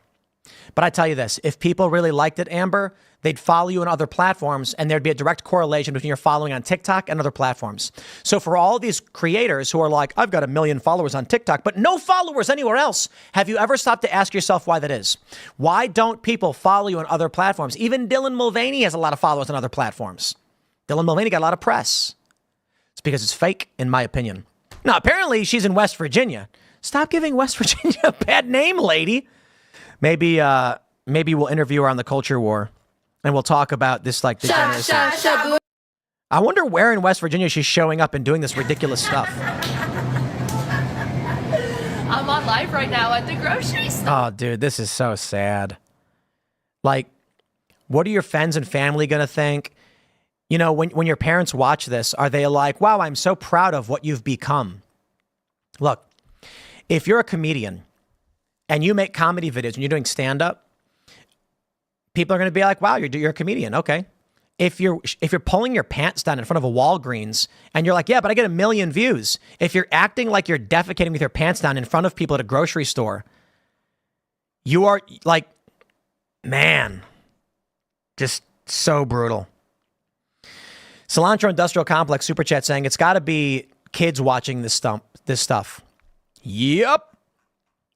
But I tell you this, if people really liked it, Amber, they'd follow you on other platforms and there'd be a direct correlation between your following on TikTok and other platforms. So for all these creators who are like, I've got 1 million followers on TikTok, but no followers anywhere else, have you ever stopped to ask yourself why that is? Why don't people follow you on other platforms? Even Dylan Mulvaney has a lot of followers on other platforms. Dylan Mulvaney got a lot of press. It's because it's fake, in my opinion. Now, apparently she's in West Virginia. Stop giving West Virginia a bad name, lady. Maybe we'll interview her on the Culture War, and we'll talk about this like degeneracy. I wonder where in West Virginia she's showing up and doing this ridiculous stuff. I'm on live right now at the grocery store. Oh, dude, this is so sad. Like, what are your friends and family gonna think? You know, when your parents watch this, are they like, wow, I'm so proud of what you've become? Look, if you're a comedian and you make comedy videos and you're doing stand-up, people are going to be like, wow, you're a comedian. Okay. If you're pulling your pants down in front of a Walgreens and you're like, yeah, but I get 1 million views. If you're acting like you're defecating with your pants down in front of people at a grocery store, you are like, man, just so brutal. Cilantro Industrial Complex Super Chat saying it's got to be kids watching this stuff. Yep.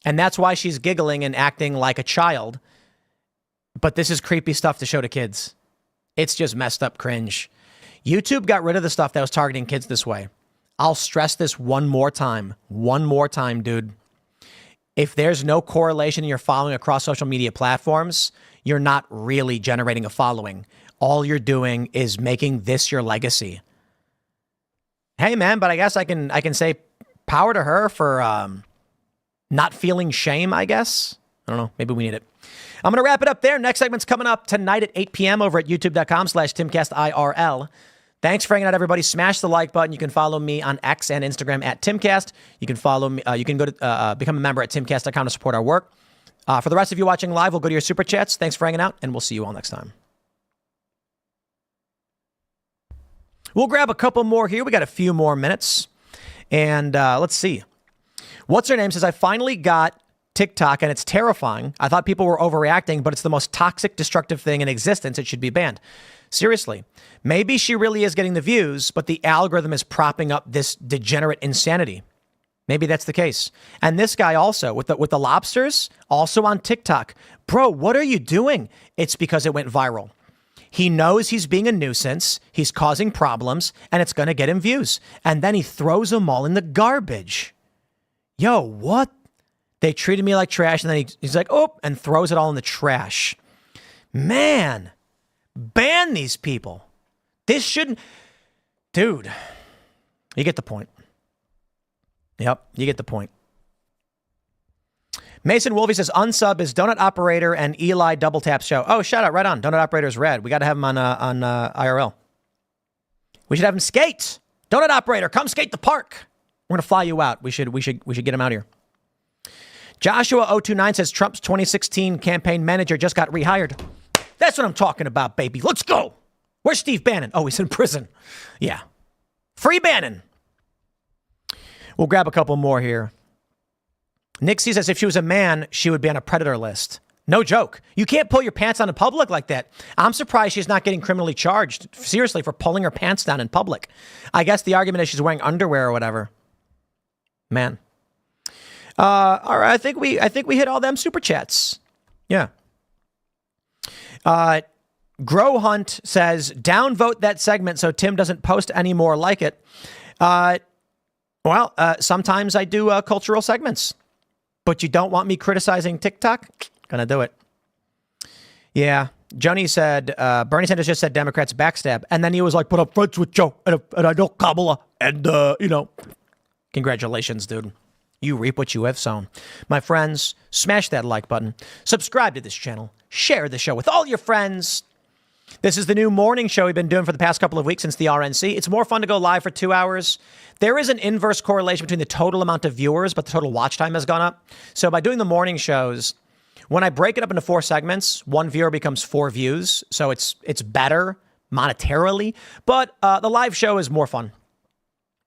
And that's why she's giggling and acting like a child. But this is creepy stuff to show to kids. It's just messed up cringe. YouTube got rid of the stuff that was targeting kids this way. I'll stress this one more time. One more time, dude. If there's no correlation in your following across social media platforms, you're not really generating a following. all you're doing is making this your legacy. Hey, man, but I guess I can say power to her for not feeling shame, I guess. I don't know. Maybe we need it. I'm going to wrap it up there. Next segment's coming up tonight at 8 p.m. over at youtube.com/TimcastIRL. Thanks for hanging out, everybody. Smash the like button. You can follow me on X and Instagram at Timcast. You can follow me. You can go to become a member at Timcast.com to support our work. For the rest of you watching live, we'll go to your super chats. Thanks for hanging out, and we'll see you all next time. We'll grab a couple more here. We got a few more minutes. And let's see. What's her name says, I finally got TikTok, and it's terrifying. I thought people were overreacting, but it's the most toxic, destructive thing in existence. It should be banned. Seriously. Maybe she really is getting the views, but the algorithm is propping up this degenerate insanity. Maybe that's the case. And this guy also, with the lobsters, also on TikTok. Bro, what are you doing? It's because it went viral. He knows he's being a nuisance, he's causing problems, and it's going to get him views. And then he throws them all in the garbage. Yo, what? They treated me like trash, and then he's like, oh, and throws it all in the trash. Man, ban these people. This shouldn't... Dude, you get the point. Yep, you get the point. Mason Wolfie says, unsub is Donut Operator and Eli Double Tap Show. Oh, shout out, right on. Donut Operator's rad. We got to have him on IRL. We should have him skate. Donut Operator, come skate the park. We're going to fly you out. We should get him out here. Joshua029 says, Trump's 2016 campaign manager just got rehired. That's what I'm talking about, baby. Let's go. Where's Steve Bannon? Oh, he's in prison. Yeah. Free Bannon. We'll grab a couple more here. Nixie says if she was a man, she would be on a predator list. No joke. You can't pull your pants down in public like that. I'm surprised she's not getting criminally charged, seriously, for pulling her pants down in public. I guess the argument is she's wearing underwear or whatever. Man. All right, I think we hit all them super chats. Yeah. Grow Hunt says, downvote that segment so Tim doesn't post any more like it. Well, sometimes I do cultural segments, but you don't want me criticizing TikTok? Gonna do it. Yeah. Joni said, Bernie Sanders just said Democrats backstab. And then he was like, but I'm friends with Joe and I know Kamala. And, congratulations, dude. You reap what you have sown. My friends, smash that like button. Subscribe to this channel. Share the show with all your friends. This is the new morning show we've been doing for the past couple of weeks since the RNC. It's more fun to go live for 2 hours. There is an inverse correlation between the total amount of viewers, but the total watch time has gone up. So by doing the morning shows, when I break it up into 4 segments, 1 viewer becomes 4 views. So it's better monetarily, but the live show is more fun.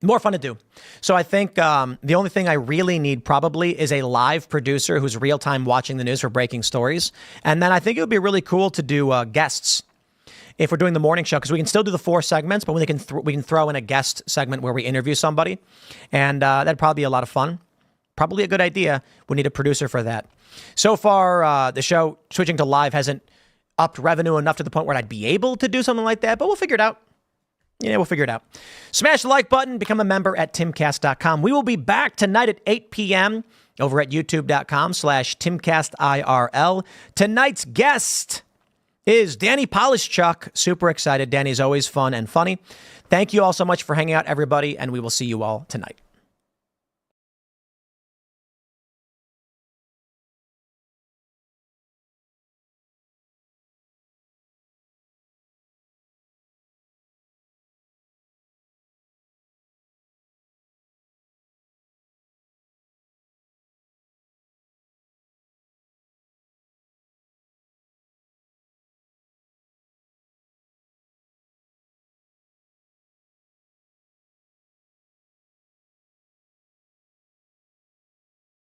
More fun to do. So I think the only thing I really need probably is a live producer who's real-time watching the news for breaking stories. And then I think it would be really cool to do guests if we're doing the morning show, because we can still do the 4 segments, but we can throw in a guest segment where we interview somebody. And that'd probably be a lot of fun. Probably a good idea. We need a producer for that. So far, the show switching to live hasn't upped revenue enough to the point where I'd be able to do something like that, but we'll figure it out. Yeah, we'll figure it out. Smash the like button. Become a member at Timcast.com. We will be back tonight at 8 p.m. over at youtube.com/TimcastIRL. Tonight's guest is Danny Polishchuk. Super excited. Danny's always fun and funny. Thank you all so much for hanging out, everybody, and we will see you all tonight.